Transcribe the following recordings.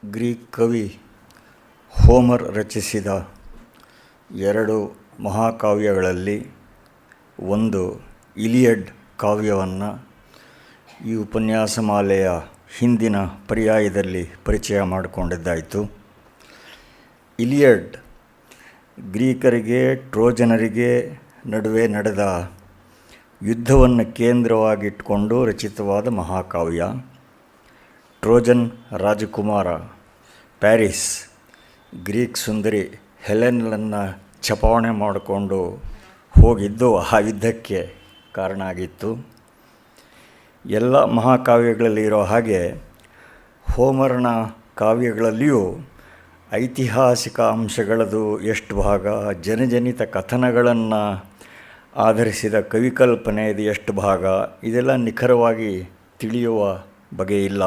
Greek ಕವಿ Homer ರಚಿಸಿದ 2 ಮಹಾಕಾವ್ಯಗಳಲ್ಲಿ ಒಂದು ಇಲಿಯಡ್ ಕಾವ್ಯವನ್ನು ಈ ಉಪನ್ಯಾಸ ಮಾಲೆಯ ಹಿಂದಿನ ಪರ್ಯಾಯದಲ್ಲಿ ಪರಿಚಯ ಮಾಡಿಕೊಂಡಿದ್ದಾಯಿತು. ಇಲಿಯಡ್ ಗ್ರೀಕರಿಗೆ ಟ್ರೋಜನರಿಗೆ ನಡುವೆ ನಡೆದ ಯುದ್ಧವನ್ನು ಕೇಂದ್ರವಾಗಿಟ್ಟುಕೊಂಡು ರಚಿತವಾದ ಮಹಾಕಾವ್ಯ. ಟ್ರೋಜನ್ ರಾಜಕುಮಾರ ಪ್ಯಾರಿಸ್ ಗ್ರೀಕ್ ಸುಂದರಿ ಹೆಲೆನನ್ನು ಚಪಾವಣೆ ಮಾಡಿಕೊಂಡು ಹೋಗಿದ್ದು ಆ ಯುದ್ಧಕ್ಕೆ ಕಾರಣ ಆಗಿತ್ತು. ಎಲ್ಲ ಮಹಾಕಾವ್ಯಗಳಲ್ಲಿ ಇರೋ ಹಾಗೆ ಹೋಮರ್ನ ಕಾವ್ಯಗಳಲ್ಲಿಯೂ ಐತಿಹಾಸಿಕ ಅಂಶಗಳದು ಎಷ್ಟು ಭಾಗ, ಜನಜನಿತ ಕಥನಗಳನ್ನು ಆಧರಿಸಿದ ಕವಿಕಲ್ಪನೆಯದು ಎಷ್ಟು ಭಾಗ, ಇದೆಲ್ಲ ನಿಖರವಾಗಿ ತಿಳಿಯುವ ಬಗೆಯಿಲ್ಲ.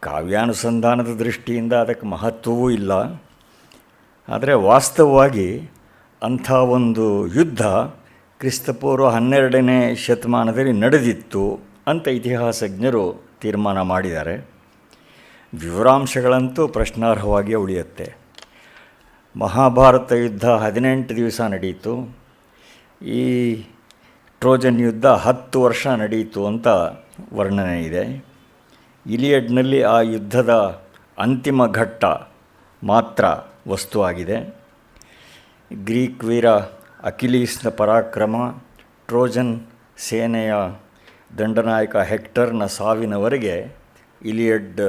ಕಾವ್ಯಾನುಸಂಧಾನದ ದೃಷ್ಟಿಯಿಂದ ಅದಕ್ಕೆ ಮಹತ್ವವೂ ಇಲ್ಲ. ಆದರೆ ವಾಸ್ತವವಾಗಿ ಅಂಥ ಒಂದು ಯುದ್ಧ ಕ್ರಿಸ್ತಪೂರ್ವ 12ನೇ ಶತಮಾನದಲ್ಲಿ ನಡೆದಿತ್ತು ಅಂತ ಇತಿಹಾಸಜ್ಞರು ತೀರ್ಮಾನ ಮಾಡಿದ್ದಾರೆ. ವಿವರಾಂಶಗಳಂತೂ ಪ್ರಶ್ನಾರ್ಹವಾಗಿಯೇ ಉಳಿಯುತ್ತೆ. ಮಹಾಭಾರತ ಯುದ್ಧ 18 ದಿವಸ ನಡೆಯಿತು. ಈ ಟ್ರೋಜನ್ ಯುದ್ಧ 10 ವರ್ಷ ನಡೆಯಿತು ಅಂತ ವರ್ಣನೆ ಇದೆ. ಇಲಿಯಡ್ನಲ್ಲಿ ಆ ಯುದ್ಧದ ಅಂತಿಮ ಘಟ್ಟ ಮಾತ್ರ ವಸ್ತುವಾಗಿದೆ. ಗ್ರೀಕ್ ವೀರ ಅಕಿಲೀಸ್ನ ಪರಾಕ್ರಮ, ಟ್ರೋಜನ್ ಸೇನೆಯ ದಂಡನಾಯಕ ಹೆಕ್ಟರ್ನ ಸಾವಿನವರೆಗೆ ಇಲಿಯಡ್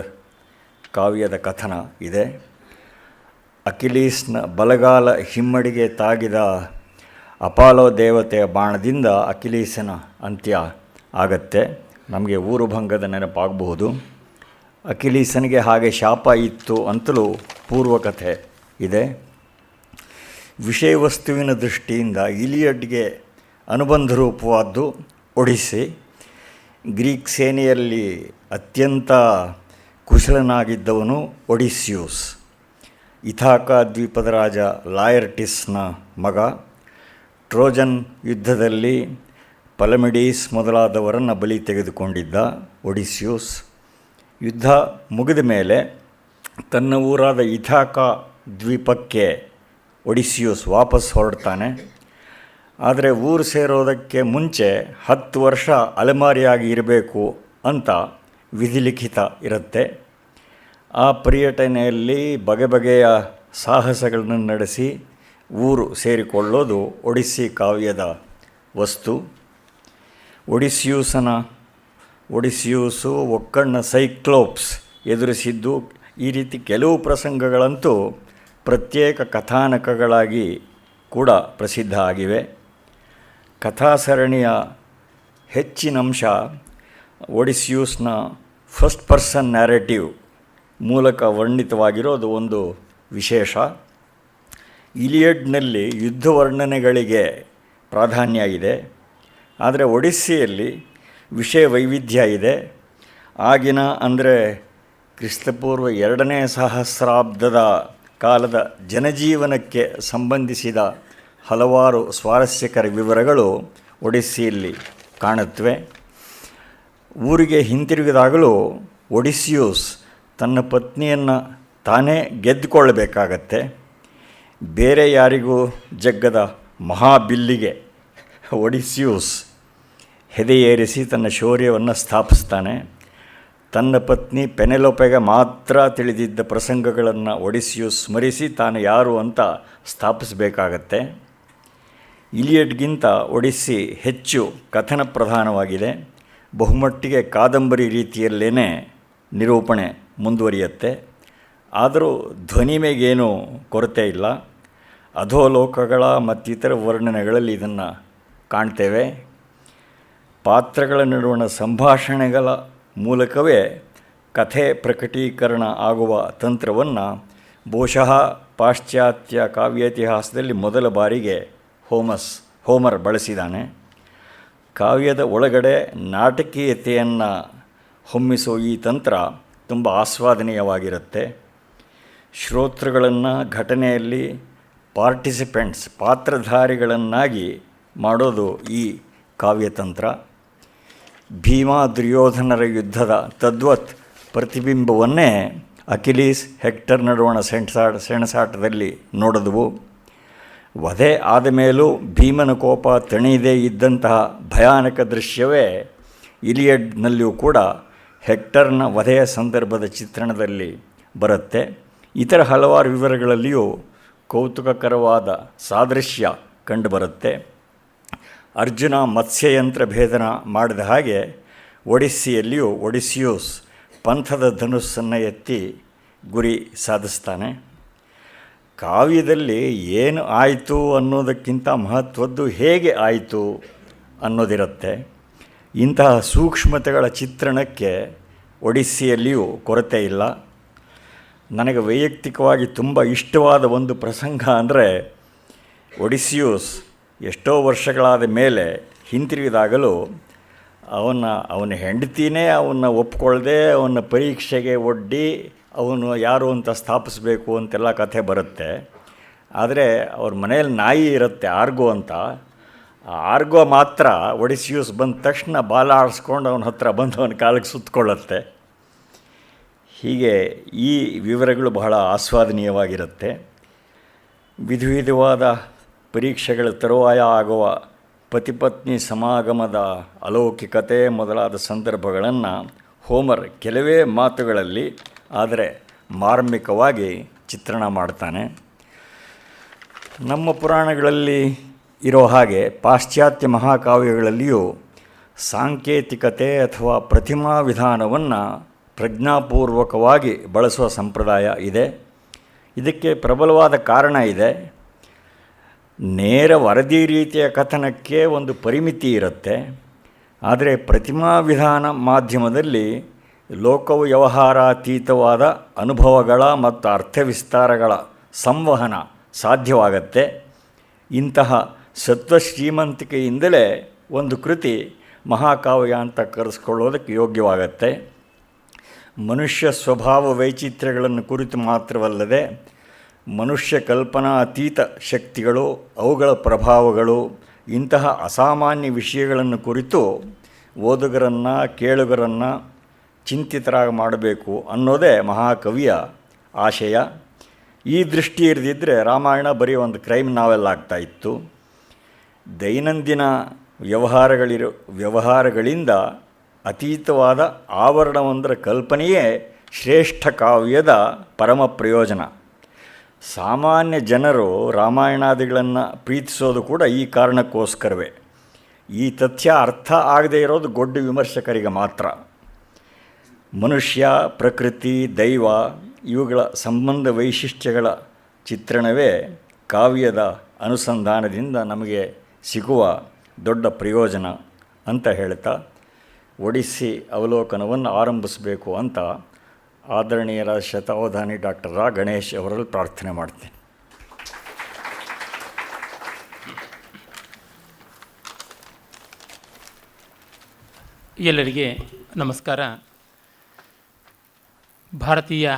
ಕಾವ್ಯದ ಕಥನ ಇದೆ. ಅಕಿಲೀಸ್ನ ಬಲಗಾಲ ಹಿಮ್ಮಡಿಗೆ ತಾಗಿದ ಅಪಾಲೋ ದೇವತೆಯ ಬಾಣದಿಂದ ಅಕಿಲೀಸನ ಅಂತ್ಯ ಆಗತ್ತೆ. ನಮಗೆ ಊರುಭಂಗದ ನೆನಪಾಗಬಹುದು. ಅಕಿಲೀಸನಿಗೆ ಹಾಗೆ ಶಾಪ ಇತ್ತು ಅಂತಲೂ ಪೂರ್ವಕಥೆ ಇದೆ. ವಿಷಯ ವಸ್ತುವಿನ ದೃಷ್ಟಿಯಿಂದ ಇಲಿಯಡ್ಗೆ ಅನುಬಂಧ ರೂಪವಾದ್ದು ಒಡಿಸ್ಸಿ. ಗ್ರೀಕ್ ಸೇನೆಯಲ್ಲಿ ಅತ್ಯಂತ ಕುಶಲನಾಗಿದ್ದವನು ಒಡಿಸ್ಯೂಸ್. ಇಥಾಕ ದ್ವೀಪದ ರಾಜ ಲಾಯರ್ಟಿಸ್ನ ಮಗ. ಟ್ರೋಜನ್ ಯುದ್ಧದಲ್ಲಿ ಪಲಮಿಡೀಸ್ ಮೊದಲಾದವರನ್ನು ಬಲಿ ತೆಗೆದುಕೊಂಡಿದ್ದ ಒಡಿಸ್ಯೂಸ್. ಯುದ್ಧ ಮುಗಿದ ಮೇಲೆ ತನ್ನ ಊರಾದ ಇಥಾಕ ದ್ವೀಪಕ್ಕೆ ಒಡಿಸ್ಯೂಸ್ ವಾಪಸ್ ಹೊರಡ್ತಾನೆ. ಆದರೆ ಊರು ಸೇರೋದಕ್ಕೆ ಮುಂಚೆ 10 ವರ್ಷ ಅಲೆಮಾರಿಯಾಗಿ ಇರಬೇಕು ಅಂತ ವಿಧಿಲಿಖಿತ ಇರುತ್ತೆ. ಆ ಪರ್ಯಟನೆಯಲ್ಲಿ ಬಗೆ ಬಗೆಯ ಸಾಹಸಗಳನ್ನು ನಡೆಸಿ ಊರು ಸೇರಿಕೊಳ್ಳೋದು ಒಡಿಸ್ಸಿ ಕಾವ್ಯದ ವಸ್ತು. ಒಡಿಸ್ಯೂಸು ಒಕ್ಕಣ್ಣ ಸೈಕ್ಲೋಪ್ಸ್ ಎದುರಿಸಿದ್ದು, ಈ ರೀತಿ ಕೆಲವು ಪ್ರಸಂಗಗಳಂತೂ ಪ್ರತ್ಯೇಕ ಕಥಾನಕಗಳಾಗಿ ಕೂಡ ಪ್ರಸಿದ್ಧ ಆಗಿವೆ. ಕಥಾಸರಣಿಯ ಹೆಚ್ಚಿನಂಶ ಒಡಿಸ್ಯೂಸ್ನ ಫಸ್ಟ್ ಪರ್ಸನ್ ನ್ಯಾರೇಟಿವ್ ಮೂಲಕ ವರ್ಣಿತವಾಗಿರೋದು ಒಂದು ವಿಶೇಷ. ಇಲಿಯಡ್ನಲ್ಲಿ ಯುದ್ಧ ವರ್ಣನೆಗಳಿಗೆ ಪ್ರಾಧಾನ್ಯ ಇದೆ. ಆದರೆ ಒಡಿಸ್ಸಿಯಲ್ಲಿ ವಿಷಯ ವೈವಿಧ್ಯ ಇದೆ. ಆಗಿನ ಅಂದರೆ ಕ್ರಿಸ್ತಪೂರ್ವ 2ನೇ ಸಹಸ್ರಾಬ್ದದ ಕಾಲದ ಜನಜೀವನಕ್ಕೆ ಸಂಬಂಧಿಸಿದ ಹಲವಾರು ಸ್ವಾರಸ್ಯಕರ ವಿವರಗಳು ಒಡಿಸ್ಸಿಯಲ್ಲಿ ಕಾಣುತ್ತವೆ. ಊರಿಗೆ ಹಿಂತಿರುಗಿದಾಗಲೂ ಒಡಿಸ್ಯೂಸ್ ತನ್ನ ಪತ್ನಿಯನ್ನು ತಾನೇ ಗೆದ್ದುಕೊಳ್ಳಬೇಕಾಗತ್ತೆ. ಬೇರೆ ಯಾರಿಗೂ ಜಗ್ಗದ ಮಹಾಬಿಲ್ಲಿಗೆ ಒಡಿಸ್ಯೂಸ್ ಹೆದೆಯೇರಿಸಿ ತನ್ನ ಶೌರ್ಯವನ್ನು ಸ್ಥಾಪಿಸ್ತಾನೆ. ತನ್ನ ಪತ್ನಿ ಪೆನೆಲೋಪೆಗೆ ಮಾತ್ರ ತಿಳಿದಿದ್ದ ಪ್ರಸಂಗಗಳನ್ನು ಒಡಿಸ್ಯೂಸ್ ಸ್ಮರಿಸಿ ತಾನು ಯಾರು ಅಂತ ಸ್ಥಾಪಿಸಬೇಕಾಗತ್ತೆ. ಇಲಿಯಡ್ಗಿಂತ ಒಡಿಸ್ಸಿ ಹೆಚ್ಚು ಕಥನ ಪ್ರಧಾನವಾಗಿದೆ. ಬಹುಮಟ್ಟಿಗೆ ಕಾದಂಬರಿ ರೀತಿಯಲ್ಲೇ ನಿರೂಪಣೆ ಮುಂದುವರಿಯುತ್ತೆ. ಆದರೂ ಧ್ವನಿಮೆಗೇನೂ ಕೊರತೆ ಇಲ್ಲ. ಅಧೋಲೋಕಗಳ ಮತ್ತಿತರ ವರ್ಣನೆಗಳಲ್ಲಿ ಇದನ್ನು ಕಾಣ್ತೇವೆ. ಪಾತ್ರಗಳ ನಡುವಣ ಸಂಭಾಷಣೆಗಳ ಮೂಲಕವೇ ಕಥೆ ಪ್ರಕಟೀಕರಣ ಆಗುವ ತಂತ್ರವನ್ನು ಬಹುಶಃ ಪಾಶ್ಚಾತ್ಯ ಕಾವ್ಯೇತಿಹಾಸದಲ್ಲಿ ಮೊದಲ ಬಾರಿಗೆ ಹೋಮರ್ ಬಳಸಿದ್ದಾನೆ. ಕಾವ್ಯದ ಒಳಗಡೆ ನಾಟಕೀಯತೆಯನ್ನು ಹೊಮ್ಮಿಸೋ ಈ ತಂತ್ರ ತುಂಬ ಆಸ್ವಾದನೀಯವಾಗಿರುತ್ತೆ. ಶ್ರೋತೃಗಳನ್ನು ಘಟನೆಯಲ್ಲಿ ಪಾತ್ರಧಾರಿಗಳನ್ನಾಗಿ ಮಾಡೋದು ಈ ಕಾವ್ಯತಂತ್ರ. ಭೀಮ ದುರ್ಯೋಧನರ ಯುದ್ಧದ ತದ್ವತ್ ಪ್ರತಿಬಿಂಬವನ್ನೇ ಅಕಿಲೀಸ್ ಹೆಕ್ಟರ್ ನಡುವಣ ಸೆಣಸಾಟದಲ್ಲಿ ನೋಡಿದವು. ವಧೆ ಆದ ಮೇಲೂ ಭೀಮನ ಕೋಪ ತಣಿಯದೇ ಇದ್ದಂತಹ ಭಯಾನಕ ದೃಶ್ಯವೇ ಇಲಿಯಡ್ನಲ್ಲಿಯೂ ಕೂಡ ಹೆಕ್ಟರ್ನ ವಧೆಯ ಸಂದರ್ಭದ ಚಿತ್ರಣದಲ್ಲಿ ಬರುತ್ತೆ. ಇತರ ಹಲವಾರು ವಿವರಗಳಲ್ಲಿಯೂ ಕೌತುಕಕರವಾದ ಸಾದೃಶ್ಯ ಕಂಡುಬರುತ್ತೆ. ಅರ್ಜುನ ಮತ್ಸ್ಯಯಂತ್ರ ಭೇದನ ಮಾಡಿದ ಹಾಗೆ ಒಡಿಸ್ಸಿಯಲ್ಲಿಯೂ ಒಡಿಸ್ಸಿಯೂಸ್ ಪಂಥದ ಧನುಸ್ಸನ್ನು ಎತ್ತಿ ಗುರಿ ಸಾಧಿಸ್ತಾನೆ. ಕಾವ್ಯದಲ್ಲಿ ಏನು ಆಯಿತು ಅನ್ನೋದಕ್ಕಿಂತ ಮಹತ್ವದ್ದು ಹೇಗೆ ಆಯಿತು ಅನ್ನೋದಿರುತ್ತೆ. ಇಂತಹ ಸೂಕ್ಷ್ಮತೆಗಳ ಚಿತ್ರಣಕ್ಕೆ ಒಡಿಸ್ಸಿಯಲ್ಲಿಯೂ ಕೊರತೆ ಇಲ್ಲ. ನನಗೆ ವೈಯಕ್ತಿಕವಾಗಿ ತುಂಬ ಇಷ್ಟವಾದ ಒಂದು ಪ್ರಸಂಗ ಅಂದರೆ, ಒಡಿಸ್ಸಿಯೂಸ್ ಎಷ್ಟೋ ವರ್ಷಗಳಾದ ಮೇಲೆ ಹಿಂತಿರುಗಿದಾಗಲೂ ಅವನ ಹೆಂಡತಿನೇ ಅವನ್ನ ಒಪ್ಕೊಳ್ಳದೆ ಅವನ ಪರೀಕ್ಷೆಗೆ ಒಡ್ಡಿ ಅವನು ಯಾರು ಅಂತ ಸ್ಥಾಪಿಸಬೇಕು ಅಂತೆಲ್ಲ ಕಥೆ ಬರುತ್ತೆ. ಆದರೆ ಅವ್ರ ಮನೇಲಿ ನಾಯಿ ಇರುತ್ತೆ, ಆರ್ಗೋ ಅಂತ. ಆ ಆರ್ಗೋ ಮಾತ್ರ ಒಡಿಸ್ಸಿಯೂಸ್ ಬಂದ ತಕ್ಷಣ ಬಾಲ ಆಡಿಸ್ಕೊಂಡು ಅವನ ಹತ್ರ ಬಂದು ಅವನ ಕಾಲಿಗೆ ಸುತ್ತಕೊಳ್ಳುತ್ತೆ. ಹೀಗೆ ಈ ವಿವರಗಳು ಬಹಳ ಆಸ್ವಾದನೀಯವಾಗಿರುತ್ತೆ. ವಿಧವಾದ ಪರೀಕ್ಷೆಗಳ ತರುವಾಯ ಆಗುವ ಪತಿಪತ್ನಿ ಸಮಾಗಮದ ಅಲೌಕಿಕತೆ ಮೊದಲಾದ ಸಂದರ್ಭಗಳನ್ನು ಹೋಮರ್ ಕೆಲವೇ ಮಾತುಗಳಲ್ಲಿ ಆದರೆ ಮಾರ್ಮಿಕವಾಗಿ ಚಿತ್ರಣ ಮಾಡ್ತಾನೆ. ನಮ್ಮ ಪುರಾಣಗಳಲ್ಲಿ ಇರೋ ಹಾಗೆ ಪಾಶ್ಚಾತ್ಯ ಮಹಾಕಾವ್ಯಗಳಲ್ಲಿಯೂ ಸಾಂಕೇತಿಕತೆ ಅಥವಾ ಪ್ರತಿಮಾ ವಿಧಾನವನ್ನು ಪ್ರಜ್ಞಾಪೂರ್ವಕವಾಗಿ ಬಳಸುವ ಸಂಪ್ರದಾಯ ಇದೆ. ಇದಕ್ಕೆ ಪ್ರಬಲವಾದ ಕಾರಣ ಇದೆ. ನೇರ ವರದಿ ರೀತಿಯ ಕಥನಕ್ಕೆ ಒಂದು ಪರಿಮಿತಿ ಇರುತ್ತೆ. ಆದರೆ ಪ್ರತಿಮಾ ವಿಧಾನ ಮಾಧ್ಯಮದಲ್ಲಿ ಲೋಕವು ವ್ಯವಹಾರಾತೀತವಾದ ಅನುಭವಗಳ ಮತ್ತು ಅರ್ಥವಿಸ್ತಾರಗಳ ಸಂವಹನ ಸಾಧ್ಯವಾಗತ್ತೆ. ಇಂತಹ ಸತ್ವಶ್ರೀಮಂತಿಕೆಯಿಂದಲೇ ಒಂದು ಕೃತಿ ಮಹಾಕಾವ್ಯ ಅಂತ ಕರೆಸ್ಕೊಳ್ಳೋದಕ್ಕೆ ಯೋಗ್ಯವಾಗತ್ತೆ. ಮನುಷ್ಯ ಸ್ವಭಾವ ವೈಚಿತ್ರ್ಯಗಳನ್ನು ಕುರಿತು ಮಾತ್ರವಲ್ಲದೆ ಮನುಷ್ಯ ಕಲ್ಪನಾತೀತ ಶಕ್ತಿಗಳು, ಅವುಗಳ ಪ್ರಭಾವಗಳು, ಇಂತಹ ಅಸಾಮಾನ್ಯ ವಿಷಯಗಳನ್ನು ಕುರಿತು ಓದುಗರನ್ನು ಕೇಳುಗರನ್ನು ಚಿಂತಿತರಾಗಿ ಮಾಡಬೇಕು ಅನ್ನೋದೇ ಮಹಾಕವಿಯ ಆಶಯ. ಈ ದೃಷ್ಟಿ ಇರದಿದ್ದರೆ ರಾಮಾಯಣ ಬರೀ ಒಂದು ಕ್ರೈಮ್ ನಾವೆಲ್ ಆಗ್ತಾಯಿತ್ತು. ದೈನಂದಿನ ವ್ಯವಹಾರಗಳಿಂದ ಅತೀತವಾದ ಆವರಣವೊಂದರ ಕಲ್ಪನೆಯೇ ಶ್ರೇಷ್ಠ ಕಾವ್ಯದ ಪರಮ ಪ್ರಯೋಜನ. ಸಾಮಾನ್ಯ ಜನರು ರಾಮಾಯಣಾದಿಗಳನ್ನು ಪ್ರೀತಿಸೋದು ಕೂಡ ಈ ಕಾರಣಕ್ಕೋಸ್ಕರವೇ. ಈ ತಥ್ಯ ಅರ್ಥ ಆಗದೇ ಇರೋದು ಗೊಡ್ಡ ವಿಮರ್ಶಕರಿಗೆ ಮಾತ್ರ. ಮನುಷ್ಯ, ಪ್ರಕೃತಿ, ದೈವ ಇವುಗಳ ಸಂಬಂಧ ವೈಶಿಷ್ಟ್ಯಗಳ ಚಿತ್ರಣವೇ ಕಾವ್ಯದ ಅನುಸಂಧಾನದಿಂದ ನಮಗೆ ಸಿಗುವ ದೊಡ್ಡ ಪ್ರಯೋಜನ ಅಂತ ಹೇಳ್ತಾ ಒಡಿಸ್ಸಿ ಅವಲೋಕನವನ್ನು ಆರಂಭಿಸಬೇಕು ಅಂತ ಆದರಣೀಯರಾದ ಶತಾವಧಾನಿ ಡಾಕ್ಟರ್ ರಾ ಗಣೇಶ್ ಅವರಲ್ಲಿ ಪ್ರಾರ್ಥನೆ ಮಾಡ್ತೇನೆ. ಎಲ್ಲರಿಗೆ ನಮಸ್ಕಾರ. ಭಾರತೀಯ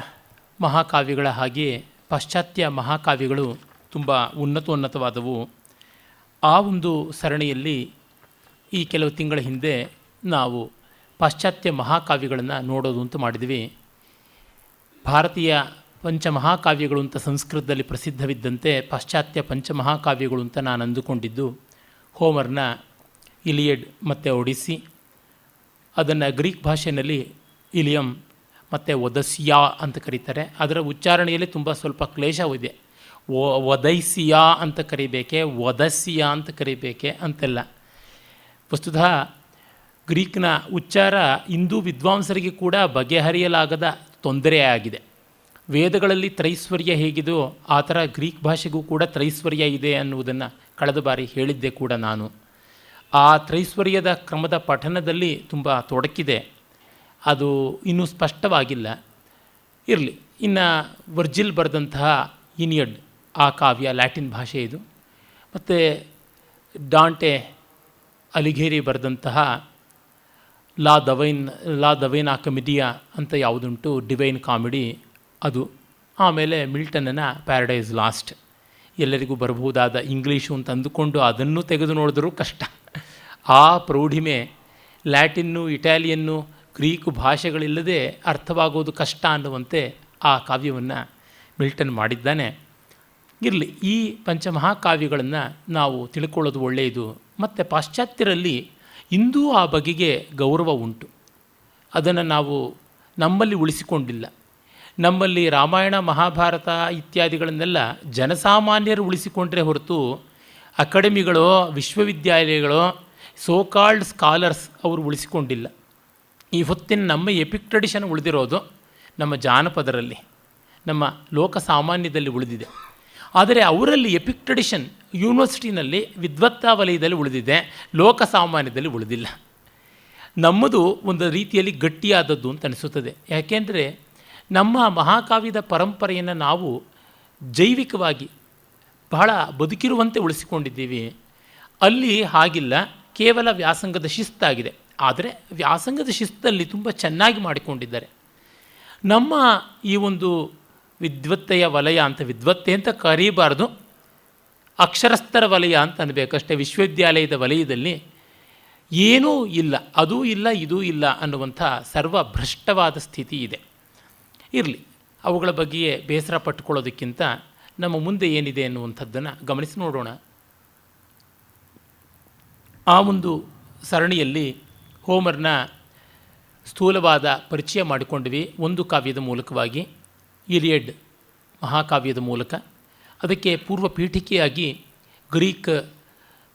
ಮಹಾಕಾವ್ಯಗಳ ಹಾಗೆಯೇ ಪಾಶ್ಚಾತ್ಯ ಮಹಾಕಾವ್ಯಗಳು ತುಂಬ ಉನ್ನತವಾದವು. ಆ ಒಂದು ಸರಣಿಯಲ್ಲಿ ಈ ಕೆಲವು ತಿಂಗಳ ಹಿಂದೆ ನಾವು ಪಾಶ್ಚಾತ್ಯ ಮಹಾಕಾವ್ಯಗಳನ್ನು ನೋಡೋದು ಅಂತ ಮಾಡಿದ್ವಿ. ಭಾರತೀಯ ಪಂಚಮಹಾಕಾವ್ಯಗಳು ಅಂತ ಸಂಸ್ಕೃತದಲ್ಲಿ ಪ್ರಸಿದ್ಧವಿದ್ದಂತೆ ಪಾಶ್ಚಾತ್ಯ ಪಂಚಮಹಾಕಾವ್ಯಗಳು ಅಂತ ನಾನು ಅಂದುಕೊಂಡಿದ್ದು ಹೋಮರ್ನ ಇಲಿಯಡ್ ಮತ್ತು ಒಡಿಸ್ಸಿ, ಅದನ್ನು ಗ್ರೀಕ್ ಭಾಷೆಯಲ್ಲಿ ಇಲಿಯಮ್ ಮತ್ತು ಒದಸ್ಸಿಯಾ ಅಂತ ಕರೀತಾರೆ. ಅದರ ಉಚ್ಚಾರಣೆಯಲ್ಲಿ ತುಂಬ ಸ್ವಲ್ಪ ಕ್ಲೇಶವಿದೆ. ಒದೈಸಿಯಾ ಅಂತ ಕರಿಬೇಕೆ, ಒದಸ್ಸಿಯಾ ಅಂತ ಕರಿಬೇಕೆ ಅಂತೆಲ್ಲ. ವಸ್ತುತಃ ಗ್ರೀಕ್ನ ಉಚ್ಚಾರ ಇಂದು ವಿದ್ವಾಂಸರಿಗೆ ಕೂಡ ಬಗೆಹರಿಯಲಾಗದ ತೊಂದರೆಯಾಗಿದೆ. ವೇದಗಳಲ್ಲಿ ತ್ರೈಶ್ವರ್ಯ ಹೇಗಿದೆಯೋ ಆ ಥರ ಗ್ರೀಕ್ ಭಾಷೆಗೂ ಕೂಡ ತ್ರೈಶ್ವರ್ಯ ಇದೆ ಅನ್ನುವುದನ್ನು ಕಳೆದ ಬಾರಿ ಹೇಳಿದ್ದೆ ಕೂಡ ನಾನು. ಆ ತ್ರೈಶ್ವರ್ಯದ ಕ್ರಮದ ಪಠನದಲ್ಲಿ ತುಂಬ ತೊಡಕಿದೆ, ಅದು ಇನ್ನೂ ಸ್ಪಷ್ಟವಾಗಿಲ್ಲ. ಇರಲಿ. ಇನ್ನು ವರ್ಜಿಲ್ ಬರೆದಂತಹ ಇನಿಯಡ್ ಆ ಕಾವ್ಯ ಲ್ಯಾಟಿನ್ ಭಾಷೆ ಇದು. ಮತ್ತು ಡಾಂಟೆ ಅಲಿಘೇರಿ ಬರೆದಂತಹ ಲಾ ದವೈನಾ ಕಮಿಡಿಯಾ ಅಂತ ಯಾವುದುಂಟು, ಡಿವೈನ್ ಕಾಮಿಡಿ ಅದು. ಆಮೇಲೆ ಮಿಲ್ಟನ್ನ ಪ್ಯಾರಡೈಸ್ ಲಾಸ್ಟ್. ಎಲ್ಲರಿಗೂ ಬರಬಹುದಾದ ಇಂಗ್ಲೀಷು ಅಂತ ಅಂದುಕೊಂಡು ಅದನ್ನು ತೆಗೆದು ನೋಡಿದ್ರೂ ಕಷ್ಟ. ಆ ಪ್ರೌಢಿಮೆ ಲ್ಯಾಟಿನ್ನು, ಇಟಾಲಿಯನ್ನು, ಗ್ರೀಕು ಭಾಷೆಗಳಿಲ್ಲದೆ ಅರ್ಥವಾಗೋದು ಕಷ್ಟ ಅನ್ನುವಂತೆ ಆ ಕಾವ್ಯವನ್ನು ಮಿಲ್ಟನ್ ಮಾಡಿದ್ದಾನೆ. ಇರಲಿ, ಈ ಪಂಚಮಹಾಕಾವ್ಯಗಳನ್ನು ನಾವು ತಿಳ್ಕೊಳ್ಳೋದು ಒಳ್ಳೆಯದು. ಮತ್ತು ಪಾಶ್ಚಾತ್ಯರಲ್ಲಿ ಇಂದೂ ಆ ಬಗೆಗೆ ಗೌರವ ಉಂಟು. ಅದನ್ನು ನಾವು ನಮ್ಮಲ್ಲಿ ಉಳಿಸಿಕೊಂಡಿಲ್ಲ. ನಮ್ಮಲ್ಲಿ ರಾಮಾಯಣ ಮಹಾಭಾರತ ಇತ್ಯಾದಿಗಳನ್ನೆಲ್ಲ ಜನಸಾಮಾನ್ಯರು ಉಳಿಸಿಕೊಂಡ್ರೆ ಹೊರತು ಅಕಾಡೆಮಿಗಳೋ ವಿಶ್ವವಿದ್ಯಾಲಯಗಳೋ ಸೋಕಾಲ್ಡ್ ಸ್ಕಾಲರ್ಸ್ ಅವರು ಉಳಿಸಿಕೊಂಡಿಲ್ಲ. ಈ ಹೊತ್ತಿನ ನಮ್ಮ ಎಪಿಕ್ ಟ್ರೆಡಿಷನ್ ಉಳಿದಿರೋದು ನಮ್ಮ ಜಾನಪದರಲ್ಲಿ, ನಮ್ಮ ಲೋಕ ಸಾಮಾನ್ಯದಲ್ಲಿ ಉಳಿದಿದೆ. ಆದರೆ ಅವರಲ್ಲಿ ಎಪಿಕ್ ಟ್ರೆಡಿಷನ್ ಯೂನಿವರ್ಸಿಟಿನಲ್ಲಿ ವಿದ್ವತ್ತಾ ವಲಯದಲ್ಲಿ ಉಳಿದಿದೆ, ಲೋಕ ಸಾಮಾನ್ಯದಲ್ಲಿ ಉಳಿದಿಲ್ಲ. ನಮ್ಮದು ಒಂದು ರೀತಿಯಲ್ಲಿ ಗಟ್ಟಿಯಾದದ್ದು ಅಂತ ಅನಿಸುತ್ತದೆ. ಯಾಕೆಂದರೆ ನಮ್ಮ ಮಹಾಕಾವ್ಯದ ಪರಂಪರೆಯನ್ನು ನಾವು ಜೈವಿಕವಾಗಿ ಬಹಳ ಬದುಕಿರುವಂತೆ ಉಳಿಸಿಕೊಂಡಿದ್ದೀವಿ. ಅಲ್ಲಿ ಹಾಗಿಲ್ಲ, ಕೇವಲ ವ್ಯಾಸಂಗದ ಶಿಸ್ತಾಗಿದೆ. ಆದರೆ ವ್ಯಾಸಂಗದ ಶಿಸ್ತಲ್ಲಿ ತುಂಬ ಚೆನ್ನಾಗಿ ಮಾಡಿಕೊಂಡಿದ್ದಾರೆ. ನಮ್ಮ ಈ ಒಂದು ವಿದ್ವತ್ತೆಯ ವಲಯ ಅಂತ, ವಿದ್ವತ್ತೆ ಅಂತ ಕರೀಬಾರ್ದು, ಅಕ್ಷರಸ್ಥರ ವಲಯ ಅಂತ ಅನ್ನಬೇಕಷ್ಟೇ. ವಿಶ್ವವಿದ್ಯಾಲಯದ ವಲಯದಲ್ಲಿ ಏನೂ ಇಲ್ಲ, ಅದೂ ಇಲ್ಲ ಇದೂ ಇಲ್ಲ ಅನ್ನುವಂಥ ಸರ್ವಭ್ರಷ್ಟವಾದ ಸ್ಥಿತಿ ಇದೆ. ಇರಲಿ, ಅವುಗಳ ಬಗ್ಗೆಯೇ ಬೇಸರ ಪಟ್ಟುಕೊಳ್ಳೋದಕ್ಕಿಂತ ನಮ್ಮ ಮುಂದೆ ಏನಿದೆ ಅನ್ನುವಂಥದ್ದನ್ನು ಗಮನಿಸಿ ನೋಡೋಣ. ಆ ಒಂದು ಸರಣಿಯಲ್ಲಿ ಹೋಮರ್ನ ಸ್ಥೂಲವಾದ ಪರಿಚಯ ಮಾಡಿಕೊಂಡ್ವಿ ಒಂದು ಕಾವ್ಯದ ಮೂಲಕವಾಗಿ, ಇಲಿಯಡ್ ಮಹಾಕಾವ್ಯದ ಮೂಲಕ. ಅದಕ್ಕೆ ಪೂರ್ವ ಪೀಠಿಕೆಯಾಗಿ ಗ್ರೀಕ್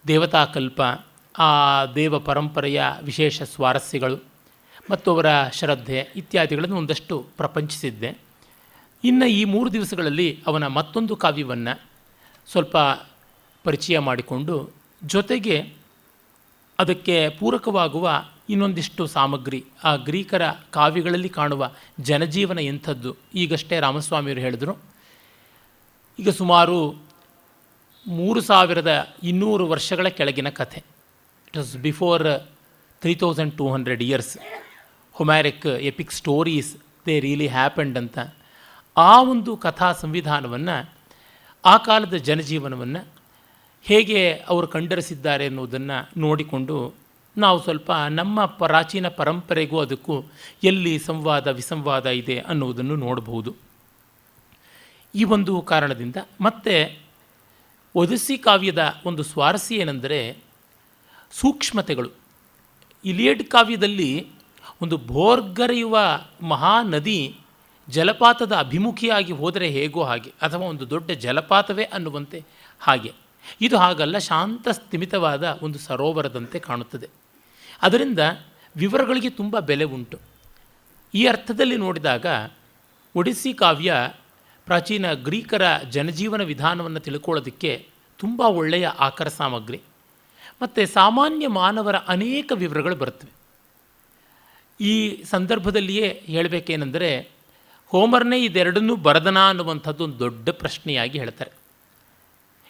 ದೇವತಾಕಲ್ಪ, ಆ ದೇವ ಪರಂಪರೆಯ ವಿಶೇಷ ಸ್ವಾರಸ್ಯಗಳು ಮತ್ತು ಅವರ ಶ್ರದ್ಧೆ ಇತ್ಯಾದಿಗಳನ್ನು ಒಂದಷ್ಟು ಪ್ರಪಂಚಿಸಿದ್ದೆ. ಇನ್ನು ಈ 3 ದಿವಸಗಳಲ್ಲಿ ಅವನ ಮತ್ತೊಂದು ಕಾವ್ಯವನ್ನು ಸ್ವಲ್ಪ ಪರಿಚಯ ಮಾಡಿಕೊಂಡು, ಜೊತೆಗೆ ಅದಕ್ಕೆ ಪೂರಕವಾಗುವ ಇನ್ನೊಂದಿಷ್ಟು ಸಾಮಗ್ರಿ, ಆ ಗ್ರೀಕರ ಕಾವ್ಯಗಳಲ್ಲಿ ಕಾಣುವ ಜನಜೀವನ ಎಂಥದ್ದು. ಈಗಷ್ಟೇ ರಾಮಸ್ವಾಮಿಯವರು ಹೇಳಿದರು, ಈಗ ಸುಮಾರು 3200 ವರ್ಷಗಳ ಕೆಳಗಿನ ಕಥೆ. It was before 3200 years. Homeric epic stories they really happened ಅಂತ. ಆ ಒಂದು ಕಥಾ ಸಂವಿಧಾನವನ್ನು, ಆ ಕಾಲದ ಜನಜೀವನವನ್ನು ಹೇಗೆ ಅವರು ಕಂಡರಿಸಿದ್ದಾರೆ ಎನ್ನುವುದನ್ನು ನೋಡಿಕೊಂಡು ನಾವು ಸ್ವಲ್ಪ ನಮ್ಮ ಪ್ರಾಚೀನ ಪರಂಪರೆಗೂ ಅದಕ್ಕೂ ಎಲ್ಲಿ ಸಂವಾದ ವಿಸಂವಾದ ಇದೆ ಅನ್ನುವುದನ್ನು ನೋಡಬಹುದು. ಈ ಒಂದು ಕಾರಣದಿಂದ ಮತ್ತೆ ಒಡಿಸ್ಸಿ ಕಾವ್ಯದ ಒಂದು ಸ್ವಾರಸ್ಯ ಏನೆಂದರೆ ಸೂಕ್ಷ್ಮತೆಗಳು. ಇಲಿಯಡ್ ಕಾವ್ಯದಲ್ಲಿ ಒಂದು ಭೋರ್ಗರೆಯುವ ಮಹಾನದಿ ಜಲಪಾತದ ಅಭಿಮುಖಿಯಾಗಿ ಹೋದರೆ ಹೇಗೋ ಹಾಗೆ, ಅಥವಾ ಒಂದು ದೊಡ್ಡ ಜಲಪಾತವೇ ಅನ್ನುವಂತೆ ಹಾಗೆ. ಇದು ಹಾಗಲ್ಲ, ಶಾಂತ ಸ್ಥಿಮಿತವಾದ ಒಂದು ಸರೋವರದಂತೆ ಕಾಣುತ್ತದೆ. ಅದರಿಂದ ವಿವರಗಳಿಗೆ ತುಂಬ ಬೆಲೆ ಉಂಟು. ಈ ಅರ್ಥದಲ್ಲಿ ನೋಡಿದಾಗ ಒಡಿಸ್ಸಿ ಕಾವ್ಯ ಪ್ರಾಚೀನ ಗ್ರೀಕರ ಜನಜೀವನ ವಿಧಾನವನ್ನು ತಿಳ್ಕೊಳ್ಳೋದಕ್ಕೆ ತುಂಬ ಒಳ್ಳೆಯ ಆಕರ ಸಾಮಗ್ರಿ. ಮತ್ತು ಸಾಮಾನ್ಯ ಮಾನವರ ಅನೇಕ ವಿವರಗಳು ಬರ್ತವೆ. ಈ ಸಂದರ್ಭದಲ್ಲಿಯೇ ಹೇಳಬೇಕೇನೆಂದರೆ, ಹೋಮರ್ನೇ ಇದೆರಡನ್ನೂ ಬರೆದನಾ ಅನ್ನುವಂಥದ್ದು ಒಂದು ದೊಡ್ಡ ಪ್ರಶ್ನೆಯಾಗಿ ಹೇಳ್ತಾರೆ.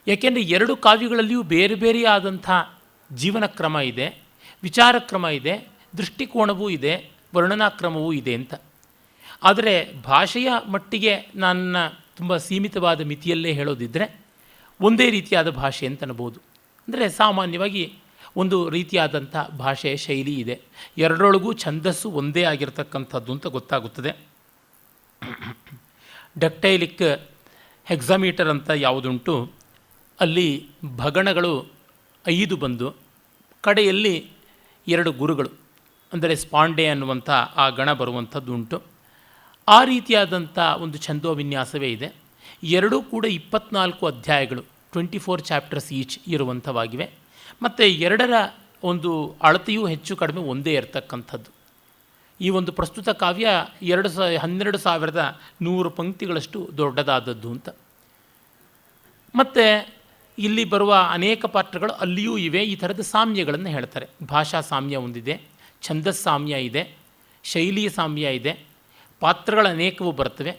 ಯಾಕೆಂದರೆ 2 ಕಾವ್ಯಗಳಲ್ಲಿಯೂ ಬೇರೆ ಬೇರೆಯಾದಂಥ ಜೀವನ ಕ್ರಮ ಇದೆ, ವಿಚಾರ ಕ್ರಮ ಇದೆ, ದೃಷ್ಟಿಕೋನವೂ ಇದೆ, ವರ್ಣನಾಕ್ರಮವೂ ಇದೆ ಅಂತ. ಆದರೆ ಭಾಷೆಯ ಮಟ್ಟಿಗೆ ನನ್ನ ತುಂಬ ಸೀಮಿತವಾದ ಮಿತಿಯಲ್ಲೇ ಹೇಳೋದಿದ್ದರೆ ಒಂದೇ ರೀತಿಯಾದ ಭಾಷೆ ಅಂತ ಅನ್ಬೋದು. ಅಂದರೆ ಸಾಮಾನ್ಯವಾಗಿ ಒಂದು ರೀತಿಯಾದಂಥ ಭಾಷೆಯ ಶೈಲಿ ಇದೆ, ಎರಡರೊಳಗೂ ಛಂದಸ್ಸು ಒಂದೇ ಆಗಿರತಕ್ಕಂಥದ್ದು ಅಂತ ಗೊತ್ತಾಗುತ್ತದೆ. ಡಕ್ಟೈಲಿಕ್ ಹೆಕ್ಸಾಮೀಟರ್ ಅಂತ ಯಾವುದುಂಟು, ಅಲ್ಲಿ ಭಗಣಗಳು 5 ಬಂದು ಕಡೆಯಲ್ಲಿ 2 ಗುರುಗಳು, ಅಂದರೆ ಸ್ಪಾಂಡೆ ಅನ್ನುವಂಥ ಆ ಗಣ ಬರುವಂಥದ್ದು ಉಂಟು. ಆ ರೀತಿಯಾದಂಥ ಒಂದು ಛಂದೋವಿನ್ಯಾಸವೇ ಇದೆ. 2 ಕೂಡ 24 ಅಧ್ಯಾಯಗಳು, 24 ಚಾಪ್ಟರ್ಸ್ ಈಚ್ ಇರುವಂಥವಾಗಿವೆ. ಮತ್ತು 2ರ ಒಂದು ಅಳತೆಯೂ ಹೆಚ್ಚು ಕಡಿಮೆ ಒಂದೇ ಇರತಕ್ಕಂಥದ್ದು. ಈ ಒಂದು ಪ್ರಸ್ತುತ ಕಾವ್ಯ 12,100 ಪಂಕ್ತಿಗಳಷ್ಟು ದೊಡ್ಡದಾದದ್ದು ಅಂತ. ಮತ್ತು ಇಲ್ಲಿ ಬರುವ ಅನೇಕ ಪಾತ್ರಗಳು ಅಲ್ಲಿಯೂ ಇವೆ. ಈ ಥರದ ಸಾಮ್ಯಗಳನ್ನು ಹೇಳ್ತಾರೆ. ಭಾಷಾ ಸಾಮ್ಯ ಒಂದಿದೆ, ಛಂದಸ್ ಸಾಮ್ಯ ಇದೆ, ಶೈಲಿಯ ಸಾಮ್ಯ ಇದೆ, ಪಾತ್ರಗಳ ಅನೇಕವು ಬರ್ತವೆ.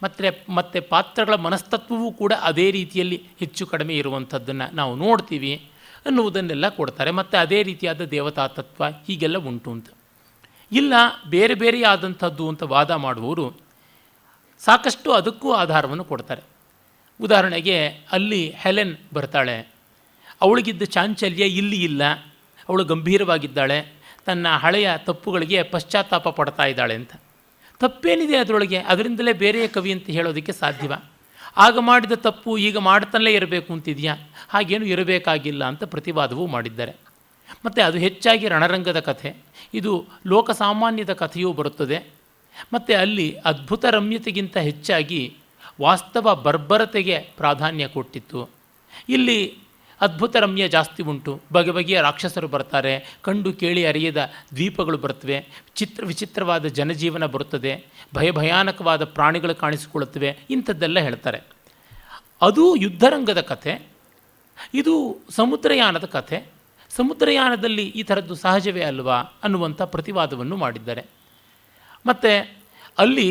ಮತ್ತು ಪಾತ್ರಗಳ ಮನಸ್ತತ್ವವೂ ಕೂಡ ಅದೇ ರೀತಿಯಲ್ಲಿ ಹೆಚ್ಚು ಕಡಿಮೆ ಇರುವಂಥದ್ದನ್ನು ನಾವು ನೋಡ್ತೀವಿ ಅನ್ನುವುದನ್ನೆಲ್ಲ ಕೊಡ್ತಾರೆ. ಮತ್ತು ಅದೇ ರೀತಿಯಾದ ದೇವತಾ ತತ್ವ ಹೀಗೆಲ್ಲ ಉಂಟು ಅಂತ. ಇಲ್ಲ ಬೇರೆ ಬೇರೆಯಾದಂಥದ್ದು ಅಂತ ವಾದ ಮಾಡುವವರು ಸಾಕಷ್ಟು ಅದಕ್ಕೂ ಆಧಾರವನ್ನು ಕೊಡ್ತಾರೆ. ಉದಾಹರಣೆಗೆ ಅಲ್ಲಿ ಹೆಲೆನ್ ಬರ್ತಾಳೆ, ಅವಳಿಗಿದ್ದ ಚಾಂಚಲ್ಯ ಇಲ್ಲಿ ಇಲ್ಲ, ಅವಳು ಗಂಭೀರವಾಗಿದ್ದಾಳೆ, ತನ್ನ ಹಳೆಯ ತಪ್ಪುಗಳಿಗೆ ಪಶ್ಚಾತ್ತಾಪ ಪಡ್ತಾ ಇದ್ದಾಳೆ ಅಂತ. ತಪ್ಪೇನಿದೆ ಅದರೊಳಗೆ? ಅದರಿಂದಲೇ ಬೇರೆಯೇ ಕವಿ ಅಂತ ಹೇಳೋದಕ್ಕೆ ಸಾಧ್ಯವ? ಆಗ ಮಾಡಿದ ತಪ್ಪು ಈಗ ಮಾಡ್ತಲೇ ಇರಬೇಕು ಅಂತಿದೆಯಾ? ಹಾಗೇನು ಇರಬೇಕಾಗಿಲ್ಲ ಅಂತ ಪ್ರತಿವಾದವೂ ಮಾಡಿದ್ದಾರೆ. ಮತ್ತು ಅದು ಹೆಚ್ಚಾಗಿ ರಣರಂಗದ ಕಥೆ, ಇದು ಲೋಕಸಾಮಾನ್ಯದ ಕಥೆಯೂ ಬರುತ್ತದೆ. ಮತ್ತು ಅಲ್ಲಿ ಅದ್ಭುತ ರಮ್ಯತೆಗಿಂತ ಹೆಚ್ಚಾಗಿ ವಾಸ್ತವ ಬರ್ಬರತೆಗೆ ಪ್ರಾಧಾನ್ಯ ಕೊಟ್ಟಿತ್ತು. ಇಲ್ಲಿ ಅದ್ಭುತ ರಮ್ಯ ಜಾಸ್ತಿ ಉಂಟು. ಬಗೆ ಬಗೆಯ ರಾಕ್ಷಸರು ಬರ್ತಾರೆ, ಕಂಡು ಕೇಳಿ ಅರಿಯದ ದ್ವೀಪಗಳು ಬರ್ತವೆ, ವಿಚಿತ್ರವಾದ ಜನಜೀವನ ಬರುತ್ತದೆ, ಭಯಾನಕವಾದ ಪ್ರಾಣಿಗಳು ಕಾಣಿಸಿಕೊಳ್ಳುತ್ತವೆ, ಇಂಥದ್ದೆಲ್ಲ ಹೇಳ್ತಾರೆ. ಅದು ಯುದ್ಧರಂಗದ ಕಥೆ. ಇದು ಸಮುದ್ರಯಾನದ ಕಥೆ. ಸಮುದ್ರಯಾನದಲ್ಲಿ ಈ ಥರದ್ದು ಸಹಜವೇ ಅಲ್ವಾ ಅನ್ನುವಂಥ ಪ್ರತಿವಾದವನ್ನು ಮಾಡಿದ್ದಾರೆ. ಮತ್ತು ಅಲ್ಲಿ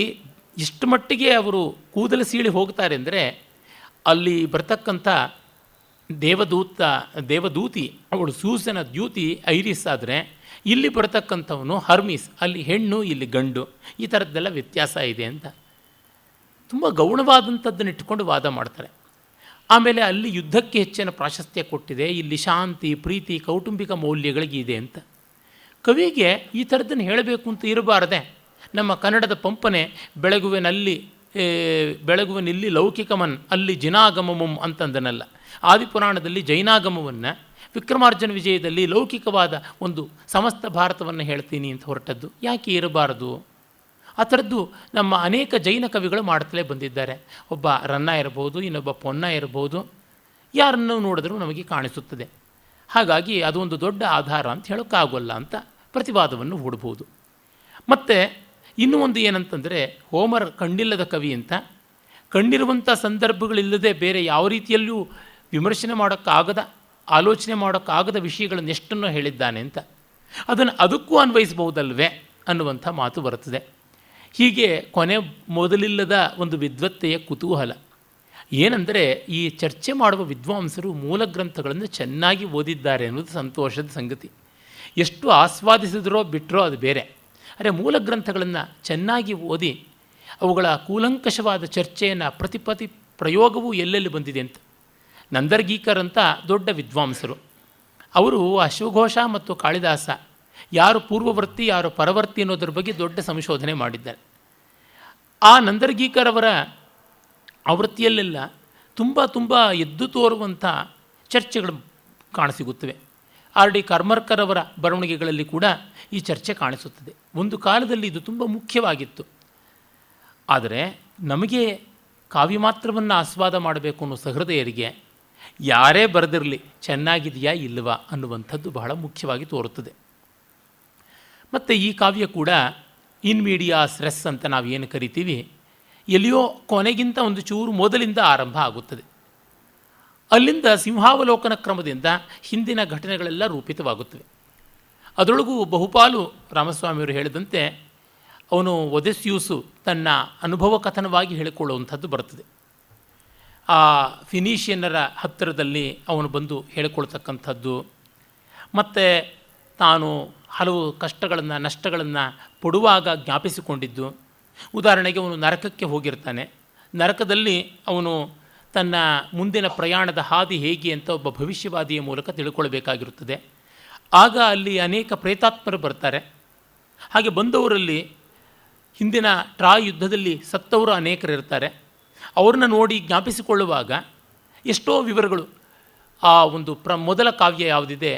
ಎಷ್ಟು ಮಟ್ಟಿಗೆ ಅವರು ಕೂದಲು ಸೀಳಿ ಹೋಗ್ತಾರೆ ಅಂದರೆ, ಅಲ್ಲಿ ಬರ್ತಕ್ಕಂಥ ದೇವದೂತಿ ಅವಳು ಸೂಸನ ದ್ಯೂತಿ ಐರಿಸ್ ಆದರೆ, ಇಲ್ಲಿ ಬರ್ತಕ್ಕಂಥವನು ಹರ್ಮೀಸ್, ಅಲ್ಲಿ ಹೆಣ್ಣು ಇಲ್ಲಿ ಗಂಡು, ಈ ಥರದ್ದೆಲ್ಲ ವ್ಯತ್ಯಾಸ ಇದೆ ಅಂತ ತುಂಬ ಗೌಣವಾದಂಥದ್ದನ್ನು ಇಟ್ಕೊಂಡು ವಾದ ಮಾಡ್ತಾರೆ. ಆಮೇಲೆ ಅಲ್ಲಿ ಯುದ್ಧಕ್ಕೆ ಹೆಚ್ಚಿನ ಪ್ರಾಶಸ್ತ್ಯ ಕೊಟ್ಟಿದೆ, ಇಲ್ಲಿ ಶಾಂತಿ, ಪ್ರೀತಿ, ಕೌಟುಂಬಿಕ ಮೌಲ್ಯಗಳಿಗಿದೆ ಅಂತ. ಕವಿಗೆ ಈ ಥರದ್ದನ್ನು ಹೇಳಬೇಕು ಅಂತ ಇರಬಾರದೆ. ನಮ್ಮ ಕನ್ನಡದ ಪಂಪನೆ ಬೆಳಗುವನಿಲ್ಲಿ ಲೌಕಿಕಮನ್ ಅಲ್ಲಿ ಜಿನಾಗಮಮಂ ಅಂತಂದನಲ್ಲ. ಆದಿಪುರಾಣದಲ್ಲಿ ಜೈನಾಗಮವನ್ನು, ವಿಕ್ರಮಾರ್ಜುನ ವಿಜಯದಲ್ಲಿ ಲೌಕಿಕವಾದ ಒಂದು ಸಮಸ್ತ ಭಾರತವನ್ನು ಹೇಳ್ತೀನಿ ಅಂತ ಹೊರಟದ್ದು ಯಾಕೆ ಇರಬಾರದು? ಆ ಥರದ್ದು ನಮ್ಮ ಅನೇಕ ಜೈನ ಕವಿಗಳು ಮಾಡ್ತಲೇ ಬಂದಿದ್ದಾರೆ. ಒಬ್ಬ ರನ್ನ ಇರ್ಬೋದು, ಇನ್ನೊಬ್ಬ ಪೊನ್ನ ಇರ್ಬೋದು, ಯಾರನ್ನು ನೋಡಿದ್ರೂ ನಮಗೆ ಕಾಣಿಸುತ್ತದೆ. ಹಾಗಾಗಿ ಅದೊಂದು ದೊಡ್ಡ ಆಧಾರ ಅಂತ ಹೇಳೋಕ್ಕಾಗೋಲ್ಲ ಅಂತ ಪ್ರತಿವಾದವನ್ನು ಹೂಡ್ಬೋದು. ಮತ್ತು ಇನ್ನೂ ಒಂದು ಏನಂತಂದರೆ, ಹೋಮರ್ ಕಣ್ಣಿಲ್ಲದ ಕವಿ ಅಂತ, ಕಣ್ಣಿರುವಂಥ ಸಂದರ್ಭಗಳಿಲ್ಲದೆ ಬೇರೆ ಯಾವ ರೀತಿಯಲ್ಲೂ ವಿಮರ್ಶನೆ ಮಾಡೋಕ್ಕಾಗದ, ಆಲೋಚನೆ ಮಾಡೋಕ್ಕಾಗದ ವಿಷಯಗಳನ್ನು ಎಷ್ಟನ್ನು ಹೇಳಿದ್ದಾನೆ ಅಂತ. ಅದನ್ನು ಅದಕ್ಕೂ ಅನ್ವಯಿಸಬಹುದಲ್ವೇ ಅನ್ನುವಂಥ ಮಾತು ಬರುತ್ತದೆ. ಹೀಗೆ ಕೊನೆ ಮೊದಲಿಲ್ಲದ ಒಂದು ವಿದ್ವತ್ತೆಯ ಕುತೂಹಲ ಏನೆಂದರೆ, ಈ ಚರ್ಚೆ ಮಾಡುವ ವಿದ್ವಾಂಸರು ಮೂಲ ಗ್ರಂಥಗಳನ್ನು ಚೆನ್ನಾಗಿ ಓದಿದ್ದಾರೆ ಅನ್ನೋದು ಸಂತೋಷದ ಸಂಗತಿ. ಎಷ್ಟು ಆಸ್ವಾದಿಸಿದ್ರೋ ಬಿಟ್ಟರೋ ಅದು ಬೇರೆ. ಆದರೆ ಮೂಲ ಗ್ರಂಥಗಳನ್ನು ಚೆನ್ನಾಗಿ ಓದಿ ಅವುಗಳ ಕೂಲಂಕಷವಾದ ಚರ್ಚೆಯನ್ನು ಪ್ರಯೋಗವೂ ಎಲ್ಲೆಲ್ಲಿ ಬಂದಿದೆ ಅಂತ. ನಂದರ್ಗೀಕರ್ ಅಂತ ದೊಡ್ಡ ವಿದ್ವಾಂಸರು, ಅವರು ಅಶ್ವಘೋಷ ಮತ್ತು ಕಾಳಿದಾಸ ಯಾರು ಪೂರ್ವವರ್ತಿ ಯಾರು ಪರವರ್ತಿ ಅನ್ನೋದ್ರ ಬಗ್ಗೆ ದೊಡ್ಡ ಸಂಶೋಧನೆ ಮಾಡಿದ್ದಾರೆ. ಆ ನಂದರ್ಗೀಕರ್ ಅವರ ಆವೃತ್ತಿಯಲ್ಲೆಲ್ಲ ತುಂಬ ಎದ್ದು ತೋರುವಂಥ ಚರ್ಚೆಗಳು ಕಾಣಸಿಗುತ್ತವೆ. ಆರ್ ಡಿ ಕರ್ಮರ್ಕರ್ ಅವರ ಬರವಣಿಗೆಗಳಲ್ಲಿ ಕೂಡ ಈ ಚರ್ಚೆ ಕಾಣಿಸುತ್ತದೆ. ಒಂದು ಕಾಲದಲ್ಲಿ ಇದು ತುಂಬ ಮುಖ್ಯವಾಗಿತ್ತು. ಆದರೆ ನಮಗೆ ಕಾವ್ಯ ಮಾತ್ರವನ್ನು ಆಸ್ವಾದ ಮಾಡಬೇಕು ಅನ್ನೋ ಸಹೃದಯರಿಗೆ ಯಾರೇ ಬರೆದಿರಲಿ ಚೆನ್ನಾಗಿದೆಯಾ ಇಲ್ಲವಾ ಅನ್ನುವಂಥದ್ದು ಬಹಳ ಮುಖ್ಯವಾಗಿ ತೋರುತ್ತದೆ. ಮತ್ತು ಈ ಕಾವ್ಯ ಕೂಡ ಇನ್ ಮೀಡಿಯಾಸ್ ರೆಸ್ ಅಂತ ನಾವು ಏನು ಕರಿತೀವಿ, ಎಲ್ಲಿಯೋ ಕೊನೆಗಿಂತ ಒಂದು ಚೂರು ಮೊದಲಿಂದ ಆರಂಭ ಆಗುತ್ತದೆ. ಅಲ್ಲಿಂದ ಸಿಂಹಾವಲೋಕನ ಕ್ರಮದಿಂದ ಹಿಂದಿನ ಘಟನೆಗಳೆಲ್ಲ ರೂಪಿತವಾಗುತ್ತವೆ. ಅದರೊಳಗೂ ಬಹುಪಾಲು ರಾಮಸ್ವಾಮಿಯವರು ಹೇಳಿದಂತೆ ಅವನು ಒದೆಸ್ಯೂಸು ತನ್ನ ಅನುಭವ ಕಥನವಾಗಿ ಹೇಳಿಕೊಳ್ಳುವಂಥದ್ದು ಬರ್ತದೆ. ಆ ಫಿನೀಷಿಯನ್ನರ ಹತ್ತಿರದಲ್ಲಿ ಅವನು ಬಂದು ಹೇಳಿಕೊಳ್ತಕ್ಕಂಥದ್ದು, ಮತ್ತು ತಾನು ಹಲವು ಕಷ್ಟಗಳನ್ನು ನಷ್ಟಗಳನ್ನು ಪಡುವಾಗ ಜ್ಞಾಪಿಸಿಕೊಂಡಿದ್ದು. ಉದಾಹರಣೆಗೆ ಅವನು ನರಕಕ್ಕೆ ಹೋಗಿರ್ತಾನೆ. ನರಕದಲ್ಲಿ ಅವನು ತನ್ನ ಮುಂದಿನ ಪ್ರಯಾಣದ ಹಾದಿ ಹೇಗೆ ಅಂತ ಒಬ್ಬ ಭವಿಷ್ಯವಾದಿಯ ಮೂಲಕ ತಿಳ್ಕೊಳ್ಬೇಕಾಗಿರುತ್ತದೆ. ಆಗ ಅಲ್ಲಿ ಅನೇಕ ಪ್ರೇತಾತ್ಮರು ಬರ್ತಾರೆ. ಹಾಗೆ ಬಂದವರಲ್ಲಿ ಹಿಂದಿನ ಟ್ರಾಯ್ ಯುದ್ಧದಲ್ಲಿ ಸತ್ತವರು ಅನೇಕರಿರ್ತಾರೆ. ಅವ್ರನ್ನ ನೋಡಿ ಜ್ಞಾಪಿಸಿಕೊಳ್ಳುವಾಗ ಎಷ್ಟೋ ವಿವರಗಳು, ಆ ಒಂದು ಮೊದಲ ಕಾವ್ಯ ಯಾವುದಿದೆ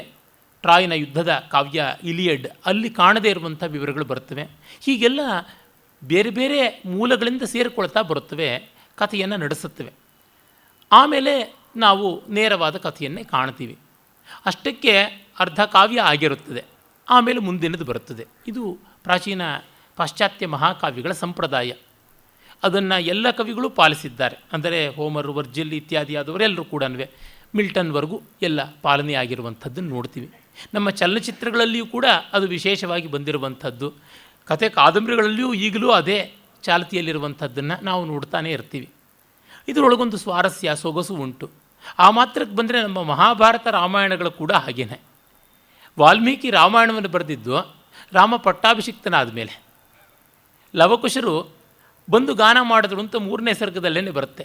ಟ್ರಾಯ್ನ ಯುದ್ಧದ ಕಾವ್ಯ ಇಲಿಯಡ್, ಅಲ್ಲಿ ಕಾಣದೇ ಇರುವಂಥ ವಿವರಗಳು ಬರ್ತವೆ. ಹೀಗೆಲ್ಲ ಬೇರೆ ಬೇರೆ ಮೂಲಗಳಿಂದ ಸೇರಿಕೊಳ್ತಾ ಬರುತ್ತವೆ, ಕಥೆಯನ್ನು ನಡೆಸುತ್ತವೆ. ಆಮೇಲೆ ನಾವು ನೇರವಾದ ಕಥೆಯನ್ನೇ ಕಾಣ್ತೀವಿ. ಅಷ್ಟಕ್ಕೆ ಅರ್ಧ ಕಾವ್ಯ ಆಗಿರುತ್ತದೆ, ಆಮೇಲೆ ಮುಂದಿನದು ಬರುತ್ತದೆ. ಇದು ಪ್ರಾಚೀನ ಪಾಶ್ಚಾತ್ಯ ಮಹಾಕಾವ್ಯಗಳ ಸಂಪ್ರದಾಯ. ಅದನ್ನು ಎಲ್ಲ ಕವಿಗಳು ಪಾಲಿಸಿದ್ದಾರೆ. ಅಂದರೆ ಹೋಮರ್, ವರ್ಜಿಲ್ ಇತ್ಯಾದಿ ಆದವರೆಲ್ಲರೂ ಕೂಡ ಮಿಲ್ಟನ್ವರೆಗೂ ಎಲ್ಲ ಪಾಲನೆಯಾಗಿರುವಂಥದ್ದನ್ನು ನೋಡ್ತೀವಿ. ನಮ್ಮ ಚಲನಚಿತ್ರಗಳಲ್ಲಿಯೂ ಕೂಡ ಅದು ವಿಶೇಷವಾಗಿ ಬಂದಿರುವಂಥದ್ದು. ಕಥೆ ಕಾದಂಬರಿಗಳಲ್ಲಿಯೂ ಈಗಲೂ ಅದೇ ಚಾಲ್ತಿಯಲ್ಲಿರುವಂಥದ್ದನ್ನು ನಾವು ನೋಡ್ತಾನೆ ಇರ್ತೀವಿ. ಇದರೊಳಗೊಂದು ಸ್ವಾರಸ್ಯ ಸೊಗಸು ಉಂಟು. ಆ ಮಾತ್ರಕ್ಕೆ ಬಂದರೆ ನಮ್ಮ ಮಹಾಭಾರತ ರಾಮಾಯಣಗಳು ಕೂಡ ಹಾಗೇನೆ. ವಾಲ್ಮೀಕಿ ರಾಮಾಯಣವನ್ನು ಬರೆದಿದ್ದು ರಾಮ ಪಟ್ಟಾಭಿಷಿಕ್ತನಾದ ಮೇಲೆ. ಲವಕುಶರು ಬಂದು ಗಾನ ಮಾಡಿದ್ರು ಅಂತ 3ನೇ ಸರ್ಗದಲ್ಲೇ ಬರುತ್ತೆ.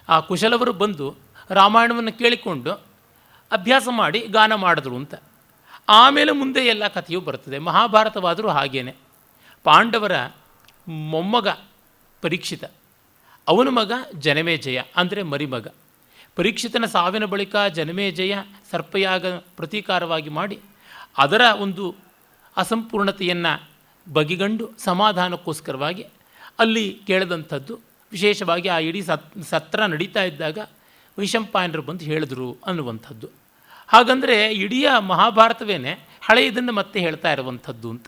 ಆ ಕುಶಲವರು ಬಂದು ರಾಮಾಯಣವನ್ನು ಕೇಳಿಕೊಂಡು ಅಭ್ಯಾಸ ಮಾಡಿ ಗಾನ ಮಾಡಿದ್ರು ಅಂತ. ಆಮೇಲೆ ಮುಂದೆ ಎಲ್ಲ ಕಥೆಯೂ ಬರ್ತದೆ. ಮಹಾಭಾರತವಾದರೂ ಹಾಗೇನೆ. ಪಾಂಡವರ ಮೊಮ್ಮಗ ಪರೀಕ್ಷಿತ, ಅವನ ಮಗ ಜನಮೇಜಯ ಅಂದರೆ ಮರಿಮಗ. ಪರೀಕ್ಷಿತನ ಸಾವಿನ ಬಳಿಕ ಜನಮೇಜಯ ಸರ್ಪಯಾಗ ಪ್ರತೀಕಾರವಾಗಿ ಮಾಡಿ ಅದರ ಒಂದು ಅಸಂಪೂರ್ಣತೆಯನ್ನು ಬಗೆಗಂಡು ಸಮಾಧಾನಕ್ಕೋಸ್ಕರವಾಗಿ ಅಲ್ಲಿ ಕೇಳಿದಂಥದ್ದು. ವಿಶೇಷವಾಗಿ ಆ ಇಡೀ ಸತ್ರ ನಡೀತಾ ಇದ್ದಾಗ ವೈಶಂಪಾಯನರು ಬಂದು ಹೇಳಿದ್ರು ಅನ್ನುವಂಥದ್ದು. ಹಾಗಂದರೆ ಇಡೀ ಮಹಾಭಾರತವೇ ಹಳೆಯದನ್ನು ಮತ್ತೆ ಹೇಳ್ತಾ ಇರುವಂಥದ್ದು ಅಂತ.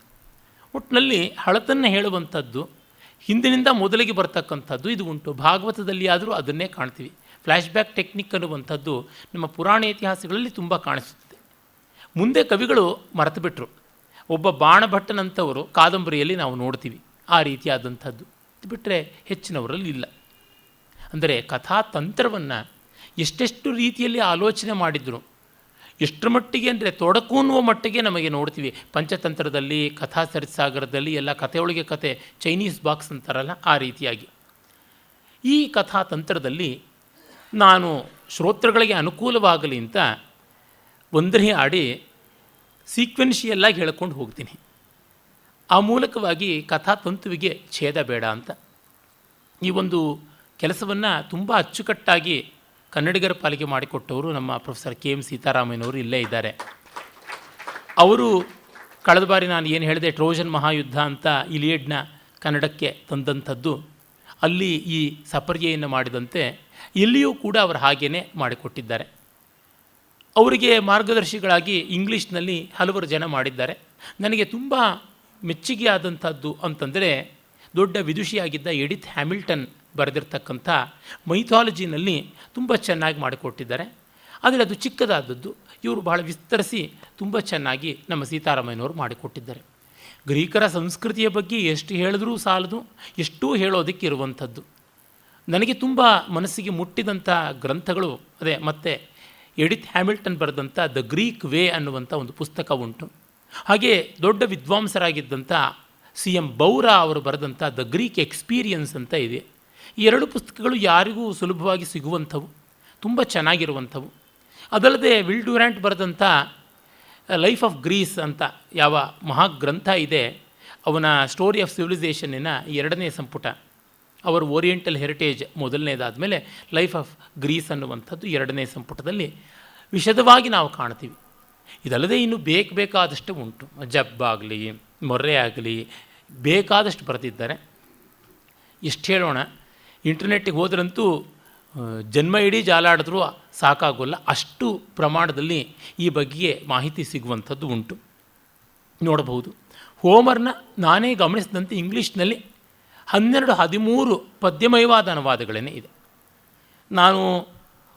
ಒಟ್ಟಿನಲ್ಲಿ ಹಳತನ್ನು ಹೇಳುವಂಥದ್ದು ಹಿಂದಿನಿಂದ ಮೊದಲಿಗೆ ಬರ್ತಕ್ಕಂಥದ್ದು ಇದು ಉಂಟು. ಭಾಗವತದಲ್ಲಿ ಆದರೂ ಅದನ್ನೇ ಕಾಣ್ತೀವಿ. ಫ್ಲ್ಯಾಶ್ಬ್ಯಾಕ್ ಟೆಕ್ನಿಕ್ ಅನ್ನುವಂಥದ್ದು ನಮ್ಮ ಪುರಾಣ ಇತಿಹಾಸಗಳಲ್ಲಿ ತುಂಬ ಕಾಣಿಸುತ್ತದೆ. ಮುಂದೆ ಕವಿಗಳು ಮರೆತು ಬಿಟ್ಟರು. ಒಬ್ಬ ಬಾಣಭಟ್ಟನಂಥವರು ಕಾದಂಬರಿಯಲ್ಲಿ ನಾವು ನೋಡ್ತೀವಿ ಆ ರೀತಿಯಾದಂಥದ್ದು. ಬಿಟ್ಟರೆ ಹೆಚ್ಚಿನವರಲ್ಲಿ ಇಲ್ಲ. ಅಂದರೆ ಕಥಾತಂತ್ರವನ್ನು ಎಷ್ಟೆಷ್ಟು ರೀತಿಯಲ್ಲಿ ಆಲೋಚನೆ ಮಾಡಿದ್ರು, ಎಷ್ಟರ ಮಟ್ಟಿಗೆ ಅಂದರೆ ತೊಡಕು ಅನ್ನುವ ಮಟ್ಟಿಗೆ ನಮಗೆ ನೋಡ್ತೀವಿ. ಪಂಚತಂತ್ರದಲ್ಲಿ, ಕಥಾ ಸರಿಸಾಗರದಲ್ಲಿ ಎಲ್ಲ ಕಥೆಯೊಳಗೆ ಕತೆ, ಚೈನೀಸ್ ಬಾಕ್ಸ್ ಅಂತಾರಲ್ಲ ಆ ರೀತಿಯಾಗಿ ಈ ಕಥಾತಂತ್ರದಲ್ಲಿ ನಾನು ಶ್ರೋತೃಗಳಿಗೆ ಅನುಕೂಲವಾಗಲಿ ಅಂತ ಒಂದನೇ ಆಡಿ ಸೀಕ್ವೆನ್ಷಿಯಲ್ಲಾಗಿ ಹೇಳ್ಕೊಂಡು ಹೋಗ್ತೀನಿ. ಆ ಮೂಲಕವಾಗಿ ಕಥಾತಂತುವಿಗೆ ಛೇದ ಬೇಡ ಅಂತ ಈ ಒಂದು ಕೆಲಸವನ್ನು ತುಂಬ ಅಚ್ಚುಕಟ್ಟಾಗಿ ಕನ್ನಡಿಗರ ಪಾಲಿಗೆ ಮಾಡಿಕೊಟ್ಟವರು ನಮ್ಮ ಪ್ರೊಫೆಸರ್ ಕೆ ಎಂ ಸೀತಾರಾಮಯ್ಯನವರು ಇಲ್ಲೇ ಇದ್ದಾರೆ. ಅವರು ಕಳೆದ ಬಾರಿ ನಾನು ಏನು ಹೇಳಿದೆ, ಟ್ರೋಜನ್ ಮಹಾಯುದ್ಧ ಅಂತ ಇಲಿಯಡ್ನ ಕನ್ನಡಕ್ಕೆ ತಂದಂಥದ್ದು, ಅಲ್ಲಿ ಈ ಸಪರ್ಯೆಯನ್ನು ಮಾಡಿದಂತೆ ಇಲ್ಲಿಯೂ ಕೂಡ ಅವರು ಹಾಗೇ ಮಾಡಿಕೊಟ್ಟಿದ್ದಾರೆ. ಅವರಿಗೆ ಮಾರ್ಗದರ್ಶಿಗಳಾಗಿ ಇಂಗ್ಲೀಷ್ನಲ್ಲಿ ಹಲವರು ಜನ ಮಾಡಿದ್ದಾರೆ. ನನಗೆ ತುಂಬ ಮೆಚ್ಚುಗೆ ಆದಂಥದ್ದು ಅಂತಂದರೆ ದೊಡ್ಡ ವಿದುಷಿಯಾಗಿದ್ದ ಎಡಿತ್ ಹ್ಯಾಮಿಲ್ಟನ್ ಬರೆದಿರ್ತಕ್ಕಂಥ ಮೈಥಾಲಜಿನಲ್ಲಿ ತುಂಬ ಚೆನ್ನಾಗಿ ಮಾಡಿಕೊಟ್ಟಿದ್ದಾರೆ. ಆದರೆ ಅದು ಚಿಕ್ಕದಾದದ್ದು. ಇವರು ಬಹಳ ವಿಸ್ತರಿಸಿ ತುಂಬ ಚೆನ್ನಾಗಿ ನಮ್ಮ ಸೀತಾರಾಮಯ್ಯನವರು ಮಾಡಿಕೊಟ್ಟಿದ್ದಾರೆ. ಗ್ರೀಕರ ಸಂಸ್ಕೃತಿಯ ಬಗ್ಗೆ ಎಷ್ಟು ಹೇಳಿದ್ರೂ ಸಾಲದು, ಎಷ್ಟೂ ಹೇಳೋದಕ್ಕೆ ಇರುವಂಥದ್ದು. ನನಗೆ ತುಂಬ ಮನಸ್ಸಿಗೆ ಮುಟ್ಟಿದಂಥ ಗ್ರಂಥಗಳು ಅದೇ ಮತ್ತು ಎಡಿತ್ ಹ್ಯಾಮಿಲ್ಟನ್ ಬರೆದಂಥ ದ ಗ್ರೀಕ್ ವೇ ಅನ್ನುವಂಥ ಒಂದು ಪುಸ್ತಕ ಉಂಟು. ಹಾಗೆ ದೊಡ್ಡ ವಿದ್ವಾಂಸರಾಗಿದ್ದಂಥ ಸಿ ಎಂ ಬೌರ ಅವರು ಬರೆದಂಥ ದ ಗ್ರೀಕ್ ಎಕ್ಸ್ಪೀರಿಯನ್ಸ್ ಅಂತ ಇದೆ. ಈ ಎರಡು ಪುಸ್ತಕಗಳು ಯಾರಿಗೂ ಸುಲಭವಾಗಿ ಸಿಗುವಂಥವು, ತುಂಬ ಚೆನ್ನಾಗಿರುವಂಥವು. ಅದಲ್ಲದೆ ವಿಲ್ ಡ್ಯೂರಾಂಟ್ ಬರೆದಂಥ ಲೈಫ್ ಆಫ್ ಗ್ರೀಸ್ ಅಂತ ಯಾವ ಮಹಾಗ್ರಂಥ ಇದೆ, ಅವನ ಸ್ಟೋರಿ ಆಫ್ ಸಿವಿಲೈಸೇಷನ್ನಿನ 2ನೇ ಸಂಪುಟ, ಅವರು ಓರಿಯೆಂಟಲ್ ಹೆರಿಟೇಜ್ ಮೊದಲನೇದಾದಮೇಲೆ ಲೈಫ್ ಆಫ್ ಗ್ರೀಸ್ ಅನ್ನುವಂಥದ್ದು 2ನೇ ಸಂಪುಟದಲ್ಲಿ ವಿಶದವಾಗಿ ನಾವು ಕಾಣ್ತೀವಿ. ಇದಲ್ಲದೆ ಇನ್ನು ಬೇಕಾದಷ್ಟು ಉಂಟು. ಜಬ್ಬಾಗಲಿ ಮೊರ್ರೆ ಆಗಲಿ ಬೇಕಾದಷ್ಟು ಬರೆದಿದ್ದಾರೆ. ಎಷ್ಟು ಹೇಳೋಣ, ಇಂಟರ್ನೆಟ್ಟಿಗೆ ಹೋದ್ರಂತೂ ಜನ್ಮ ಇಡೀ ಜಾಲಾಡಿದ್ರೂ ಸಾಕಾಗೋಲ್ಲ, ಅಷ್ಟು ಪ್ರಮಾಣದಲ್ಲಿ ಈ ಬಗ್ಗೆ ಮಾಹಿತಿ ಸಿಗುವಂಥದ್ದು ಉಂಟು. ನೋಡಬಹುದು, ಹೋಮರ್ನ ನಾನೇ ಗಮನಿಸಿದಂತೆ ಇಂಗ್ಲೀಷ್ನಲ್ಲಿ 12-13 ಪದ್ಯಮಯವಾದ ಅನುವಾದಗಳೇ ಇದೆ. ನಾನು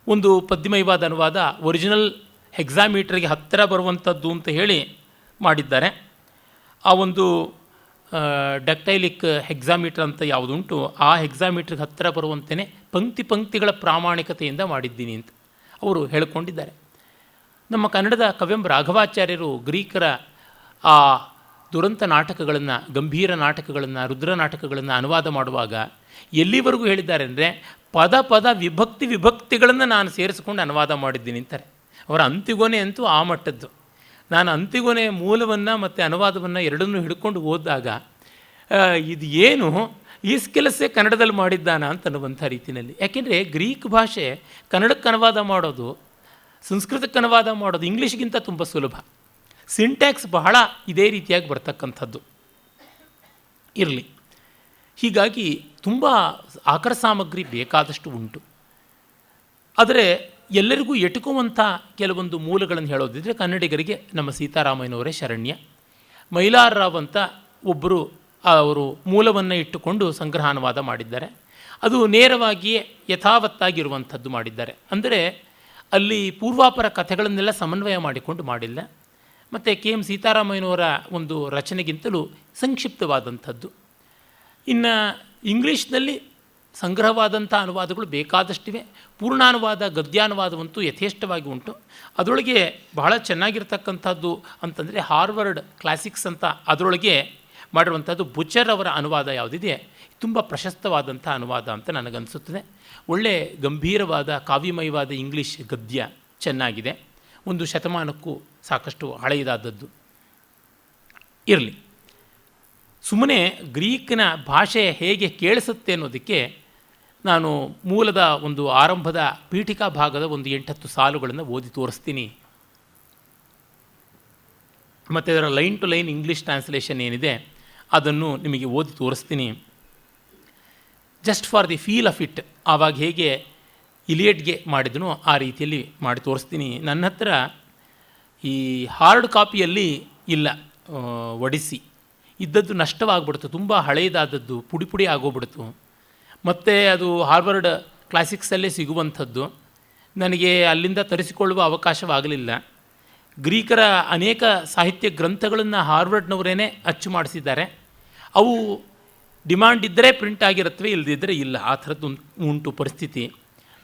ಒಂದು ಪದ್ಯಮಯವಾದ ಅನುವಾದ ಒರಿಜಿನಲ್ ಹೆಕ್ಸಾಮೀಟ್ರಿಗೆ ಹತ್ತಿರ ಬರುವಂಥದ್ದು ಅಂತ ಹೇಳಿ ಮಾಡಿದ್ದಾರೆ. ಆ ಒಂದು ಡಕ್ಟೈಲಿಕ್ ಹೆಕ್ಸಾಮೀಟ್ರ್ ಅಂತ ಯಾವುದುಂಟು, ಆ ಹೆಕ್ಸಾಮೀಟ್ರಿಗೆ ಹತ್ತಿರ ಬರುವಂತೆಯೇ ಪಂಕ್ತಿಗಳ ಪ್ರಾಮಾಣಿಕತೆಯಿಂದ ಮಾಡಿದ್ದೀನಿ ಅಂತ ಅವರು ಹೇಳಿಕೊಂಡಿದ್ದಾರೆ. ನಮ್ಮ ಕನ್ನಡದ ಕವ್ಯಂ ರಾಘವಾಚಾರ್ಯರು ಗ್ರೀಕರ ಆ ದುರಂತ ನಾಟಕಗಳನ್ನು, ಗಂಭೀರ ನಾಟಕಗಳನ್ನು, ರುದ್ರ ನಾಟಕಗಳನ್ನು ಅನುವಾದ ಮಾಡುವಾಗ ಎಲ್ಲಿವರೆಗೂ ಹೇಳಿದ್ದಾರೆ ಅಂದರೆ ಪದ ವಿಭಕ್ತಿಗಳನ್ನು ನಾನು ಸೇರಿಸ್ಕೊಂಡು ಅನುವಾದ ಮಾಡಿದ್ದೀನಿ ಅಂತಾರೆ. ಅವರ ಅಂತಿಗೊನೆ ಅಂತೂ ಆ ಮಟ್ಟದ್ದು. ನಾನು ಅಂತಿಗೊನೆ ಮೂಲವನ್ನು ಮತ್ತು ಅನುವಾದವನ್ನು ಎರಡನ್ನೂ ಹಿಡ್ಕೊಂಡು ಓದಿದಾಗ ಇದು ಏನು ಈ ಕೆಲಸ ಕನ್ನಡದಲ್ಲಿ ಮಾಡಿದ್ದಾನ ಅಂತ ಅನ್ನುವಂಥ ರೀತಿಯಲ್ಲಿ. ಯಾಕೆಂದರೆ ಗ್ರೀಕ್ ಭಾಷೆ ಕನ್ನಡಕ್ಕೆ ಅನುವಾದ ಮಾಡೋದು, ಸಂಸ್ಕೃತಕ್ಕೆ ಅನುವಾದ ಮಾಡೋದು ಇಂಗ್ಲೀಷ್ಗಿಂತ ತುಂಬ ಸುಲಭ. ಸಿಂಟ್ಯಾಕ್ಸ್ ಬಹಳ ಇದೇ ರೀತಿಯಾಗಿ ಬರ್ತಕ್ಕಂಥದ್ದು ಇರಲಿ. ಹೀಗಾಗಿ ತುಂಬ ಆಕರ ಸಾಮಗ್ರಿ ಬೇಕಾದಷ್ಟು ಉಂಟು. ಆದರೆ ಎಲ್ಲರಿಗೂ ಎಟುಕುವಂಥ ಕೆಲವೊಂದು ಮೂಲಗಳನ್ನು ಹೇಳೋದಿದ್ರೆ ಕನ್ನಡಿಗರಿಗೆ ನಮ್ಮ ಸೀತಾರಾಮಯ್ಯನವರೇ ಶರಣ್ಯ. ಮೈಲಾರ್ ರಾವ್ ಅಂತ ಒಬ್ಬರು ಅವರು ಮೂಲವನ್ನು ಇಟ್ಟುಕೊಂಡು ಸಂಗ್ರಹಾನುವಾದ ಮಾಡಿದ್ದಾರೆ. ಅದು ನೇರವಾಗಿಯೇ ಯಥಾವತ್ತಾಗಿರುವಂಥದ್ದು ಮಾಡಿದ್ದಾರೆ. ಅಂದರೆ ಅಲ್ಲಿ ಪೂರ್ವಾಪರ ಕಥೆಗಳನ್ನೆಲ್ಲ ಸಮನ್ವಯ ಮಾಡಿಕೊಂಡು ಮಾಡಿಲ್ಲ. ಮತ್ತು ಕೆ ಎಂ ಸೀತಾರಾಮಯ್ಯನವರ ಒಂದು ರಚನೆಗಿಂತಲೂ ಸಂಕ್ಷಿಪ್ತವಾದಂಥದ್ದು. ಇನ್ನು ಇಂಗ್ಲೀಷ್ನಲ್ಲಿ ಸಂಗ್ರಹವಾದಂಥ ಅನುವಾದಗಳು ಬೇಕಾದಷ್ಟಿವೆ. ಪೂರ್ಣಾನುವಾದ, ಗದ್ಯಾನುವಾದವಂತೂ ಯಥೇಷ್ಟವಾಗಿ ಉಂಟು. ಅದರೊಳಗೆ ಬಹಳ ಚೆನ್ನಾಗಿರ್ತಕ್ಕಂಥದ್ದು ಅಂತಂದರೆ ಹಾರ್ವರ್ಡ್ ಕ್ಲಾಸಿಕ್ಸ್ ಅಂತ ಅದರೊಳಗೆ ಮಾಡಿರುವಂಥದ್ದು ಬುಚರ್ ಅವರ ಅನುವಾದ ಯಾವುದಿದೆ, ತುಂಬ ಪ್ರಶಸ್ತವಾದಂಥ ಅನುವಾದ ಅಂತ ನನಗನ್ನಿಸುತ್ತದೆ. ಒಳ್ಳೆ ಗಂಭೀರವಾದ ಕಾವ್ಯಮಯವಾದ ಇಂಗ್ಲೀಷ್ ಗದ್ಯ ಚೆನ್ನಾಗಿದೆ. ಒಂದು ಶತಮಾನಕ್ಕೂ ಸಾಕಷ್ಟು ಹಳೆಯದಾದದ್ದು ಇರಲಿ. ಸುಮ್ಮನೆ ಗ್ರೀಕಿನ ಭಾಷೆ ಹೇಗೆ ಕೇಳಿಸುತ್ತೆ ಅನ್ನೋದಕ್ಕೆ ನಾನು ಮೂಲದ ಒಂದು ಆರಂಭದ ಪೀಠಿಕಾ ಭಾಗದ ಒಂದು 8-10 ಸಾಲುಗಳನ್ನು ಓದಿ ತೋರಿಸ್ತೀನಿ. ಮತ್ತು ಅದರ line to line English translation ಏನಿದೆ ಅದನ್ನು ನಿಮಗೆ ಓದಿ ತೋರಿಸ್ತೀನಿ. Just for the feel of it. ಆವಾಗ ಹೇಗೆ ಇಲಿಯಡ್ಗೆ ಮಾಡಿದನೋ ಆ ರೀತಿಯಲ್ಲಿ ಮಾಡಿ ತೋರಿಸ್ತೀನಿ. ನನ್ನ ಹತ್ರ ಈ ಹಾರ್ಡ್ ಕಾಪಿಯಲ್ಲಿ ಇಲ್ಲ ಒಡಿಸ್ಸಿ. ಇದ್ದದ್ದು ನಷ್ಟವಾಗ್ಬಿಡ್ತು, ತುಂಬ ಹಳೆಯದಾದದ್ದು, ಪುಡಿ ಪುಡಿ ಆಗೋಗ್ಬಿಡ್ತು. ಮತ್ತು ಅದು ಹಾರ್ವರ್ಡ್ ಕ್ಲಾಸಿಕ್ಸಲ್ಲೇ ಸಿಗುವಂಥದ್ದು. ನನಗೆ ಅಲ್ಲಿಂದ ತರಿಸಿಕೊಳ್ಳುವ ಅವಕಾಶವಾಗಲಿಲ್ಲ. ಗ್ರೀಕರ ಅನೇಕ ಸಾಹಿತ್ಯ ಗ್ರಂಥಗಳನ್ನು ಹಾರ್ವರ್ಡ್ನವರೇ ಅಚ್ಚು ಮಾಡಿಸಿದ್ದಾರೆ. ಅವು ಡಿಮಾಂಡ್ ಇದ್ದರೆ ಪ್ರಿಂಟ್ ಆಗಿರುತ್ತವೆ, ಇಲ್ಲದಿದ್ದರೆ ಇಲ್ಲ. ಆ ಥರದ್ದು ಉಂಟು ಪರಿಸ್ಥಿತಿ.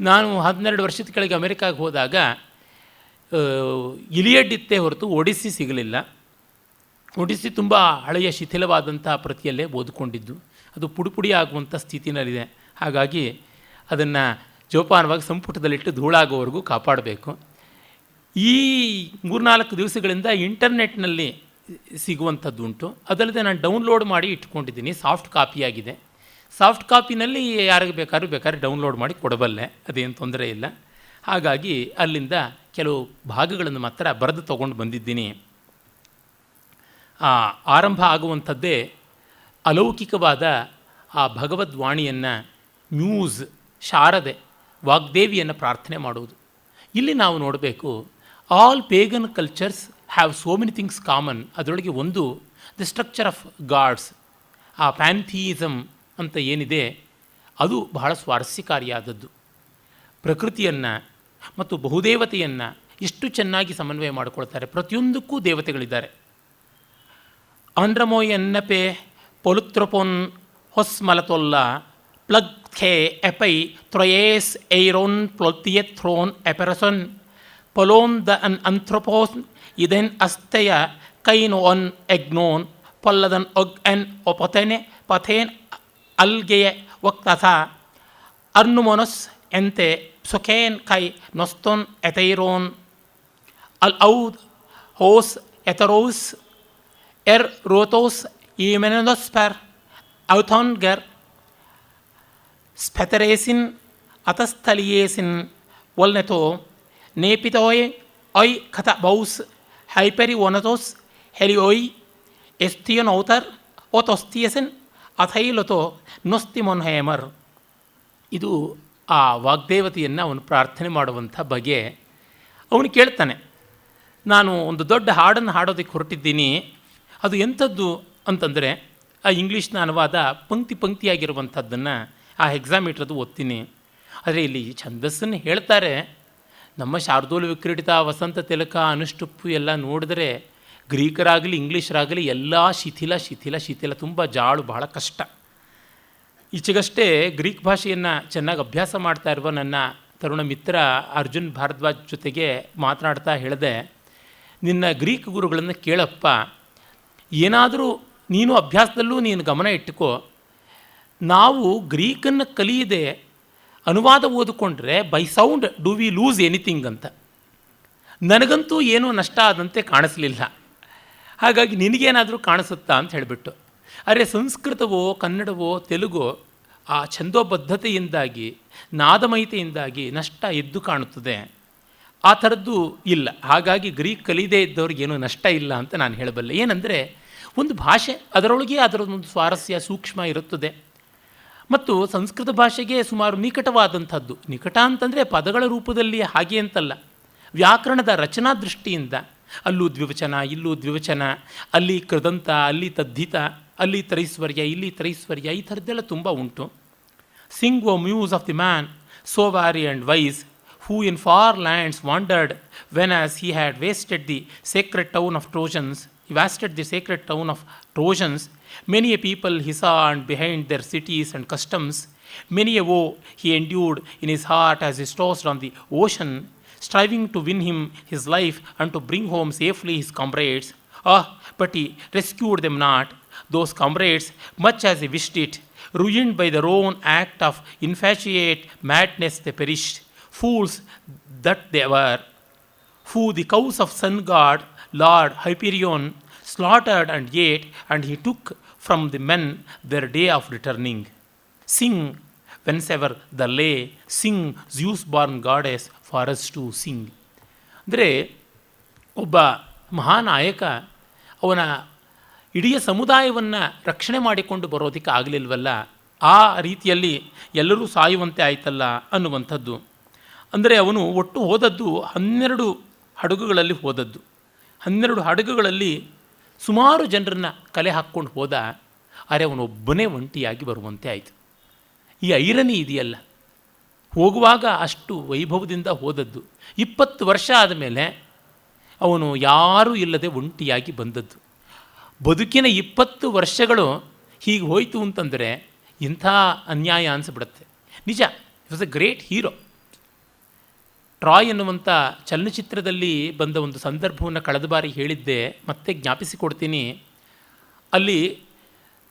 ನಾನು 12 ವರ್ಷದ ಕೆಳಗೆ ಅಮೆರಿಕಾಗೆ ಹೋದಾಗ ಇಲಿಯಡ್ ಇತ್ತೇ ಹೊರತು ಒಡಿಸ್ಸಿ ಸಿಗಲಿಲ್ಲ. ಒಡಿಸ್ಸಿ ತುಂಬ ಹಳೆಯ ಶಿಥಿಲವಾದಂಥ ಪ್ರತಿಯಲ್ಲೇ ಓದಿಕೊಂಡಿದ್ದು. ಅದು ಪುಡಿ ಪುಡಿ ಆಗುವಂಥ ಸ್ಥಿತಿನಲ್ಲಿದೆ. ಹಾಗಾಗಿ ಅದನ್ನು ಜೋಪಾನವಾಗಿ ಸಂಪುಟದಲ್ಲಿಟ್ಟು ಧೂಳಾಗೋವರೆಗೂ ಕಾಪಾಡಬೇಕು. ಈ 3-4 ದಿವಸಗಳಿಂದ ಇಂಟರ್ನೆಟ್ನಲ್ಲಿ ಸಿಗುವಂಥದ್ದು ಉಂಟು. ಅದಲ್ಲದೆ ನಾನು ಡೌನ್ಲೋಡ್ ಮಾಡಿ ಇಟ್ಕೊಂಡಿದ್ದೀನಿ, ಸಾಫ್ಟ್ ಕಾಪಿಯಾಗಿದೆ. ಸಾಫ್ಟ್ ಕಾಪಿನಲ್ಲಿ ಯಾರಿಗೆ ಬೇಕಾದ್ರೂ ಡೌನ್ಲೋಡ್ ಮಾಡಿ ಕೊಡಬಲ್ಲೆ, ಅದೇನು ತೊಂದರೆ ಇಲ್ಲ. ಹಾಗಾಗಿ ಅಲ್ಲಿಂದ ಕೆಲವು ಭಾಗಗಳನ್ನು ಮಾತ್ರ ಬರೆದು ತೊಗೊಂಡು ಬಂದಿದ್ದೀನಿ. ಆರಂಭ ಆಗುವಂಥದ್ದೇ ಅಲೌಕಿಕವಾದ ಆ ಭಗವದ್ವಾಣಿಯನ್ನು, ಮ್ಯೂಸ್, ಶಾರದೆ, ವಾಗ್ದೇವಿಯನ್ನು ಪ್ರಾರ್ಥನೆ ಮಾಡುವುದು. ಇಲ್ಲಿ ನಾವು ನೋಡಬೇಕು, all pagan cultures have so many things common. ಅದರೊಳಗೆ ಒಂದು ದಿ ಸ್ಟ್ರಕ್ಚರ್ ಆಫ್ ಗಾಡ್ಸ್, ಆ ಪ್ಯಾಂಥಿಯಿಸಮ್ ಅಂತ ಏನಿದೆ ಅದು ಬಹಳ ಸ್ವಾರಸ್ಯಕಾರಿಯಾದದ್ದು. ಪ್ರಕೃತಿಯನ್ನು ಮತ್ತು ಬಹುದೇವತೆಯನ್ನು ಎಷ್ಟು ಚೆನ್ನಾಗಿ ಸಮನ್ವಯ ಮಾಡಿಕೊಳ್ತಾರೆ. ಪ್ರತಿಯೊಂದಕ್ಕೂ ದೇವತೆಗಳಿದ್ದಾರೆ. ಆಂಡ್ರಮೋಯನ್ನಪೆ ಪೊಲುತ್ರೊಪೊನ್ ಹೊಸ್ಮಲತೊಲ್ಲ ಪ್ಲಗ್ ಖೆ ಎಪೈ ತ್ರೊಯೇಸ್ ಏರೋನ್ ಪ್ಲೊತ್ತಿಯೆ ಥ್ರೋನ್ ಎಪೆರಸೊನ್ ಪೊಲೋನ್ ದ ಅನ್ ಅಂಥ್ರೊಪೋನ್ ಇದೆನ್ ಅಸ್ತೆಯ ಕೈನ್ ಒನ್ ಎಗ್ನೋನ್ ಪೊಲ್ಲದನ್ ಒಗ್ ಎನ್ ಒಪೊತೆನೆ ಪಥೇನ್ ಅಲ್ಗೆಯ ವಕ್ತಥ ಅರ್ನುಮೊನೊಸ್ ಎಂತೆ ಸೊಖೇನ್ ಕೈ ನೊಸ್ತೊನ್ ಎತೈರೋನ್ ಅಲ್ ಔದ್ ಹೋಸ್ ಎತರೋಸ್ ಎರ್ ರೋತೋಸ್ ಈಮೆನೊಸ್ಪರ್ ಔಥಾನ್ಗರ್ ಸ್ಫೆತರೇಸಿನ್ ಅತಸ್ಥಲಿಯೇಸಿನ್ ವಲ್ನೆತೋ ನೇಪಿತೋಯ್ ಒಯ್ ಕಥ ಬೌಸ್ ಹೈಪೆರಿ ಒನತೋಸ್ ಹೆರಿಯೋಯ್ ಎಸ್ತಿಯನ್ ಔತರ್ ಓತೊಸ್ತಿಯಸನ್ ಅಥೈಲತೋ ನೊಸ್ತಿಮೊನ್ ಹೇಮರ್. ಇದು ಆ ವಾಗ್ದೇವತೆಯನ್ನು ಅವನು ಪ್ರಾರ್ಥನೆ ಮಾಡುವಂಥ ಬಗೆ. ಅವನು ಕೇಳ್ತಾನೆ, ನಾನು ಒಂದು ದೊಡ್ಡ ಹಾಡನ್ನು ಹಾಡೋದಕ್ಕೆ ಹೊರಟಿದ್ದೀನಿ, ಅದು ಎಂಥದ್ದು ಅಂತಂದರೆ ಆ ಇಂಗ್ಲೀಷ್ನ ಅನುವಾದ ಪಂಕ್ತಿ ಪಂಕ್ತಿಯಾಗಿರುವಂಥದ್ದನ್ನು ಆ ಎಕ್ಸಾಮೀಟ್ರದ್ದು ಓದ್ತೀನಿ. ಆದರೆ ಇಲ್ಲಿ ಛಂದಸ್ಸನ್ನು ಹೇಳ್ತಾರೆ. ನಮ್ಮ ಶಾರ್ದೂಲ ವಿಕ್ರೀಡಿತ, ವಸಂತ ತಿಲಕ, ಅನುಷ್ಟುಪ್ಪು ಎಲ್ಲ ನೋಡಿದ್ರೆ ಗ್ರೀಕರಾಗಲಿ ಇಂಗ್ಲೀಷರಾಗಲಿ ಎಲ್ಲ ಶಿಥಿಲ, ತುಂಬ ಜಾಳು, ಬಹಳ ಕಷ್ಟ. ಈಚೆಗಷ್ಟೇ ಗ್ರೀಕ್ ಭಾಷೆಯನ್ನು ಚೆನ್ನಾಗಿ ಅಭ್ಯಾಸ ಮಾಡ್ತಾ ಇರುವ ನನ್ನ ತರುಣ ಮಿತ್ರ ಅರ್ಜುನ್ ಭಾರದ್ವಾಜ್ ಜೊತೆಗೆ ಮಾತನಾಡ್ತಾ ಹೇಳಿದೆ, ನಿನ್ನ ಗ್ರೀಕ್ ಗುರುಗಳನ್ನು ಕೇಳಪ್ಪ, ಏನಾದರೂ ನೀನು ಅಭ್ಯಾಸದಲ್ಲೂ ನೀನು ಗಮನ ಇಟ್ಟುಕೋ. ನಾವು ಗ್ರೀಕನ್ನು ಕಲಿಯದೆ ಅನುವಾದ ಓದಿಕೊಂಡ್ರೆ by sound do we lose anything ಅಂತ. ನನಗಂತೂ ಏನೂ ನಷ್ಟ ಆದಂತೆ ಕಾಣಿಸಲಿಲ್ಲ. ಹಾಗಾಗಿ ನಿನಗೇನಾದರೂ ಕಾಣಿಸುತ್ತಾ ಅಂತ ಹೇಳಿಬಿಟ್ಟು. ಆದರೆ ಸಂಸ್ಕೃತವೋ ಕನ್ನಡವೋ ತೆಲುಗೋ ಆ ಛಂದೋಬದ್ಧತೆಯಿಂದಾಗಿ, ನಾದಮಯತೆಯಿಂದಾಗಿ ನಷ್ಟ ಎದ್ದು ಕಾಣುತ್ತದೆ. ಆ ಥರದ್ದು ಇಲ್ಲ. ಹಾಗಾಗಿ ಗ್ರೀಕ್ ಕಲಿಯದೇ ಇದ್ದವ್ರಿಗೇನೂ ನಷ್ಟ ಇಲ್ಲ ಅಂತ ನಾನು ಹೇಳಬಲ್ಲೆ. ಏನಂದರೆ ಒಂದು ಭಾಷೆ, ಅದರೊಳಗೆ ಅದರದೊಂದು ಸ್ವಾರಸ್ಯ, ಸೂಕ್ಷ್ಮ ಇರುತ್ತದೆ. ಮತ್ತು ಸಂಸ್ಕೃತ ಭಾಷೆಗೆ ಸುಮಾರು ನಿಕಟವಾದಂಥದ್ದು. ನಿಕಟ ಅಂತಂದರೆ ಪದಗಳ ರೂಪದಲ್ಲಿ ಹಾಗೆ ಅಂತಲ್ಲ, ವ್ಯಾಕರಣದ ರಚನಾ ದೃಷ್ಟಿಯಿಂದ ಅಲ್ಲೂ ದ್ವಿವಚನ, ಇಲ್ಲೂ ದ್ವಿವಚನ, ಅಲ್ಲಿ ಕೃದಂತ, ಅಲ್ಲಿ ತದ್ಧಿತ, ಅಲ್ಲಿ ತ್ರೈಶ್ವರ್ಯ, ಇಲ್ಲಿ ತ್ರೈಶ್ವರ್ಯ, ಈ ಥರದ್ದೆಲ್ಲ ತುಂಬ ಉಂಟು. Sing O muse of the man so wary and wise who in far lands wandered whenas he had wasted the sacred town of Trojans. He wasted the sacred town of Trojans. Many a people he saw and behind their cities and customs. Many a woe he endured in his heart as he tossed on the ocean, striving to win him his life and to bring home safely his comrades. Ah, but he rescued them not. Those comrades, much as he wished it, ruined by their own act of infatuate madness, they perished. Fools that they were, who the cows of sun god Lord Hyperion slaughtered and ate, and he took from the men their day of returning. Sing whence ever the lay, sing Zeus born goddess for us to sing. ಅಂದರೆ ಒಬ್ಬ ಮಹಾನಾಯಕ ಅವನ ಇಡೀ ಸಮುದಾಯವನ್ನು ರಕ್ಷಣೆ ಮಾಡಿಕೊಂಡು ಬರೋದಕ್ಕೆ ಆಗಲಿಲ್ವಲ್ಲ, ಆ ರೀತಿಯಲ್ಲಿ ಎಲ್ಲರೂ ಸಾಯುವಂತೆ ಆಯ್ತಲ್ಲ ಅನ್ನುವಂಥದ್ದು. ಅಂದರೆ ಅವನು ಒಟ್ಟು ಹೋದದ್ದು 12 ಹಡಗುಗಳಲ್ಲಿ ಹೋದದ್ದು. 12 ಹಡಗುಗಳಲ್ಲಿ ಸುಮಾರು ಜನರನ್ನು ಕಲೆ ಹಾಕ್ಕೊಂಡು ಹೋದ. ಆದರೆ ಅವನೊಬ್ಬನೇ ಒಂಟಿಯಾಗಿ ಬರುವಂತೆ ಆಯಿತು. ಈ ಐರನಿ ಇದೆಯಲ್ಲ, ಹೋಗುವಾಗ ಅಷ್ಟು ವೈಭವದಿಂದ ಹೋದದ್ದು, 20 ವರ್ಷ ಆದಮೇಲೆ ಅವನು ಯಾರೂ ಇಲ್ಲದೆ ಒಂಟಿಯಾಗಿ ಬಂದದ್ದು. ಬದುಕಿನ 20 ವರ್ಷಗಳು ಹೀಗೆ ಹೋಯಿತು ಅಂತಂದರೆ ಇಂಥ ಅನ್ಯಾಯ ಅನಿಸ್ಬಿಡುತ್ತೆ. ನಿಜ, it was A great hero. TRAI ಎನ್ನುವಂಥ ಚಲನಚಿತ್ರದಲ್ಲಿ ಬಂದ ಒಂದು ಸಂದರ್ಭವನ್ನು ಕಳೆದ ಬಾರಿ ಹೇಳಿದ್ದೆ, ಮತ್ತೆ ಜ್ಞಾಪಿಸಿಕೊಡ್ತೀನಿ. ಅಲ್ಲಿ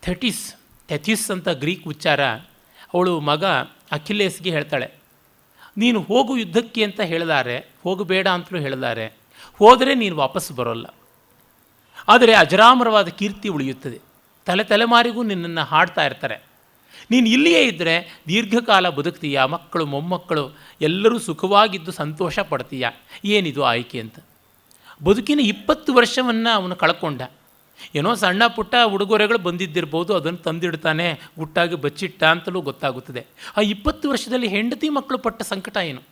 ಥೆಥಿಸ್ ಅಂತ ಗ್ರೀಕ್ ಉಚ್ಚಾರ. ಅವಳು ಮಗ ಅಖಿಲೇಸ್ಗೆ ಹೇಳ್ತಾಳೆ, ನೀನು ಹೋಗು ಯುದ್ಧಕ್ಕೆ ಅಂತ ಹೇಳಿದಾರೆ, ಹೋಗಬೇಡ ಅಂತಲೂ ಹೇಳಿದಾರೆ, ಹೋದರೆ ನೀನು ವಾಪಸ್ಸು ಬರೋಲ್ಲ, ಆದರೆ ಅಜರಾಮರವಾದ ಕೀರ್ತಿ ಉಳಿಯುತ್ತದೆ, ತಲೆಮಾರಿಗೂ ನಿನ್ನನ್ನು ಹಾಡ್ತಾ ಇರ್ತಾರೆ, ನೀನು ಇಲ್ಲಿಯೇ ಇದ್ದರೆ ದೀರ್ಘಕಾಲ ಬದುಕ್ತೀಯ, ಮಕ್ಕಳು ಮೊಮ್ಮಕ್ಕಳು ಎಲ್ಲರೂ ಸುಖವಾಗಿದ್ದು ಸಂತೋಷ ಪಡ್ತೀಯ, ಏನಿದು ಆಯ್ಕೆ ಅಂತ. ಬದುಕಿನ 20 ವರ್ಷವನ್ನು ಅವನು ಕಳ್ಕೊಂಡ. ಏನೋ ಸಣ್ಣ ಪುಟ್ಟ ಉಡುಗೊರೆಗಳು ಬಂದಿದ್ದಿರ್ಬೋದು, ಅದನ್ನು ತಂದಿಡ್ತಾನೆ, ಗುಟ್ಟಾಗಿ ಬಚ್ಚಿಟ್ಟ ಅಂತಲೂ ಗೊತ್ತಾಗುತ್ತದೆ. ಆ 20 ವರ್ಷದಲ್ಲಿ ಹೆಂಡತಿ ಮಕ್ಕಳು ಪಟ್ಟ ಸಂಕಟ ಏನು.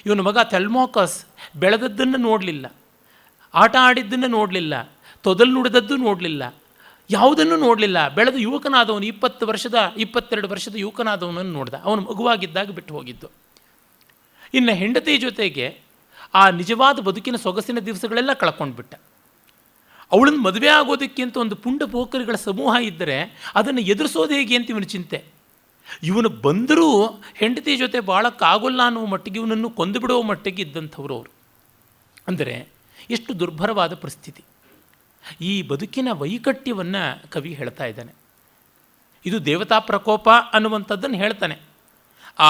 ಇವನ ಮಗ ಥೆಲ್ಮೋಕಸ್ ಬೆಳೆದದ್ದನ್ನು ನೋಡಲಿಲ್ಲ, ಆಟ ಆಡಿದ್ದನ್ನು ನೋಡಲಿಲ್ಲ, ತೊದಲು ನುಡಿದದ್ದು ನೋಡಲಿಲ್ಲ, ಯಾವುದನ್ನು ನೋಡಲಿಲ್ಲ. ಬೆಳೆದು ಯುವಕನಾದವನು 22 ವರ್ಷದ ಯುವಕನಾದವನನ್ನು ನೋಡ್ದ. ಅವನು ಮಗುವಾಗಿದ್ದಾಗ ಬಿಟ್ಟು ಹೋಗಿದ್ದು. ಇನ್ನು ಹೆಂಡತಿ ಜೊತೆಗೆ ಆ ನಿಜವಾದ ಬದುಕಿನ ಸೊಗಸಿನ ದಿವಸಗಳೆಲ್ಲ ಕಳ್ಕೊಂಡ್ಬಿಟ್ಟ. ಅವಳನ್ನು ಮದುವೆ ಆಗೋದಕ್ಕೆ ಅಂತ ಒಂದು ಪುಂಡ ಪೋಖರಿಗಳ ಸಮೂಹ ಇದ್ದರೆ ಅದನ್ನು ಎದುರಿಸೋದು ಹೇಗೆ ಅಂತ ಇವನು ಚಿಂತೆ. ಇವನು ಬಂದರೂ ಹೆಂಡತಿ ಜೊತೆ ಬಾಳಕ್ಕಾಗೋಲ್ಲ ಅನ್ನುವ ಮಟ್ಟಿಗೆ ಇವನನ್ನು ಕೊಂದು ಬಿಡುವ ಮಟ್ಟಿಗೆ ಇದ್ದಂಥವ್ರು ಅವರು. ಅಂದರೆ ಎಷ್ಟು ದುರ್ಭರವಾದ ಪರಿಸ್ಥಿತಿ. ಈ ಬದುಕಿನ ವೈಕಟ್ಯವನ್ನು ಕವಿ ಹೇಳ್ತಾ ಇದ್ದಾನೆ. ಇದು ದೇವತಾ ಪ್ರಕೋಪ ಅನ್ನುವಂಥದ್ದನ್ನು ಹೇಳ್ತಾನೆ. ಆ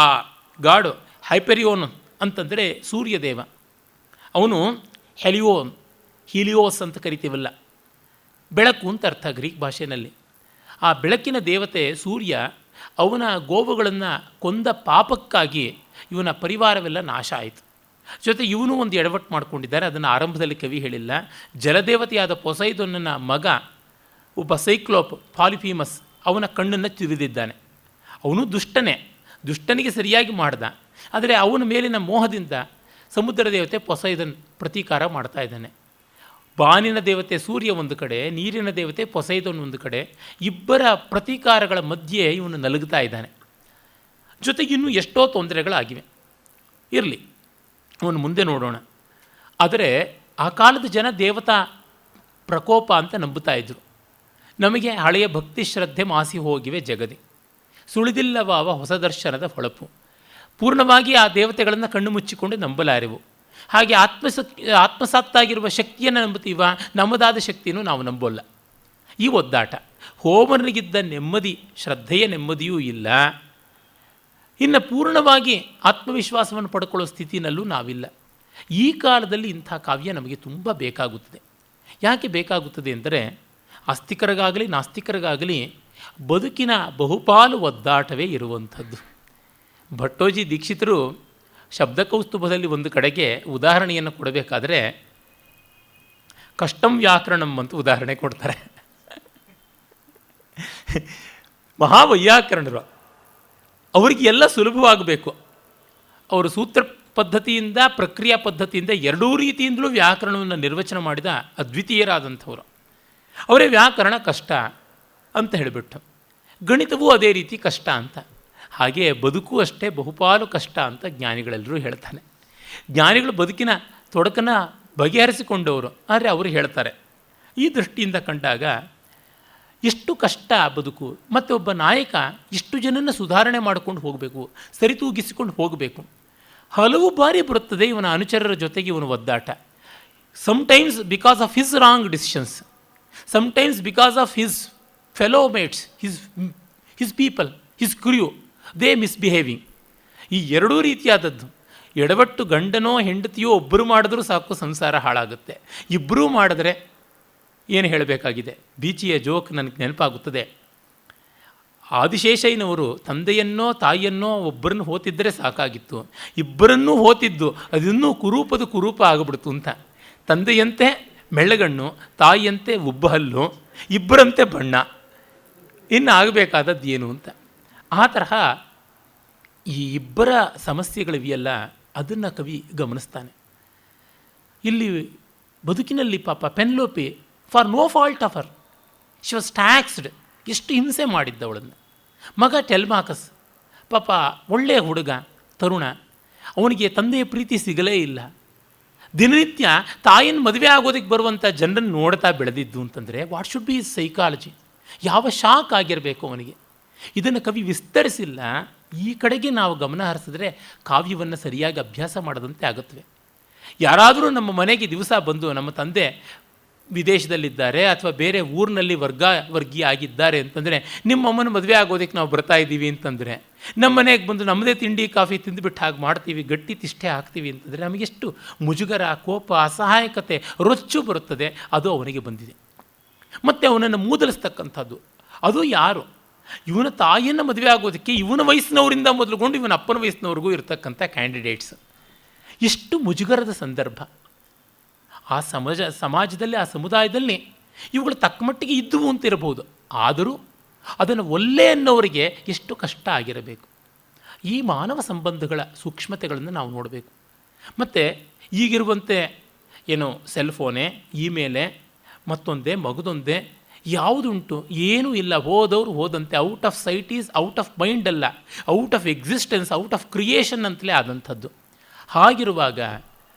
ಗಾಡು ಹೈಪೆರಿಯೋನ್ ಅಂತಂದರೆ ಸೂರ್ಯದೇವ, ಅವನು ಹೀಲಿಯೋಸ್ ಅಂತ ಕರಿತೀವಲ್ಲ, ಬೆಳಕು ಅಂತ ಅರ್ಥ ಗ್ರೀಕ್ ಭಾಷೆಯಲ್ಲಿ. ಆ ಬೆಳಕಿನ ದೇವತೆ ಸೂರ್ಯ ಅವನ ಗೋವುಗಳನ್ನು ಕೊಂದ ಪಾಪಕ್ಕಾಗಿ ಇವನ ಪರಿವಾರವೆಲ್ಲ ನಾಶ ಆಯಿತು. ಜೊತೆ ಇವನು ಒಂದು ಎಡವಟ್ಟು ಮಾಡ್ಕೊಂಡಿದ್ದಾರೆ, ಅದನ್ನು ಆರಂಭದಲ್ಲಿ ಕವಿ ಹೇಳಿಲ್ಲ. ಜಲದೇವತೆಯಾದ ಪೊಸೈದೊನ್ನನ ಮಗ ಒಬ್ಬ ಸೈಕ್ಲೋಪ್ ಪಾಲಿಫೀಮಸ್ ಅವನ ಕಣ್ಣನ್ನು ತಿವಿದಿದ್ದಾನೆ. ಅವನು ದುಷ್ಟನಿಗೆ ಸರಿಯಾಗಿ ಮಾಡ್ದ. ಆದರೆ ಅವನ ಮೇಲಿನ ಮೋಹದಿಂದ ಸಮುದ್ರ ದೇವತೆ ಪೊಸೈದನ್ ಪ್ರತೀಕಾರ ಮಾಡ್ತಾ ಇದ್ದಾನೆ. ಬಾನಿನ ದೇವತೆ ಸೂರ್ಯ ಒಂದು ಕಡೆ, ನೀರಿನ ದೇವತೆ ಪೊಸೈದನ್ ಒಂದು ಕಡೆ, ಇಬ್ಬರ ಪ್ರತೀಕಾರಗಳ ಮಧ್ಯೆ ಇವನು ನಲುಗ್ತಾ ಇದ್ದಾನೆ. ಜೊತೆಗೆ ಇನ್ನೂ ಎಷ್ಟೋ ತೊಂದರೆಗಳಾಗಿವೆ. ಇರಲಿ, ಅವನು ಮುಂದೆ ನೋಡೋಣ. ಆದರೆ ಆ ಕಾಲದ ಜನ ದೇವತಾ ಪ್ರಕೋಪ ಅಂತ ನಂಬುತ್ತಾ ಇದ್ದರು. ನಮಗೆ ಹಳೆಯ ಭಕ್ತಿ ಶ್ರದ್ಧೆ ಮಾಸಿ ಹೋಗಿವೆ ಜಗದಿ, ಸುಳಿದಿಲ್ಲವಾವ ಹೊಸ ದರ್ಶನದ ಹೊಳಪು. ಪೂರ್ಣವಾಗಿ ಆ ದೇವತೆಗಳನ್ನು ಕಣ್ಣು ಮುಚ್ಚಿಕೊಂಡು ನಂಬಲಾರೆವು. ಹಾಗೆ ಆತ್ಮಸಾತ್ತಾಗಿರುವ ಶಕ್ತಿಯನ್ನು ನಂಬುತ್ತೀವ, ನಮ್ಮದಾದ ಶಕ್ತಿಯನ್ನು ನಾವು ನಂಬೋಲ್ಲ. ಈ ಒದ್ದಾಟ, ಹೋಮನಿಗಿದ್ದ ನೆಮ್ಮದಿ ಶ್ರದ್ಧೆಯ ನೆಮ್ಮದಿಯೂ ಇಲ್ಲ. ಇನ್ನು ಪೂರ್ಣವಾಗಿ ಆತ್ಮವಿಶ್ವಾಸವನ್ನು ಪಡ್ಕೊಳ್ಳೋ ಸ್ಥಿತಿನಲ್ಲೂ ನಾವಿಲ್ಲ. ಈ ಕಾಲದಲ್ಲಿ ಇಂಥ ಕಾವ್ಯ ನಮಗೆ ತುಂಬ ಬೇಕಾಗುತ್ತದೆ. ಯಾಕೆ ಬೇಕಾಗುತ್ತದೆ ಅಂದರೆ, ಆಸ್ತಿಕರಿಗಾಗಲಿ ನಾಸ್ತಿಕರಿಗಾಗಲಿ ಬದುಕಿನ ಬಹುಪಾಲು ಒದ್ದಾಟವೇ ಇರುವಂಥದ್ದು. ಭಟ್ಟೋಜಿ ದೀಕ್ಷಿತರು ಶಬ್ದಕೌಸ್ತುಭದಲ್ಲಿ ಒಂದು ಕಡೆಗೆ ಉದಾಹರಣೆಯನ್ನು ಕೊಡಬೇಕಾದರೆ ಕಷ್ಟಂ ವ್ಯಾಕರಣಂ ಅಂತ ಉದಾಹರಣೆ ಕೊಡ್ತಾರೆ. ಮಹಾವೈಯಾಕರಣರು, ಅವರಿಗೆ ಎಲ್ಲ ಸುಲಭವಾಗಬೇಕು. ಅವರು ಸೂತ್ರ ಪದ್ಧತಿಯಿಂದ ಪ್ರಕ್ರಿಯಾ ಪದ್ಧತಿಯಿಂದ ಎರಡೂ ರೀತಿಯಿಂದಲೂ ವ್ಯಾಕರಣವನ್ನು ನಿರ್ವಚನ ಮಾಡಿದ ಅದ್ವಿತೀಯರಾದಂಥವರು. ಅವರೇ ವ್ಯಾಕರಣ ಕಷ್ಟ ಅಂತ ಹೇಳಿಬಿಟ್ಟು, ಗಣಿತವೂ ಅದೇ ರೀತಿ ಕಷ್ಟ ಅಂತ. ಹಾಗೆ ಬದುಕು ಅಷ್ಟೇ ಬಹುಪಾಲು ಕಷ್ಟ ಅಂತ ಜ್ಞಾನಿಗಳೆಲ್ಲರೂ ಹೇಳ್ತಾನೆ. ಜ್ಞಾನಿಗಳು ಬದುಕಿನ ತೊಡಕನ್ನು ಬಗೆಹರಿಸಿಕೊಂಡವರು, ಆದರೆ ಅವರು ಹೇಳ್ತಾರೆ. ಈ ದೃಷ್ಟಿಯಿಂದ ಕಂಡಾಗ ಎಷ್ಟು ಕಷ್ಟ ಬದುಕು. ಮತ್ತು ಒಬ್ಬ ನಾಯಕ ಎಷ್ಟು ಜನನ್ನು ಸುಧಾರಣೆ ಮಾಡಿಕೊಂಡು ಹೋಗಬೇಕು, ಸರಿತೂಗಿಸಿಕೊಂಡು ಹೋಗಬೇಕು. ಹಲವು ಬಾರಿ ಬರುತ್ತದೆ ಇವನ ಅನುಚರರ ಜೊತೆಗೆ ಇವನ ಒದ್ದಾಟ. Sometimes because of his wrong decisions, sometimes because of his fellow mates, his people, his crew, they misbehaving. ಈ ಎರಡೂ ರೀತಿಯಾದದ್ದು. ಎಡವಟ್ಟು ಗಂಡನೋ ಹೆಂಡತಿಯೋ ಒಬ್ಬರು ಮಾಡಿದ್ರೂ ಸಾಕು ಸಂಸಾರ ಹಾಳಾಗುತ್ತೆ. ಇಬ್ಬರೂ ಮಾಡಿದ್ರೆ ಏನು ಹೇಳಬೇಕಾಗಿದೆ, ಬೀಚಿಯ ಜೋಕ್ ನನಗೆ ನೆನಪಾಗುತ್ತದೆ. ಆದಿಶೇಷಯ್ಯನವರು ತಂದೆಯನ್ನೋ ತಾಯಿಯನ್ನೋ ಒಬ್ಬರನ್ನು ಹೋತಿದ್ದರೆ ಸಾಕಾಗಿತ್ತು, ಇಬ್ಬರನ್ನೂ ಹೋತಿದ್ದು ಅದನ್ನೂ ಕುರೂಪ ಆಗಿಬಿಡ್ತು ಅಂತ. ತಂದೆಯಂತೆ ಮೆಳ್ಳಗಣ್ಣು, ತಾಯಿಯಂತೆ ಉಬ್ಬಹಲ್ಲು, ಇಬ್ಬರಂತೆ ಬಣ್ಣ, ಇನ್ನು ಆಗಬೇಕಾದದ್ದು ಏನು ಅಂತ. ಆ ತರಹ ಈ ಇಬ್ಬರ ಸಮಸ್ಯೆಗಳಿವೆಯಲ್ಲ, ಅದನ್ನು ಕವಿ ಗಮನಿಸ್ತಾನೆ. ಇಲ್ಲಿ ಬದುಕಿನಲ್ಲಿ ಪಾಪ Penelope, for no fault of her, she was taxed, ಎಷ್ಟು ಹಿಂಸೆ ಮಾಡಿದ್ದವಳನ್ನು. ಮಗ ಟೆಲ್ಮಾಕಸ್ ಪಾಪ ಒಳ್ಳೆಯ ಹುಡುಗ, ತರುಣ, ಅವನಿಗೆ ತಂದೆಯ ಪ್ರೀತಿ ಸಿಗಲೇ ಇಲ್ಲ. ದಿನನಿತ್ಯ ತಾಯಿನ ಮದುವೆ ಆಗೋದಕ್ಕೆ ಬರುವಂಥ ಜನರನ್ನು ನೋಡ್ತಾ ಬೆಳೆದಿದ್ದು ಅಂತಂದರೆ what should be his psychology, ಯಾವ ಶಾಕ್ ಆಗಿರಬೇಕು ಅವನಿಗೆ. ಇದನ್ನು ಕವಿ ವಿಸ್ತರಿಸಿಲ್ಲ. ಈ ಕಡೆಗೆ ನಾವು ಗಮನ ಹರಿಸಿದ್ರೆ ಕಾವ್ಯವನ್ನು ಸರಿಯಾಗಿ ಅಭ್ಯಾಸ ಮಾಡದಂತೆ ಆಗುತ್ತವೆ. ಯಾರಾದರೂ ನಮ್ಮ ಮನೆಗೆ ದಿವಸ ಬಂದು ನಮ್ಮ ತಂದೆ ವಿದೇಶದಲ್ಲಿದ್ದಾರೆ ಅಥವಾ ಬೇರೆ ಊರಿನಲ್ಲಿ ವರ್ಗೀಯ ಆಗಿದ್ದಾರೆ ಅಂತಂದರೆ, ನಿಮ್ಮ ಅಮ್ಮನ ಮದುವೆ ಆಗೋದಕ್ಕೆ ನಾವು ಬರ್ತಾ ಇದ್ದೀವಿ ಅಂತಂದರೆ, ನಮ್ಮ ಮನೆಗೆ ಬಂದು ನಮ್ಮದೇ ತಿಂಡಿ ಕಾಫಿ ತಿಂದುಬಿಟ್ಟು ಹಾಗೆ ಮಾಡ್ತೀವಿ, ಗಟ್ಟಿ ತಿಷ್ಟೆ ಹಾಕ್ತೀವಿ ಅಂತಂದರೆ ನಮಗೆಷ್ಟು ಮುಜುಗರ, ಕೋಪ, ಅಸಹಾಯಕತೆ, ರೊಚ್ಚು ಬರುತ್ತದೆ. ಅದು ಅವನಿಗೆ ಬಂದಿದೆ. ಮತ್ತು ಅವನನ್ನು ಮೂದಲಿಸ್ತಕ್ಕಂಥದ್ದು ಅದು ಯಾರು? ಇವನ ತಾಯಿಯನ್ನು ಮದುವೆ ಆಗೋದಕ್ಕೆ ಇವನ ವಯಸ್ಸಿನವರಿಂದ ಮೊದಲುಗೊಂಡು ಇವನ ಅಪ್ಪನ ವಯಸ್ಸಿನವ್ರಿಗೂ ಇರತಕ್ಕಂಥ ಕ್ಯಾಂಡಿಡೇಟ್ಸ್. ಎಷ್ಟು ಮುಜುಗರದ ಸಂದರ್ಭ. ಆ ಸಮಾಜದಲ್ಲಿ, ಆ ಸಮುದಾಯದಲ್ಲಿ ಇವುಗಳು ತಕ್ಕಮಟ್ಟಿಗೆ ಇದ್ದುವು ಅಂತ ಇರಬಹುದು. ಆದರೂ ಅದನ್ನು ಒಲ್ಲೆ ಅನ್ನೋರಿಗೆ ಎಷ್ಟು ಕಷ್ಟ ಆಗಿರಬೇಕು. ಈ ಮಾನವ ಸಂಬಂಧಗಳ ಸೂಕ್ಷ್ಮತೆಗಳನ್ನು ನಾವು ನೋಡಬೇಕು. ಮತ್ತು ಈಗಿರುವಂತೆ ಏನು ಸೆಲ್ಫೋನೇ, ಇಮೇಲೆ, ಮತ್ತೊಂದೇ ಮಗದೊಂದೇ ಯಾವುದುಂಟು? ಏನೂ ಇಲ್ಲ. ಹೋದವರು ಹೋದಂತೆ. Out of sight is out of mind ಅಲ್ಲ, out of existence, out of creation ಅಂತಲೇ ಆದಂಥದ್ದು. ಹಾಗಿರುವಾಗ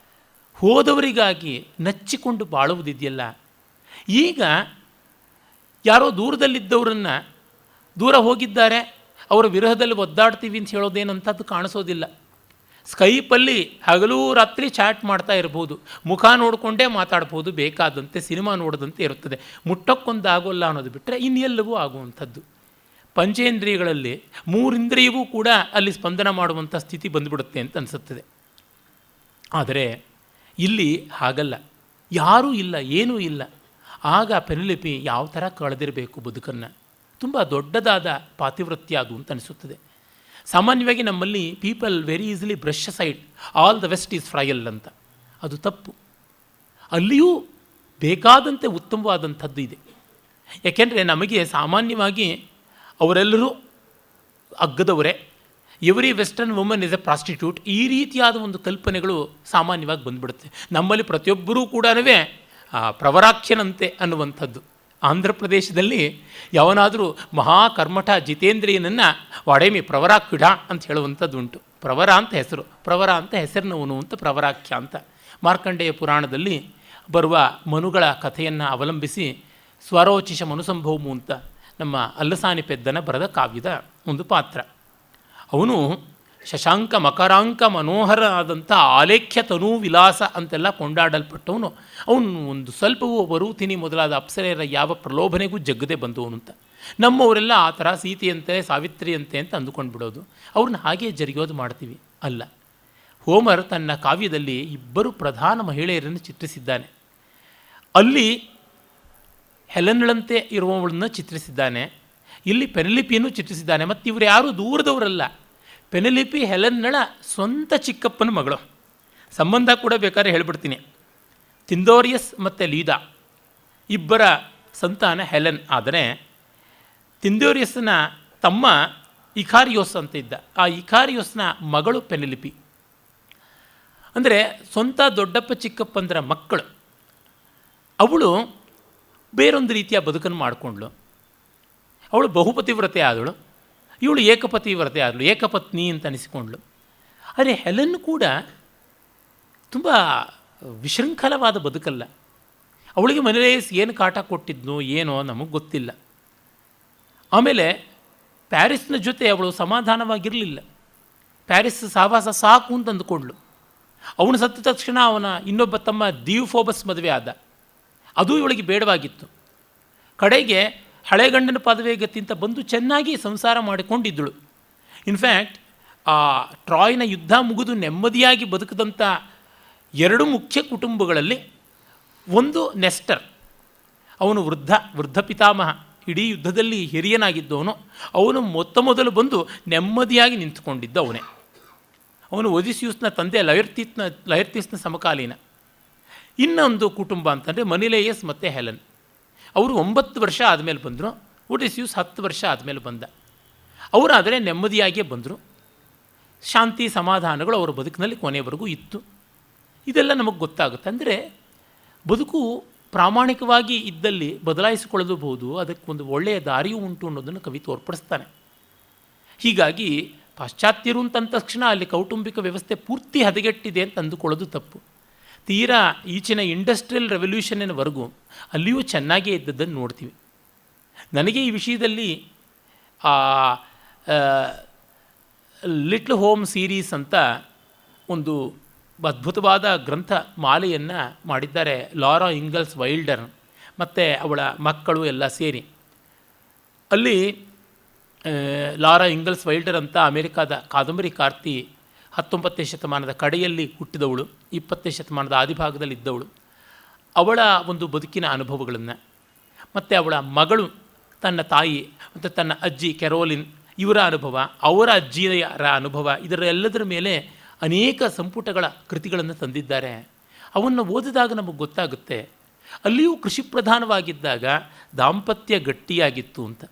ಹೋದವರಿಗಾಗಿ ನಚ್ಚಿಕೊಂಡು ಬಾಳುವುದಿದೆಯಲ್ಲ. ಈಗ ಯಾರೋ ದೂರದಲ್ಲಿದ್ದವರನ್ನು ದೂರ ಹೋಗಿದ್ದಾರೆ, ಅವರ ವಿರಹದಲ್ಲಿ ಒದ್ದಾಡ್ತೀವಿ ಅಂತ ಹೇಳೋದೇನಂಥದ್ದು ಕಾಣಿಸೋದಿಲ್ಲ. ಸ್ಕೈಪಲ್ಲಿ ಹಗಲೂ ರಾತ್ರಿ ಚಾಟ್ ಮಾಡ್ತಾ ಇರ್ಬೋದು, ಮುಖ ನೋಡಿಕೊಂಡೇ ಮಾತಾಡ್ಬೋದು, ಬೇಕಾದಂತೆ ಸಿನಿಮಾ ನೋಡಿದಂತೆ ಇರುತ್ತದೆ. ಮುಟ್ಟಕ್ಕೊಂದು ಆಗೋಲ್ಲ ಅನ್ನೋದು ಬಿಟ್ಟರೆ ಇನ್ನೆಲ್ಲವೂ ಆಗುವಂಥದ್ದು. ಪಂಚೇಂದ್ರಿಯಗಳಲ್ಲಿ ಮೂರಿಂದ್ರಿಯವೂ ಕೂಡ ಅಲ್ಲಿ ಸ್ಪಂದನ ಮಾಡುವಂಥ ಸ್ಥಿತಿ ಬಂದುಬಿಡುತ್ತೆ ಅಂತ ಅನಿಸುತ್ತದೆ. ಆದರೆ ಇಲ್ಲಿ ಹಾಗಲ್ಲ, ಯಾರೂ ಇಲ್ಲ, ಏನೂ ಇಲ್ಲ. ಆಗ ಪೆನೆಲೋಪಿ ಯಾವ ಥರ ಕಳೆದಿರಬೇಕು ಬದುಕನ್ನು. ತುಂಬ ದೊಡ್ಡದಾದ ಪಾತಿವೃತ್ಯ ಅದು ಅಂತ ಅನಿಸುತ್ತದೆ. ಸಾಮಾನ್ಯವಾಗಿ ನಮ್ಮಲ್ಲಿ people very easily brush side all the west is frail ಅಂತ. ಅದು ತಪ್ಪು. ಅಲ್ಲಿಯೂ ಬೇಕಾದಂತೆ ಉತ್ತಮವಾದಂಥದ್ದು ಇದೆ. ಯಾಕೆಂದರೆ ನಮಗೆ ಸಾಮಾನ್ಯವಾಗಿ ಅವರೆಲ್ಲರೂ ಅಗ್ಗದವರೇ, every western woman is a prostitute, ಈ ರೀತಿಯಾದ ಒಂದು ಕಲ್ಪನೆಗಳು ಸಾಮಾನ್ಯವಾಗಿ ಬಂದುಬಿಡುತ್ತೆ. ನಮ್ಮಲ್ಲಿ ಪ್ರತಿಯೊಬ್ಬರೂ ಕೂಡ ಪ್ರವರಾಖ್ಯನಂತೆ ಅನ್ನುವಂಥದ್ದು. ಆಂಧ್ರ ಪ್ರದೇಶದಲ್ಲಿ ಯಾವನಾದರೂ ಮಹಾಕರ್ಮಠ ಜಿತೇಂದ್ರಿಯನನ್ನು ವಾಡೇಮಿ ಪ್ರವರಾಕ್ವಿಡ ಅಂತ ಹೇಳುವಂಥದ್ದು ಉಂಟು. ಪ್ರವರ ಅಂತ ಹೆಸರು, ಪ್ರವರ ಅಂತ ಹೆಸರಿನವನು ಅಂತ ಪ್ರವರಾಖ್ಯ ಅಂತ. ಮಾರ್ಕಂಡೇಯ ಪುರಾಣದಲ್ಲಿ ಬರುವ ಮನುಗಳ ಕಥೆಯನ್ನು ಅವಲಂಬಿಸಿ ಸ್ವರೋಚಿಷ ಮನುಸಂಭವಮು ಅಂತ ನಮ್ಮ ಅಲ್ಲಸಾನಿ ಪೆದ್ದನ ಬರೆದ ಕಾವ್ಯದ ಒಂದು ಪಾತ್ರ. ಅವನು ಶಶಾಂಕ ಮಕರಾಂಕ ಮನೋಹರ ಆದಂಥ ಆಲೇಖ್ಯ ತನೂ ವಿಲಾಸ ಅಂತೆಲ್ಲ ಕೊಂಡಾಡಲ್ಪಟ್ಟವನು. ಅವನು ಒಂದು ಸ್ವಲ್ಪವೂ ಬರುತಿನಿ ಮೊದಲಾದ ಅಪ್ಸರೆಯರ ಯಾವ ಪ್ರಲೋಭನೆಗೂ ಜಗ್ಗದೆ ಬಂದವನು ಅಂತ. ನಮ್ಮವರೆಲ್ಲ ಆ ಥರ ಸೀತೆಯಂತೆ ಸಾವಿತ್ರಿಯಂತೆ ಅಂತ ಅಂದುಕೊಂಡು ಬಿಡೋದು, ಅವ್ರನ್ನ ಹಾಗೇ ಜರಿಯೋದು ಮಾಡ್ತೀವಿ. ಅಲ್ಲ, ಹೋಮರ್ ತನ್ನ ಕಾವ್ಯದಲ್ಲಿ ಇಬ್ಬರು ಪ್ರಧಾನ ಮಹಿಳೆಯರನ್ನು ಚಿತ್ರಿಸಿದ್ದಾನೆ. ಅಲ್ಲಿ ಹೆಲೆನಳಂತೆ ಇರುವವಳನ್ನು ಚಿತ್ರಿಸಿದ್ದಾನೆ, ಇಲ್ಲಿ ಪೆನೆಲೋಪಿಯನ್ನು ಚಿತ್ರಿಸಿದ್ದಾನೆ. ಮತ್ತು ಇವರು ಯಾರೂ ದೂರದವರಲ್ಲ. ಪೆನೆಲೋಪಿ ಹೆಲೆನ್ನಳ ಸ್ವಂತ ಚಿಕ್ಕಪ್ಪನ ಮಗಳು. ಸಂಬಂಧ ಕೂಡ ಬೇಕಾದ್ರೆ ಹೇಳ್ಬಿಡ್ತೀನಿ. ತಿಂದೋರಿಯಸ್ ಮತ್ತು ಲೀದಾ ಇಬ್ಬರ ಸಂತಾನ ಹೆಲೆನ್. ಆದರೆ ತಿಂದೋರಿಯಸ್ನ ತಮ್ಮ ಇಕಾರಿಯೋಸ್ ಅಂತ ಇದ್ದ. ಆ ಇಕಾರಿಯೋಸ್ನ ಮಗಳು ಪೆನೆಲೋಪಿ. ಅಂದರೆ ಸ್ವಂತ ದೊಡ್ಡಪ್ಪ ಚಿಕ್ಕಪ್ಪಂದರ ಮಕ್ಕಳು. ಅವಳು ಬೇರೊಂದು ರೀತಿಯ ಬದುಕನ್ನು ಮಾಡಿಕೊಂಡ್ಳು. ಅವಳು ಬಹುಪತಿವ್ರತೆ ಆದಳು, ಇವಳು ಏಕಪತಿವ್ರತೆ ಆದಳು, ಏಕಪತ್ನಿ ಅಂತ ಅನಿಸಿಕೊಂಡ್ಳು. ಆದರೆ ಹೆಲೆನ್ ಕೂಡ ತುಂಬ ವಿಶೃಂಖಲವಾದ ಬದುಕಲ್ಲ. ಅವಳಿಗೆ ಮನೆಲೇಸ್ ಏನು ಕಾಟ ಕೊಟ್ಟಿದ್ನೋ ಏನೋ ನಮಗೆ ಗೊತ್ತಿಲ್ಲ. ಆಮೇಲೆ ಪ್ಯಾರಿಸ್ನ ಜೊತೆ ಅವಳು ಸಮಾಧಾನವಾಗಿರಲಿಲ್ಲ. ಪ್ಯಾರಿಸ್ ಸಹವಾಸ ಸಾಕು ಅಂತ ಅಂದುಕೊಂಡ್ಳು. ಅವನು ಸತ್ತ ತಕ್ಷಣ ಅವನ ಇನ್ನೊಬ್ಬ ತಮ್ಮ ದಿಯುಫೋಬಸ್ ಮದುವೆ ಆದ. ಅದು ಇವಳಿಗೆ ಬೇಡವಾಗಿತ್ತು. ಕಡೆಗೆ ಹಳೆ ಗಂಡನ ಪದವಿಗತ್ತಿಂತ ಬಂದು ಚೆನ್ನಾಗಿ ಸಂಸಾರ ಮಾಡಿಕೊಂಡಿದ್ದಳು. ಇನ್ಫ್ಯಾಕ್ಟ್ ಆ ಟ್ರಾಯ್ನ ಯುದ್ಧ ಮುಗಿದು ನೆಮ್ಮದಿಯಾಗಿ ಬದುಕಿದಂಥ ಎರಡು ಮುಖ್ಯ ಕುಟುಂಬಗಳಲ್ಲಿ ಒಂದು ನೆಸ್ಟರ್, ಅವನು ವೃದ್ಧ ಪಿತಾಮಹ, ಇಡೀ ಯುದ್ಧದಲ್ಲಿ ಹಿರಿಯನಾಗಿದ್ದವನು. ಅವನು ಮೊದಲು ಬಂದು ನೆಮ್ಮದಿಯಾಗಿ ನಿಂತುಕೊಂಡಿದ್ದ ಅವನೇ. ಅವನು ಒದಿಸಿಯೂಸ್ನ ತಂದೆ ಲಯರ್ತೀಸ್ನ ಸಮಕಾಲೀನ. ಇನ್ನೊಂದು ಕುಟುಂಬ ಅಂತಂದರೆ ಮನಿಲೇಯಸ್ ಮತ್ತು ಹೆಲೆನ್. ಅವರು 9 ವರ್ಷ ಆದಮೇಲೆ ಬಂದರು. ಒಡಿಸಿಯೂಸ್ 10 ವರ್ಷ ಆದಮೇಲೆ ಬಂದ. ಅವರಾದರೆ ನೆಮ್ಮದಿಯಾಗಿಯೇ ಬಂದರು. ಶಾಂತಿ ಸಮಾಧಾನಗಳು ಅವರ ಬದುಕಿನಲ್ಲಿ ಕೊನೆಯವರೆಗೂ ಇತ್ತು. ಇದೆಲ್ಲ ನಮಗೆ ಗೊತ್ತಾಗುತ್ತೆ. ಅಂದರೆ ಬದುಕು ಪ್ರಾಮಾಣಿಕವಾಗಿ ಇದ್ದಲ್ಲಿ ಬದಲಾಯಿಸಿಕೊಳ್ಳಬಹುದು, ಅದಕ್ಕೊಂದು ಒಳ್ಳೆಯ ದಾರಿಯೂ ಉಂಟು ಅನ್ನೋದನ್ನು ಕವಿ ತೋರ್ಪಡಿಸ್ತಾನೆ. ಹೀಗಾಗಿ ಪಾಶ್ಚಾತ್ಯರು ಅಂತಂದ ತಕ್ಷಣ ಅಲ್ಲಿ ಕೌಟುಂಬಿಕ ವ್ಯವಸ್ಥೆ ಪೂರ್ತಿ ಹದಗೆಟ್ಟಿದೆ ಅಂತ ಅಂದುಕೊಳ್ಳೋದು ತಪ್ಪು. ತೀರಾ ಈಚಿನ ಇಂಡಸ್ಟ್ರಿಯಲ್ ರೆವಲ್ಯೂಷನ್ನಿನವರೆಗೂ ಅಲ್ಲಿಯೂ ಚೆನ್ನಾಗೇ ಇದ್ದದ್ದನ್ನು ನೋಡ್ತೀವಿ. ನನಗೆ ಈ ವಿಷಯದಲ್ಲಿ ಲಿಟ್ಲ್ ಹೋಮ್ ಸೀರೀಸ್ ಅಂತ ಒಂದು ಅದ್ಭುತವಾದ ಗ್ರಂಥ ಮಾಲೆಯನ್ನು ಮಾಡಿದ್ದಾರೆ ಲಾರಾ ಇಂಗಲ್ಸ್ ವೈಲ್ಡರ್ ಮತ್ತು ಅವಳ ಮಕ್ಕಳು ಎಲ್ಲ ಸೇರಿ. ಅಲ್ಲಿ ಲಾರಾ ಇಂಗಲ್ಸ್ ವೈಲ್ಡರ್ ಅಂತ ಅಮೆರಿಕಾದ ಕಾದಂಬರಿಕಾರ್ತಿ, 19ನೇ ಶತಮಾನದ ಕಡೆಯಲ್ಲಿ ಹುಟ್ಟಿದವಳು, 20ನೇ ಶತಮಾನದ ಆದಿಭಾಗದಲ್ಲಿ ಇದ್ದವಳು. ಅವಳ ಒಂದು ಬದುಕಿನ ಅನುಭವಗಳನ್ನು ಮತ್ತು ಅವಳ ಮಗಳು ತನ್ನ ತಾಯಿ ಮತ್ತು ತನ್ನ ಅಜ್ಜಿ ಕೆರೋಲಿನ್ ಇವರ ಅನುಭವ, ಅವರ ಅಜ್ಜಿಯರ ಅನುಭವ, ಇದರ ಎಲ್ಲದರ ಮೇಲೆ ಅನೇಕ ಸಂಪುಟಗಳ ಕೃತಿಗಳನ್ನು ತಂದಿದ್ದಾರೆ. ಅವನ್ನು ಓದಿದಾಗ ನಮಗೆ ಗೊತ್ತಾಗುತ್ತೆ ಅಲ್ಲಿಯೂ ಕೃಷಿ ಪ್ರಧಾನವಾಗಿದ್ದಾಗ ದಾಂಪತ್ಯ ಗಟ್ಟಿಯಾಗಿತ್ತು ಅಂತ.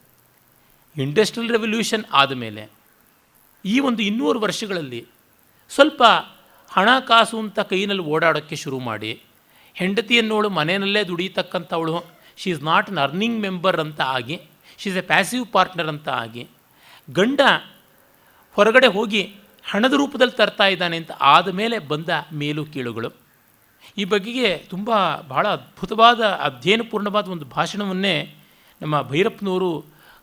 ಇಂಡಸ್ಟ್ರಿಯಲ್ ರೆವಲ್ಯೂಷನ್ ಆದಮೇಲೆ ಈ ಒಂದು 200 ವರ್ಷಗಳಲ್ಲಿ ಸ್ವಲ್ಪ ಹಣಕಾಸು ಅಂತ ಕೈನಲ್ಲಿ ಓಡಾಡೋಕ್ಕೆ ಶುರು ಮಾಡಿ, ಹೆಂಡತಿಯನ್ನೋಳು ಮನೆಯಲ್ಲೇ ದುಡಿಯತಕ್ಕಂಥವಳು, she is not an earning member ಅಂತ ಆಗಿ, she is a passive partner ಅಂತ ಆಗಿ, ಗಂಡ ಹೊರಗಡೆ ಹೋಗಿ ಹಣದ ರೂಪದಲ್ಲಿ ತರ್ತಾ ಇದ್ದಾನೆ ಅಂತ ಆದಮೇಲೆ ಬಂದ ಮೇಲು ಕೀಳುಗಳು. ಈ ಬಗೆಗೆ ಬಹಳ ಅದ್ಭುತವಾದ ಅಧ್ಯಯನಪೂರ್ಣವಾದ ಒಂದು ಭಾಷಣವನ್ನೇ ನಮ್ಮ ಭೈರಪ್ಪನವರು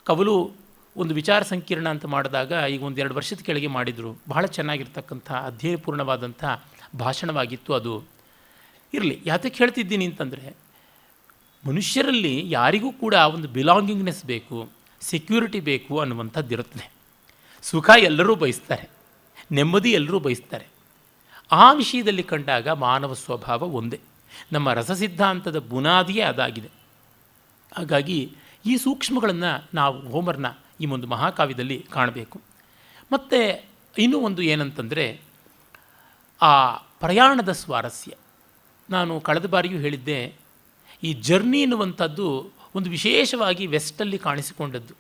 ಕವಲು ಒಂದು ವಿಚಾರ ಸಂಕಿರಣ ಅಂತ ಮಾಡಿದಾಗ ಈಗ 1-2 ವರ್ಷದ ಕೆಳಗೆ ಮಾಡಿದರು. ಬಹಳ ಚೆನ್ನಾಗಿರ್ತಕ್ಕಂಥ ಅಧ್ಯಯನಪೂರ್ಣವಾದಂಥ ಭಾಷಣವಾಗಿತ್ತು ಅದು. ಇರಲಿ, ಯಾತಕ್ಕೆ ಹೇಳ್ತಿದ್ದೀನಿ ಅಂತಂದರೆ, ಮನುಷ್ಯರಲ್ಲಿ ಯಾರಿಗೂ ಕೂಡ ಒಂದು ಬಿಲಾಂಗಿಂಗ್ನೆಸ್ ಬೇಕು, ಸೆಕ್ಯೂರಿಟಿ ಬೇಕು ಅನ್ನುವಂಥದ್ದು ಇರುತ್ತದೆ. ಸುಖ ಎಲ್ಲರೂ ಬಯಸ್ತಾರೆ, ನೆಮ್ಮದಿ ಎಲ್ಲರೂ ಬಯಸ್ತಾರೆ. ಆ ವಿಷಯದಲ್ಲಿ ಕಂಡಾಗ ಮಾನವ ಸ್ವಭಾವ ಒಂದೇ. ನಮ್ಮ ರಸಸಿದ್ಧಾಂತದ ಬುನಾದಿಯೇ ಅದಾಗಿದೆ. ಹಾಗಾಗಿ ಈ ಸೂಕ್ಷ್ಮಗಳನ್ನು ನಾವು ಹೋಮರ್ನ ಈ ಒಂದು ಮಹಾಕಾವ್ಯದಲ್ಲಿ ಕಾಣಬೇಕು. ಮತ್ತು ಇನ್ನೂ ಒಂದು ಏನಂತಂದರೆ ಆ ಪ್ರಯಾಣದ ಸ್ವಾರಸ್ಯ. ನಾನು ಕಳೆದ ಬಾರಿಯೂ ಹೇಳಿದ್ದೆ, ಈ ಜರ್ನಿ ಎನ್ನುವಂಥದ್ದು ಒಂದು ವಿಶೇಷವಾಗಿ ವೆಸ್ಟಲ್ಲಿ ಕಾಣಿಸಿಕೊಂಡದ್ದು.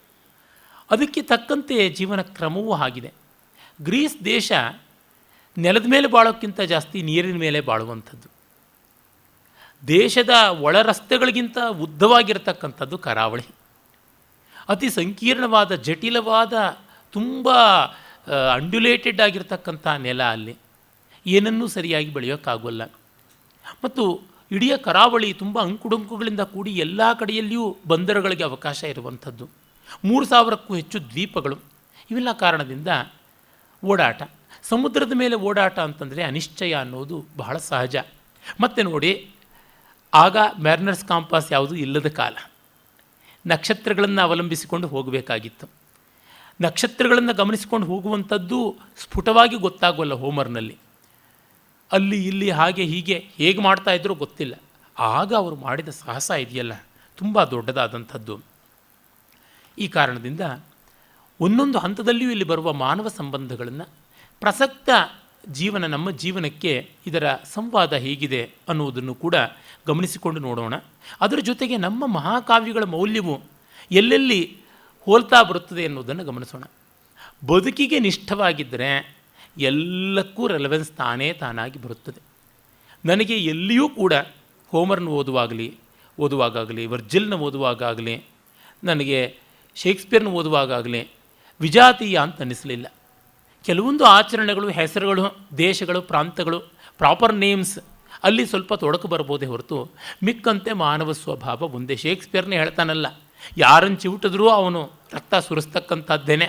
ಅದಕ್ಕೆ ತಕ್ಕಂತೆ ಜೀವನ ಕ್ರಮವೂ ಆಗಿದೆ. ಗ್ರೀಸ್ ದೇಶ ನೆಲದ ಮೇಲೆ ಬಾಳೋಕ್ಕಿಂತ ಜಾಸ್ತಿ ನೀರಿನ ಮೇಲೆ ಬಾಳುವಂಥದ್ದು. ದೇಶದ ಒಳ ರಸ್ತೆಗಳಿಗಿಂತ ಉದ್ದವಾಗಿರತಕ್ಕಂಥದ್ದು ಕರಾವಳಿ. ಅತಿ ಸಂಕೀರ್ಣವಾದ, ಜಟಿಲವಾದ, ತುಂಬ ಅಂಡ್ಯುಲೇಟೆಡ್ ಆಗಿರ್ತಕ್ಕಂಥ ನೆಲ. ಅಲ್ಲಿ ಏನನ್ನೂ ಸರಿಯಾಗಿ ಬೆಳೆಯೋಕ್ಕಾಗೋಲ್ಲ. ಮತ್ತು ಇಡೀ ಕರಾವಳಿ ತುಂಬ ಅಂಕುಡೊಂಕುಗಳಿಂದ ಕೂಡಿ ಎಲ್ಲ ಕಡೆಯಲ್ಲಿಯೂ ಬಂದರುಗಳಿಗೆ ಅವಕಾಶ ಇರುವಂಥದ್ದು. 3000ಕ್ಕೂ ಹೆಚ್ಚು ದ್ವೀಪಗಳು. ಇವೆಲ್ಲ ಕಾರಣದಿಂದ ಓಡಾಟ, ಸಮುದ್ರದ ಮೇಲೆ ಓಡಾಟ ಅಂತಂದರೆ ಅನಿಶ್ಚಯ ಅನ್ನೋದು ಬಹಳ ಸಹಜ. ಮತ್ತು ನೋಡಿ, ಆಗ ಮ್ಯಾರಿನರ್ಸ್ ಕಾಂಪಾಸ್ ಯಾವುದೂ ಇಲ್ಲದ ಕಾಲ. ನಕ್ಷತ್ರಗಳನ್ನು ಅವಲಂಬಿಸಿಕೊಂಡು ಹೋಗಬೇಕಾಗಿತ್ತು. ನಕ್ಷತ್ರಗಳನ್ನು ಗಮನಿಸಿಕೊಂಡು ಹೋಗುವಂಥದ್ದು ಸ್ಫುಟವಾಗಿ ಗೊತ್ತಾಗೋಲ್ಲ ಹೋಮರ್ನಲ್ಲಿ. ಅಲ್ಲಿ ಇಲ್ಲಿ ಹಾಗೆ ಹೀಗೆ ಹೇಗೆ ಮಾಡ್ತಾಯಿದ್ರೂ ಗೊತ್ತಿಲ್ಲ. ಆಗ ಅವರು ಮಾಡಿದ ಸಾಹಸ ಇದೆಯಲ್ಲ, ತುಂಬ ದೊಡ್ಡದಾದಂಥದ್ದು. ಈ ಕಾರಣದಿಂದ ಒಂದೊಂದು ಹಂತದಲ್ಲಿಯೂ ಇಲ್ಲಿ ಬರುವ ಮಾನವ ಸಂಬಂಧಗಳನ್ನು, ಪ್ರಸಕ್ತ ಜೀವನ, ನಮ್ಮ ಜೀವನಕ್ಕೆ ಇದರ ಸಂವಾದ ಹೇಗಿದೆ ಅನ್ನುವುದನ್ನು ಕೂಡ ಗಮನಿಸಿಕೊಂಡು ನೋಡೋಣ. ಅದರ ಜೊತೆಗೆ ನಮ್ಮ ಮಹಾಕಾವ್ಯಗಳ ಮೌಲ್ಯವು ಎಲ್ಲೆಲ್ಲಿ ಹೋಲ್ತಾ ಬರುತ್ತದೆ ಎನ್ನುವುದನ್ನು ಗಮನಿಸೋಣ. ಬದುಕಿಗೆ ನಿಷ್ಠವಾಗಿದ್ದರೆ ಎಲ್ಲಕ್ಕೂ ರೆಲೆವೆನ್ಸ್ ತಾನಾಗಿ ಬರುತ್ತದೆ. ನನಗೆ ಎಲ್ಲಿಯೂ ಕೂಡ ಹೋಮರ್ನ ಓದುವಾಗಲಿ, ವರ್ಜಿಲ್ನ ಓದುವಾಗಲಿ, ನನಗೆ ಶೇಕ್ಸ್ಪಿಯರ್ನ ಓದುವಾಗಲಿ ವಿಜಾತೀಯ ಅಂತ ಅನ್ನಿಸಲಿಲ್ಲ. ಕೆಲವೊಂದು ಆಚರಣೆಗಳು, ಹೆಸರುಗಳು, ದೇಶಗಳು, ಪ್ರಾಂತಗಳು, ಪ್ರಾಪರ್ ನೇಮ್ಸ್ ಅಲ್ಲಿ ಸ್ವಲ್ಪ ತೊಡಕು ಬರ್ಬೋದೇ ಹೊರತು ಮಿಕ್ಕಂತೆ ಮಾನವ ಸ್ವಭಾವ ಒಂದೇ. ಶೇಕ್ಸ್ಪಿಯರ್ನೇ ಹೇಳ್ತಾನಲ್ಲ, ಯಾರನ್ನು ಚಿವುಟಿದ್ರೂ ಅವನು ರಕ್ತ ಸುರಿಸ್ತಕ್ಕಂಥದ್ದೇನೆ,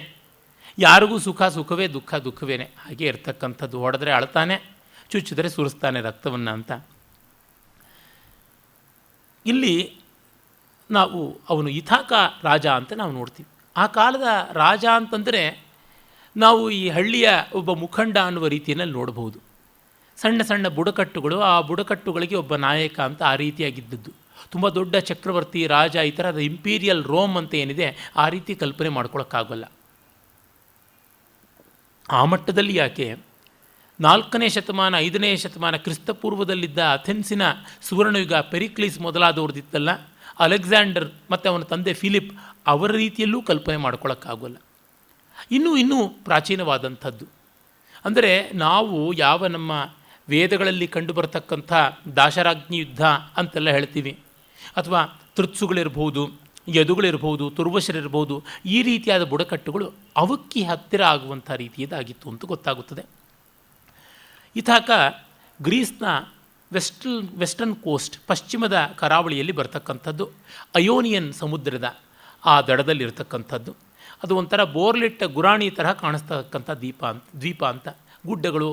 ಯಾರಿಗೂ ಸುಖ ಸುಖವೇ, ದುಃಖ ದುಃಖವೇ, ಹಾಗೆ ಇರ್ತಕ್ಕಂಥದ್ದು. ಹೊಡೆದ್ರೆ ಅಳ್ತಾನೆ, ಚುಚ್ಚಿದ್ರೆ ಸುರಿಸ್ತಾನೆ ರಕ್ತವನ್ನು ಅಂತ. ಇಲ್ಲಿ ನಾವು ಅವನು ಇಥಾಕ ರಾಜ ಅಂತ ನಾವು ನೋಡ್ತೀವಿ. ಆ ಕಾಲದ ರಾಜ ಅಂತಂದರೆ ನಾವು ಈ ಹಳ್ಳಿಯ ಒಬ್ಬ ಮುಖಂಡ ಅನ್ನುವ ರೀತಿಯಲ್ಲಿ ನೋಡಬಹುದು. ಸಣ್ಣ ಸಣ್ಣ ಬುಡಕಟ್ಟುಗಳು, ಆ ಬುಡಕಟ್ಟುಗಳಿಗೆ ಒಬ್ಬ ನಾಯಕ ಅಂತ ಆ ರೀತಿಯಾಗಿದ್ದದ್ದು. ತುಂಬ ದೊಡ್ಡ ಚಕ್ರವರ್ತಿ ರಾಜ ಈ ಥರದ ಇಂಪೀರಿಯಲ್ ರೋಮ್ ಅಂತ ಏನಿದೆ ಆ ರೀತಿ ಕಲ್ಪನೆ ಮಾಡ್ಕೊಳ್ಳೋಕ್ಕಾಗಲ್ಲ. ಆ ಮಟ್ಟದಲ್ಲಿ ಯಾಕೆ 4ನೇ ಶತಮಾನ 5ನೇ ಶತಮಾನ ಕ್ರಿಸ್ತಪೂರ್ವದಲ್ಲಿದ್ದ ಅಥೆನ್ಸಿನ ಸುವರ್ಣಯುಗ ಪೆರಿಕ್ಲೀಸ್ ಮೊದಲಾದವ್ರದಿತ್ತಲ್ಲ, ಅಲೆಕ್ಸಾಂಡರ್ ಮತ್ತು ಅವನ ತಂದೆ ಫಿಲಿಪ್ ಅವರ ರೀತಿಯಲ್ಲೂ ಕಲ್ಪನೆ ಮಾಡ್ಕೊಳ್ಳೋಕ್ಕಾಗಲ್ಲ. ಇನ್ನೂ ಪ್ರಾಚೀನವಾದಂಥದ್ದು ಅಂದರೆ ನಾವು ಯಾವ ನಮ್ಮ ವೇದಗಳಲ್ಲಿ ಕಂಡುಬರತಕ್ಕಂಥ ದಾಶರಾಜ್ಞಿ ಯುದ್ಧ ಅಂತೆಲ್ಲ ಹೇಳ್ತೀವಿ, ಅಥವಾ ತೃತ್ಸುಗಳಿರ್ಬೋದು, ಯದುಗಳಿರ್ಬೋದು, ತುರ್ವಶರಿರ್ಬೋದು, ಈ ರೀತಿಯಾದ ಬುಡಕಟ್ಟುಗಳು ಅವಕ್ಕೆ ಹತ್ತಿರ ಆಗುವಂಥ ರೀತಿಯದಾಗಿತ್ತು ಅಂತ ಗೊತ್ತಾಗುತ್ತದೆ. ಇತಾಕ ಗ್ರೀಸ್ನ ವೆಸ್ಟರ್ನ್ ಕೋಸ್ಟ್, ಪಶ್ಚಿಮದ ಕರಾವಳಿಯಲ್ಲಿ ಬರ್ತಕ್ಕಂಥದ್ದು ಅಯೋನಿಯನ್ ಸಮುದ್ರದ ಆ ದಡದಲ್ಲಿರ್ತಕ್ಕಂಥದ್ದು. ಅದು ಒಂಥರ ಬೋರ್ಲಿಟ್ಟ ಗುರಾಣಿ ತರಹ ಕಾಣಿಸ್ತಕ್ಕಂಥ ದ್ವೀಪ ಅಂತ, ಗುಡ್ಡಗಳು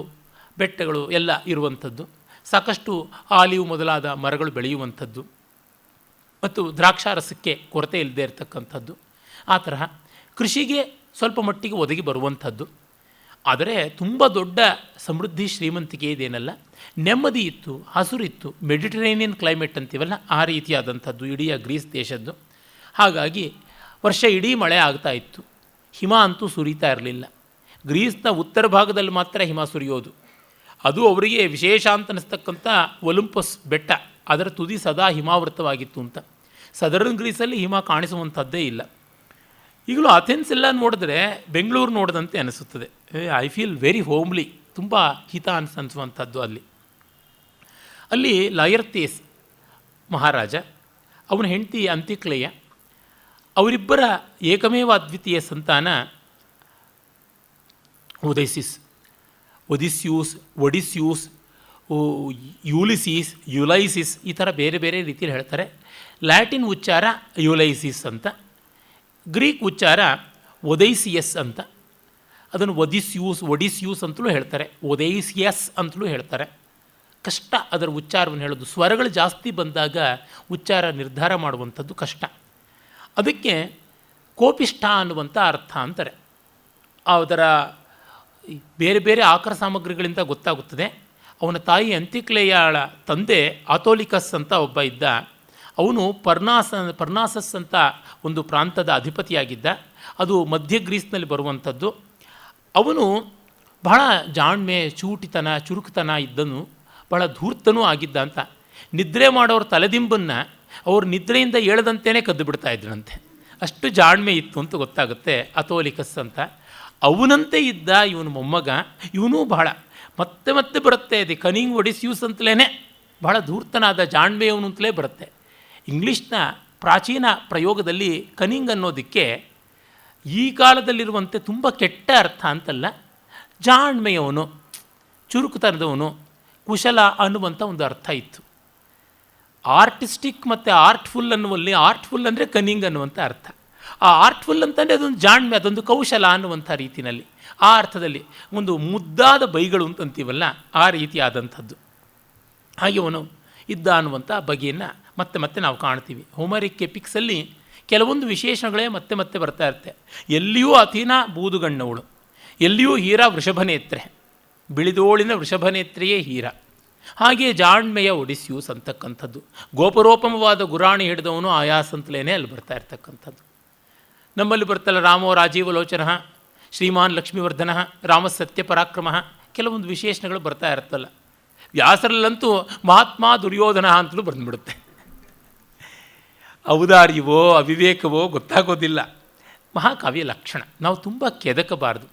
ಬೆಟ್ಟಗಳು ಎಲ್ಲ ಇರುವಂಥದ್ದು, ಸಾಕಷ್ಟು ಆಲಿವ್ ಮೊದಲಾದ ಮರಗಳು ಬೆಳೆಯುವಂಥದ್ದು ಮತ್ತು ದ್ರಾಕ್ಷಾರಸಕ್ಕೆ ಕೊರತೆ ಇಲ್ಲದೆ ಇರತಕ್ಕಂಥದ್ದು. ಆ ತರಹ ಕೃಷಿಗೆ ಸ್ವಲ್ಪ ಮಟ್ಟಿಗೆ ಒದಗಿ ಬರುವಂಥದ್ದು. ಆದರೆ ತುಂಬ ದೊಡ್ಡ ಸಮೃದ್ಧಿ ಶ್ರೀಮಂತಿಕೆ ಇದೇನಲ್ಲ, ನೆಮ್ಮದಿ ಇತ್ತು, ಹಸುರಿತ್ತು, ಮೆಡಿಟರೇನಿಯನ್ ಕ್ಲೈಮೇಟ್ ಅಂತೀವಲ್ಲ ಆ ರೀತಿಯಾದಂಥದ್ದು ಇಡೀ ಗ್ರೀಸ್ ದೇಶದ್ದು. ಹಾಗಾಗಿ ವರ್ಷ ಇಡೀ ಮಳೆ ಆಗ್ತಾ ಇತ್ತು, ಹಿಮ ಅಂತೂ ಸುರಿತಾ ಇರಲಿಲ್ಲ. ಗ್ರೀಸ್ನ ಉತ್ತರ ಭಾಗದಲ್ಲಿ ಮಾತ್ರ ಹಿಮ ಸುರಿಯೋದು, ಅದು ಅವರಿಗೆ ವಿಶೇಷ ಅಂತ ಅನ್ನಿಸ್ತಕ್ಕಂಥ ಒಲಿಂಪಸ್ ಬೆಟ್ಟ, ಅದರ ತುದಿ ಸದಾ ಹಿಮಾವೃತವಾಗಿತ್ತು ಅಂತ. ಸದರ್ನ್ ಗ್ರೀಸಲ್ಲಿ ಹಿಮ ಕಾಣಿಸುವಂಥದ್ದೇ ಇಲ್ಲ. ಈಗಲೂ ಅಥೆನ್ಸ್ ಎಲ್ಲ ನೋಡಿದ್ರೆ ಬೆಂಗಳೂರು ನೋಡಿದಂತೆ ಅನಿಸುತ್ತದೆ. ಐ ಫೀಲ್ ವೆರಿ ಹೋಮ್ಲಿ, ತುಂಬ ಹಿತ ಅನಿಸುವಂಥದ್ದು. ಅಲ್ಲಿ ಲಯರ್ಥೇಸ್ ಮಹಾರಾಜ, ಅವನ ಹೆಂಡತಿ ಅಂತಿಕ್ಲೇಯ, ಅವರಿಬ್ಬರ ಏಕಮೇವ ಅದ್ವಿತೀಯ ಸಂತಾನ ಒಡಿಸ್ಯೂಸ್, ಯುಲೈಸಿಸ್ ಈ ಥರ ಬೇರೆ ಬೇರೆ ರೀತಿಯಲ್ಲಿ ಹೇಳ್ತಾರೆ. ಲ್ಯಾಟಿನ್ ಉಚ್ಚಾರ ಯುಲೈಸಿಸ್ ಅಂತ, ಗ್ರೀಕ್ ಉಚ್ಚಾರ ಒದೈಸಿಯಸ್ ಅಂತ, ಅದನ್ನು ಒಡಿಸ್ಯೂಸ್ ಅಂತಲೂ ಹೇಳ್ತಾರೆ, ಒದೈಸಿಯಸ್ ಅಂತಲೂ ಹೇಳ್ತಾರೆ. ಕಷ್ಟ ಅದರ ಉಚ್ಚಾರವನ್ನು ಹೇಳೋದು, ಸ್ವರಗಳು ಜಾಸ್ತಿ ಬಂದಾಗ ಉಚ್ಚಾರ ನಿರ್ಧಾರ ಮಾಡುವಂಥದ್ದು ಕಷ್ಟ. ಅದಕ್ಕೆ ಕೋಪಿಷ್ಠ ಅನ್ನುವಂಥ ಅರ್ಥ ಅಂತಾರೆ. ಅದರ ಬೇರೆ ಬೇರೆ ಆಕಾರ ಸಾಮಗ್ರಿಗಳಿಂದ ಗೊತ್ತಾಗುತ್ತದೆ. ಅವನ ತಾಯಿ ಅಂತಿಕ್ಲೇಯಳ ತಂದೆ ಆತೋಲಿಕಸ್ ಅಂತ ಒಬ್ಬ ಇದ್ದ, ಅವನು ಪರ್ನಾಸಸ್ ಅಂತ ಒಂದು ಪ್ರಾಂತದ ಅಧಿಪತಿಯಾಗಿದ್ದ, ಅದು ಮಧ್ಯ ಗ್ರೀಸ್ನಲ್ಲಿ ಬರುವಂಥದ್ದು. ಅವನು ಬಹಳ ಜಾಣ್ಮೆ, ಚೂಟಿತನ, ಚುರುಕುತನ ಇದ್ದನು, ಬಹಳ ಧೂರ್ತನೂ ಆಗಿದ್ದ ಅಂತ. ನಿದ್ರೆ ಮಾಡೋರ ತಲೆದಿಂಬನ್ನು ಅವರು ನಿದ್ರೆಯಿಂದ ಏಳದಂತೆಯೇ ಕದ್ದು ಬಿಡ್ತಾ ಇದ್ರಂತೆ, ಅಷ್ಟು ಜಾಣ್ಮೆ ಇತ್ತು ಅಂತ ಗೊತ್ತಾಗುತ್ತೆ ಅತೋಲಿಕಸ್ ಅಂತ. ಅವನಂತೆ ಇದ್ದ ಇವನು ಮೊಮ್ಮಗ, ಇವನೂ ಬಹಳ ಮತ್ತೆ ಮತ್ತೆ ಬರುತ್ತೆ, ದಿ ಕನಿಂಗ್ ಒಡಿಸ್ಯೂಸ್ ಅಂತಲೇ ಬಹಳ ಧೂರ್ತನಾದ ಜಾಣ್ಮೆಯವನು ಅಂತಲೇ ಬರುತ್ತೆ. ಇಂಗ್ಲೀಷ್ನ ಪ್ರಾಚೀನ ಪ್ರಯೋಗದಲ್ಲಿ ಕನಿಂಗ್ ಅನ್ನೋದಕ್ಕೆ ಈ ಕಾಲದಲ್ಲಿರುವಂತೆ ತುಂಬ ಕೆಟ್ಟ ಅರ್ಥ ಅಂತಲ್ಲ, ಜಾಣ್ಮೆಯವನು, ಚುರುಕುತನದವನು, ಕುಶಲ ಅನ್ನುವಂಥ ಒಂದು ಅರ್ಥ ಇತ್ತು. ಆರ್ಟಿಸ್ಟಿಕ್ ಮತ್ತು ಆರ್ಟ್ಫುಲ್ ಅನ್ನುವಲ್ಲಿ ಆರ್ಟ್ಫುಲ್ ಅಂದರೆ ಕನಿಂಗ್ ಅನ್ನುವಂಥ ಅರ್ಥ. ಆ ಆರ್ಟ್ಫುಲ್ ಅಂತಂದರೆ ಅದೊಂದು ಜಾಣ್ಮೆ, ಅದೊಂದು ಕೌಶಲ ಅನ್ನುವಂಥ ರೀತಿಯಲ್ಲಿ, ಆ ಅರ್ಥದಲ್ಲಿ ಒಂದು ಮುದ್ದಾದ ಬೈಗಳು ಅಂತಂತೀವಲ್ಲ ಆ ರೀತಿಯಾದಂಥದ್ದು. ಹಾಗೆ ಅವನು ಇದ್ದ ಅನ್ನುವಂಥ ಬಗೆಯನ್ನು ಮತ್ತೆ ಮತ್ತೆ ನಾವು ಕಾಣ್ತೀವಿ. ಹೋಮರಿಕ್ ಎಪಿಕ್ಸಲ್ಲಿ ಕೆಲವೊಂದು ವಿಶೇಷಗಳೇ ಮತ್ತೆ ಮತ್ತೆ ಬರ್ತಾ ಇರುತ್ತೆ. ಎಲ್ಲಿಯೂ ಅಥೀನಾ ಬೂದುಗಣ್ಣವಳು, ಎಲ್ಲಿಯೂ ಹೀರಾ ವೃಷಭನೇತ್ರೆ, ಬಿಳಿದೋಳಿನ ವೃಷಭನೇತ್ರೆಯೇ ಹೀರಾ. ಹಾಗೆಯೇ ಜಾಣ್ಮೆಯ ಒಡಿಸ್ಯೂಸ್ ಅಂತಕ್ಕಂಥದ್ದು, ಗೋಪರೋಪಮವಾದ ಗುರಾಣಿ ಹಿಡಿದವನು ಆಯಾಸ್ ಅಂತಲೇ ಅಲ್ಲಿ ಬರ್ತಾ ಇರ್ತಕ್ಕಂಥದ್ದು. ನಮ್ಮಲ್ಲಿ ಬರ್ತಲ್ಲ ರಾಮೋ ರಾಜೀವಲೋಚನ, ಶ್ರೀಮಾನ್ ಲಕ್ಷ್ಮೀವರ್ಧನ, ರಾಮ ಸತ್ಯಪರಾಕ್ರಮ, ಕೆಲವೊಂದು ವಿಶೇಷಣಗಳು ಬರ್ತಾ ಇರುತ್ತಲ್ಲ. ವ್ಯಾಸರಲ್ಲಂತೂ ಮಹಾತ್ಮ ದುರ್ಯೋಧನ ಅಂತಲೂ ಬಂದುಬಿಡುತ್ತೆ. ಔದಾರ್ಯವೋ ಅವಿವೇಕವೋ ಗೊತ್ತಾಗೋದಿಲ್ಲ. ಮಹಾಕಾವ್ಯ ಲಕ್ಷಣ, ನಾವು ತುಂಬ ಕೆದಕಬಾರ್ದು.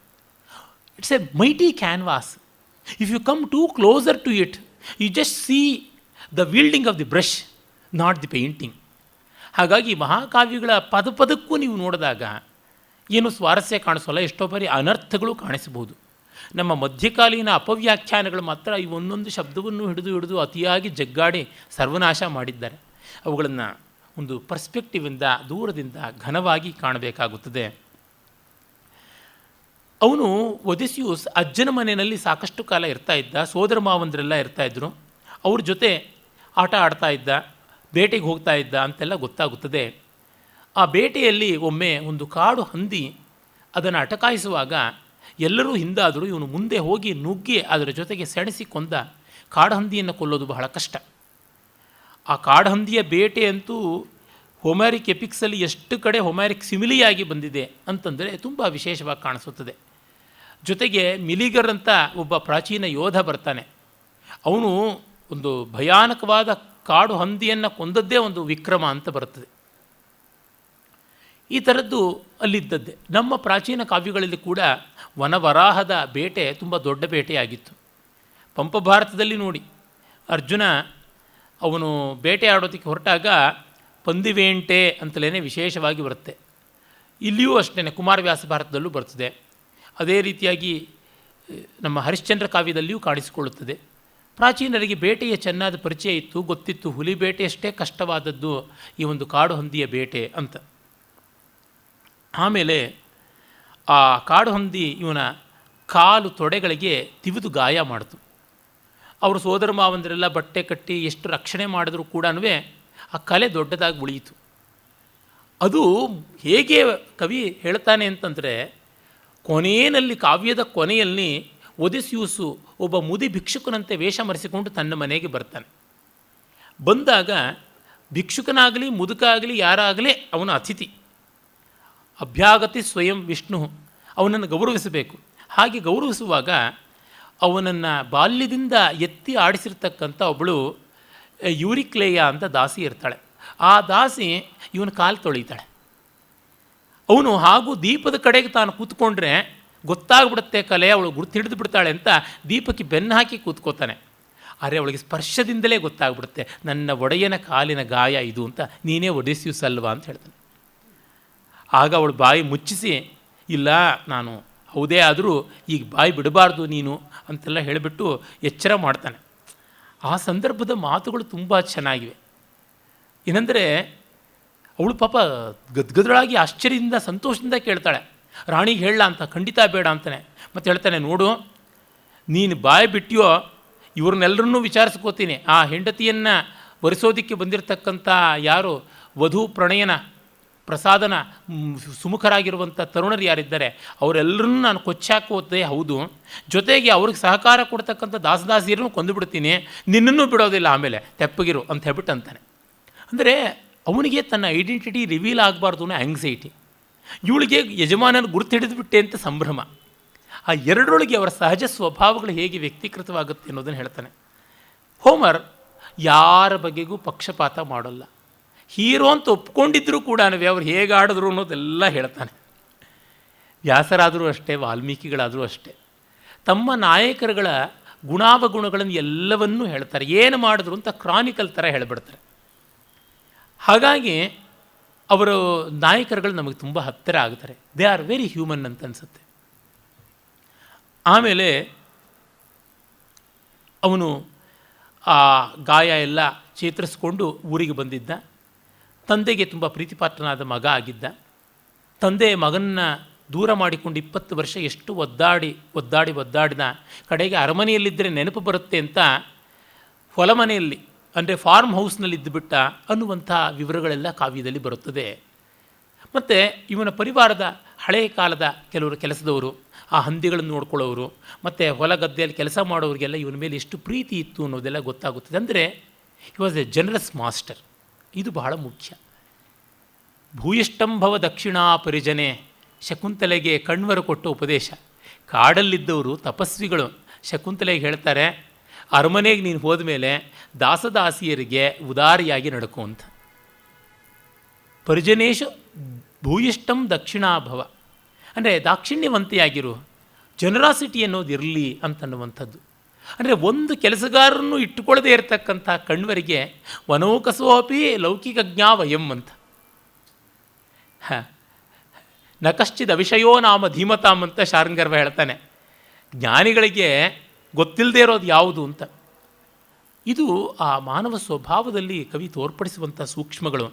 It's a mighty canvas. If you come too close to it, you just see the wielding of the brush, not the painting. ಹಾಗಾಗಿ ಮಹಾಕಾವ್ಯಗಳ ಪದಕ್ಕೂ ನೀವು ನೋಡಿದಾಗ ಏನು ಸ್ವಾರಸ್ಯ ಕಾಣಿಸೋಲ್ಲ, ಎಷ್ಟೋ ಬಾರಿ ಅನರ್ಥಗಳು ಕಾಣಿಸಬಹುದು. ನಮ್ಮ ಮಧ್ಯಕಾಲೀನ ಅಪವ್ಯಾಖ್ಯಾನಗಳು ಮಾತ್ರ ಈ ಒಂದೊಂದು ಶಬ್ದವನ್ನು ಹಿಡಿದು ಅತಿಯಾಗಿ ಜಗ್ಗಾಡಿ ಸರ್ವನಾಶ ಮಾಡಿದ್ದಾರೆ. ಅವುಗಳನ್ನು ಒಂದು ಪರ್ಸ್ಪೆಕ್ಟಿವಿಂದ, ದೂರದಿಂದ ಘನವಾಗಿ ಕಾಣಬೇಕಾಗುತ್ತದೆ. ಅವನು ಒದಿಸ್ಯೂಸ್ ಅಜ್ಜನ ಮನೆಯಲ್ಲಿ ಸಾಕಷ್ಟು ಕಾಲ ಇರ್ತಾ ಇದ್ದ, ಸೋದರ ಮಾವಂದರೆಲ್ಲ ಇರ್ತಾಯಿದ್ರು, ಅವ್ರ ಜೊತೆ ಆಟ ಆಡ್ತಾ ಇದ್ದ, ಬೇಟೆಗೆ ಹೋಗ್ತಾ ಇದ್ದ ಅಂತೆಲ್ಲ ಗೊತ್ತಾಗುತ್ತದೆ. ಆ ಬೇಟೆಯಲ್ಲಿ ಒಮ್ಮೆ ಒಂದು ಕಾಡು ಹಂದಿ ಅದನ್ನು ಅಟಕಾಯಿಸುವಾಗ ಎಲ್ಲರೂ ಹಿಂದಾದರೂ ಇವನು ಮುಂದೆ ಹೋಗಿ ನುಗ್ಗಿ ಅದರ ಜೊತೆಗೆ ಸೆಣಸಿ ಕೊಂದ. ಕಾಡು ಹಂದಿಯನ್ನು ಕೊಲ್ಲೋದು ಬಹಳ ಕಷ್ಟ. ಆ ಕಾಡಹಂದಿಯ ಬೇಟೆ ಅಂತೂ ಹೊಮ್ಯಾರಿಕ್ ಎಪಿಕ್ಸಲ್ಲಿ ಎಷ್ಟು ಕಡೆ ಹೊಮ್ಯಾರಿಕ್ ಸಿಮಿಲಿಯಾಗಿ ಬಂದಿದೆ ಅಂತಂದರೆ ತುಂಬ ವಿಶೇಷವಾಗಿ ಕಾಣಿಸುತ್ತದೆ. ಜೊತೆಗೆ ಮಿಲಿಗರ್ ಅಂತ ಒಬ್ಬ ಪ್ರಾಚೀನ ಯೋಧ ಬರ್ತಾನೆ. ಅವನು ಒಂದು ಭಯಾನಕವಾದ ಕಾಡು ಹಂದಿಯನ್ನು ಕೊಂದದ್ದೇ ಒಂದು ವಿಕ್ರಮ ಅಂತ ಬರುತ್ತದೆ. ಈ ಥರದ್ದು ಅಲ್ಲಿದ್ದದ್ದೇ. ನಮ್ಮ ಪ್ರಾಚೀನ ಕಾವ್ಯಗಳಲ್ಲಿ ಕೂಡ ವನವರಾಹದ ಬೇಟೆ ತುಂಬ ದೊಡ್ಡ ಬೇಟೆಯಾಗಿತ್ತು. ಪಂಪ ಭಾರತದಲ್ಲಿ ನೋಡಿ, ಅರ್ಜುನ ಅವನು ಬೇಟೆ ಆಡೋದಕ್ಕೆ ಹೊರಟಾಗ ಪಂದಿವೇಂಟೆ ಅಂತಲೇ ವಿಶೇಷವಾಗಿ ಬರುತ್ತೆ. ಇಲ್ಲಿಯೂ ಅಷ್ಟೇ ಕುಮಾರವ್ಯಾಸ ಭಾರತದಲ್ಲೂ ಬರ್ತದೆ. ಅದೇ ರೀತಿಯಾಗಿ ನಮ್ಮ ಹರಿಶ್ಚಂದ್ರ ಕಾವ್ಯದಲ್ಲಿಯೂ ಕಾಣಿಸಿಕೊಳ್ಳುತ್ತದೆ. ಪ್ರಾಚೀನರಿಗೆ ಬೇಟೆಯ ಚೆನ್ನಾದ ಪರಿಚಯ ಇತ್ತು, ಗೊತ್ತಿತ್ತು ಹುಲಿ ಬೇಟೆಯಷ್ಟೇ ಕಷ್ಟವಾದದ್ದು ಈ ಒಂದು ಕಾಡು ಹಂದಿಯ ಬೇಟೆ ಅಂತ. ಆಮೇಲೆ ಆ ಕಾಡು ಹಂದಿ ಇವನ ಕಾಲು ತೊಡೆಗಳಿಗೆ ತಿವಿದು ಗಾಯ ಮಾಡಿತು. ಅವರು ಸೋದರ ಮಾವಂದರೆಲ್ಲ ಬಟ್ಟೆ ಕಟ್ಟಿ ಎಷ್ಟು ರಕ್ಷಣೆ ಮಾಡಿದ್ರೂ ಕೂಡ ಆ ಕಲೆ ದೊಡ್ಡದಾಗಿ ಉಳಿಯಿತು. ಅದು ಹೇಗೆ ಕವಿ ಹೇಳ್ತಾನೆ ಅಂತಂದರೆ, ಕೊನೆಯಲ್ಲಿ ಕಾವ್ಯದ ಕೊನೆಯಲ್ಲಿ ಒದಿಸ್ಯೂಸು ಒಬ್ಬ ಮುದಿ ಭಿಕ್ಷುಕನಂತೆ ವೇಷ ಮರೆಸಿಕೊಂಡು ತನ್ನ ಮನೆಗೆ ಬರ್ತಾನೆ. ಬಂದಾಗ ಭಿಕ್ಷುಕನಾಗಲಿ ಮುದುಕ ಆಗಲಿ ಯಾರಾಗಲಿ ಅವನ ಅತಿಥಿ. ಅಭ್ಯಾಗತಿ ಸ್ವಯಂ ವಿಷ್ಣು, ಅವನನ್ನು ಗೌರವಿಸಬೇಕು. ಹಾಗೆ ಗೌರವಿಸುವಾಗ ಅವನನ್ನು ಬಾಲ್ಯದಿಂದ ಎತ್ತಿ ಆಡಿಸಿರ್ತಕ್ಕಂಥ ಒಬ್ಬಳು ಯೂರಿಕ್ಲೇಯ ಅಂತ ದಾಸಿ ಇರ್ತಾಳೆ. ಆ ದಾಸಿ ಇವನ ಕಾಲು ತೊಳಿತಾಳೆ. ಅವನು ಹಾಗೂ ದೀಪದ ಕಡೆಗೆ ತಾನು ಕೂತ್ಕೊಂಡ್ರೆ ಗೊತ್ತಾಗ್ಬಿಡುತ್ತೆ ಕಲೆ, ಅವಳು ಗುರ್ತು ಹಿಡಿದು ಬಿಡ್ತಾಳೆ ಅಂತ ದೀಪಕ್ಕೆ ಬೆನ್ನು ಹಾಕಿ ಕೂತ್ಕೋತಾನೆ. ಆದರೆ ಅವಳಿಗೆ ಸ್ಪರ್ಶದಿಂದಲೇ ಗೊತ್ತಾಗ್ಬಿಡುತ್ತೆ ನನ್ನ ಒಡೆಯನ ಕಾಲಿನ ಗಾಯ ಇದು ಅಂತ, ನೀನೇ ಒಡಿಸ್ಯೂಸ್ ಅಲ್ವಾ ಅಂತ ಹೇಳ್ತಾನೆ. ಆಗ ಅವಳು ಬಾಯಿ ಮುಚ್ಚಿಸಿ, ಇಲ್ಲ ನಾನು ಹೌದೇ ಆದರೂ ಈಗ ಬಾಯಿ ಬಿಡಬಾರ್ದು ನೀನು ಅಂತೆಲ್ಲ ಹೇಳಿಬಿಟ್ಟು ಎಚ್ಚರ ಮಾಡ್ತಾನೆ. ಆ ಸಂದರ್ಭದ ಮಾತುಗಳು ತುಂಬ ಚೆನ್ನಾಗಿವೆ. ಏನಂದರೆ ಅವಳು ಪಾಪ ಗದ್ಗದಳಾಗಿ ಆಶ್ಚರ್ಯದಿಂದ ಸಂತೋಷದಿಂದ ಕೇಳ್ತಾಳೆ, ರಾಣಿಗೆ ಹೇಳಲ್ಲ ಅಂತ. ಖಂಡಿತ ಬೇಡ ಅಂತಾನೆ. ಮತ್ತು ಹೇಳ್ತಾನೆ, ನೋಡು ನೀನು ಬಾಯಿ ಬಿಟ್ಟಿಯೋ ಇವ್ರನ್ನೆಲ್ಲರನ್ನೂ ವಿಚಾರಿಸ್ಕೋತೀನಿ. ಆ ಹೆಂಡತಿಯನ್ನು ವರಿಸೋದಕ್ಕೆ ಬಂದಿರತಕ್ಕಂಥ ಯಾರು ವಧು ಪ್ರಣಯನ ಪ್ರಸಾದನ ಸುಮುಖರಾಗಿರುವಂಥ ತರುಣರು ಯಾರಿದ್ದಾರೆ ಅವರೆಲ್ಲರನ್ನೂ ನಾನು ಕೊಚ್ಚಾಕೋದೇ ಹೌದು, ಜೊತೆಗೆ ಅವ್ರಿಗೆ ಸಹಕಾರ ಕೊಡ್ತಕ್ಕಂಥ ದಾಸದಾಸಿಯರನ್ನು ಕೊಂದುಬಿಡ್ತೀನಿ, ನಿನ್ನನ್ನೂ ಬಿಡೋದಿಲ್ಲ ಆಮೇಲೆ ತೆಪ್ಪಗಿರು ಅಂತ ಹೇಳ್ಬಿಟ್ಟು ಅಂತಾನೆ. ಅಂದರೆ ಅವನಿಗೆ ತನ್ನ ಐಡೆಂಟಿಟಿ ರಿವೀಲ್ ಆಗಬಾರ್ದು ಅನ್ನೋ ಆ್ಯಂಗ್ಸೈಟಿ, ಇವಳಿಗೆ ಯಜಮಾನನ ಗುರುತು ಹಿಡಿದುಬಿಟ್ಟೆ ಅಂತ ಸಂಭ್ರಮ. ಆ ಎರಡರೊಳಗೆ ಅವರ ಸಹಜ ಸ್ವಭಾವಗಳು ಹೇಗೆ ವ್ಯಕ್ತೀಕೃತವಾಗುತ್ತೆ ಅನ್ನೋದನ್ನು ಹೇಳ್ತಾನೆ. ಹೋಮರ್ ಯಾರ ಬಗೆಗೂ ಪಕ್ಷಪಾತ ಮಾಡೋಲ್ಲ. ಹೀರೋ ಅಂತ ಒಪ್ಕೊಂಡಿದ್ದರೂ ಕೂಡ ಅವ್ರು ಹೇಗೆ ಆಡಿದ್ರು ಅನ್ನೋದೆಲ್ಲ ಹೇಳ್ತಾನೆ. ವ್ಯಾಸರಾದರೂ ಅಷ್ಟೇ, ವಾಲ್ಮೀಕಿಗಳಾದರೂ ಅಷ್ಟೇ, ತಮ್ಮ ನಾಯಕರುಗಳ ಗುಣಾವಗುಣಗಳನ್ನು ಎಲ್ಲವನ್ನೂ ಹೇಳ್ತಾರೆ. ಏನು ಮಾಡಿದ್ರು ಅಂತ ಕ್ರಾನಿಕಲ್ ಥರ ಹೇಳಿಬಿಡ್ತಾರೆ. ಹಾಗಾಗಿ ಅವರು ನಾಯಕರುಗಳು ನಮಗೆ ತುಂಬ ಹತ್ತಿರ ಆಗ್ತಾರೆ. ದೇ ಆರ್ ವೆರಿ ಹ್ಯೂಮನ್ ಅಂತ ಅನಿಸುತ್ತೆ. ಆಮೇಲೆ ಅವನು ಆ ಗಾಯ ಎಲ್ಲ ಚೇತರಿಸ್ಕೊಂಡು ಊರಿಗೆ ಬಂದಿದ್ದ. ತಂದೆಗೆ ತುಂಬ ಪ್ರೀತಿಪಾತ್ರನಾದ ಮಗ ಆಗಿದ್ದ. ತಂದೆ ಮಗನ್ನ ದೂರ ಮಾಡಿಕೊಂಡು 20 ವರ್ಷ ಎಷ್ಟು ಒದ್ದಾಡಿದ ಕಡೆಗೆ ಅರಮನೆಯಲ್ಲಿದ್ದರೆ ನೆನಪು ಬರುತ್ತೆ ಅಂತ ಹೊಲಮನೆಯಲ್ಲಿ ಅಂದರೆ ಫಾರ್ಮ್ ಹೌಸ್ನಲ್ಲಿ ಇದ್ದುಬಿಟ್ಟ ಅನ್ನುವಂಥ ವಿವರಗಳೆಲ್ಲ ಕಾವ್ಯದಲ್ಲಿ ಬರುತ್ತದೆ. ಮತ್ತು ಇವನ ಪರಿವಾರದ ಹಳೆಯ ಕಾಲದ ಕೆಲವರು ಕೆಲಸದವರು, ಆ ಹಂದಿಗಳನ್ನು ನೋಡ್ಕೊಳ್ಳೋರು ಮತ್ತು ಹೊಲ ಗದ್ದೆಯಲ್ಲಿ ಕೆಲಸ ಮಾಡೋರಿಗೆಲ್ಲ ಇವನ ಮೇಲೆ ಎಷ್ಟು ಪ್ರೀತಿ ಇತ್ತು ಅನ್ನೋದೆಲ್ಲ ಗೊತ್ತಾಗುತ್ತದೆ. ಅಂದರೆ he was A generous master. ಇದು ಬಹಳ ಮುಖ್ಯ. ಭೂಯಿಷ್ಟಂಭವ ದಕ್ಷಿಣಾ ಪರಿಜನೆ, ಶಕುಂತಲೆಗೆ ಕಣ್ವರು ಕೊಟ್ಟ ಉಪದೇಶ. ಕಾಡಲ್ಲಿದ್ದವರು ತಪಸ್ವಿಗಳು ಶಕುಂತಲೆಗೆ ಹೇಳ್ತಾರೆ, ಅರಮನೆಗೆ ನೀನು ಹೋದ ಮೇಲೆ ದಾಸದಾಸಿಯರಿಗೆ ಉದಾರಿಯಾಗಿ ನಡ್ಕೋ ಅಂತ. ಪರಿಜನೇಶು ಭೂಯಿಷ್ಟಂ ದಕ್ಷಿಣಾಭವ ಅಂದರೆ ದಾಕ್ಷಿಣ್ಯವಂತೆಯಾಗಿರು, ಜನರಾಸಿಟಿ ಅನ್ನೋದು ಇರಲಿ ಅಂತನ್ನುವಂಥದ್ದು. ಅಂದರೆ ಒಂದು ಕೆಲಸಗಾರರನ್ನು ಇಟ್ಟುಕೊಳ್ಳದೇ ಇರತಕ್ಕಂಥ ಕಣ್ವರಿಗೆ ವನೌಕಸೋಪಿ ಲೌಕಿಕ ಜ್ಞಾವಯಂ ಅಂತ. ನ ಕಶ್ಚಿದ್ ಅವಿಷಯೋ ನಾಮ ಧೀಮತಾಂ ಅಂತ ಶಾರಂಗರ್ವ ಹೇಳ್ತಾನೆ. ಜ್ಞಾನಿಗಳಿಗೆ ಗೊತ್ತಿಲ್ಲದೆ ಇರೋದು ಯಾವುದು ಅಂತ. ಇದು ಆ ಮಾನವ ಸ್ವಭಾವದಲ್ಲಿ ಕವಿ ತೋರ್ಪಡಿಸುವಂಥ ಸೂಕ್ಷ್ಮಗಳು.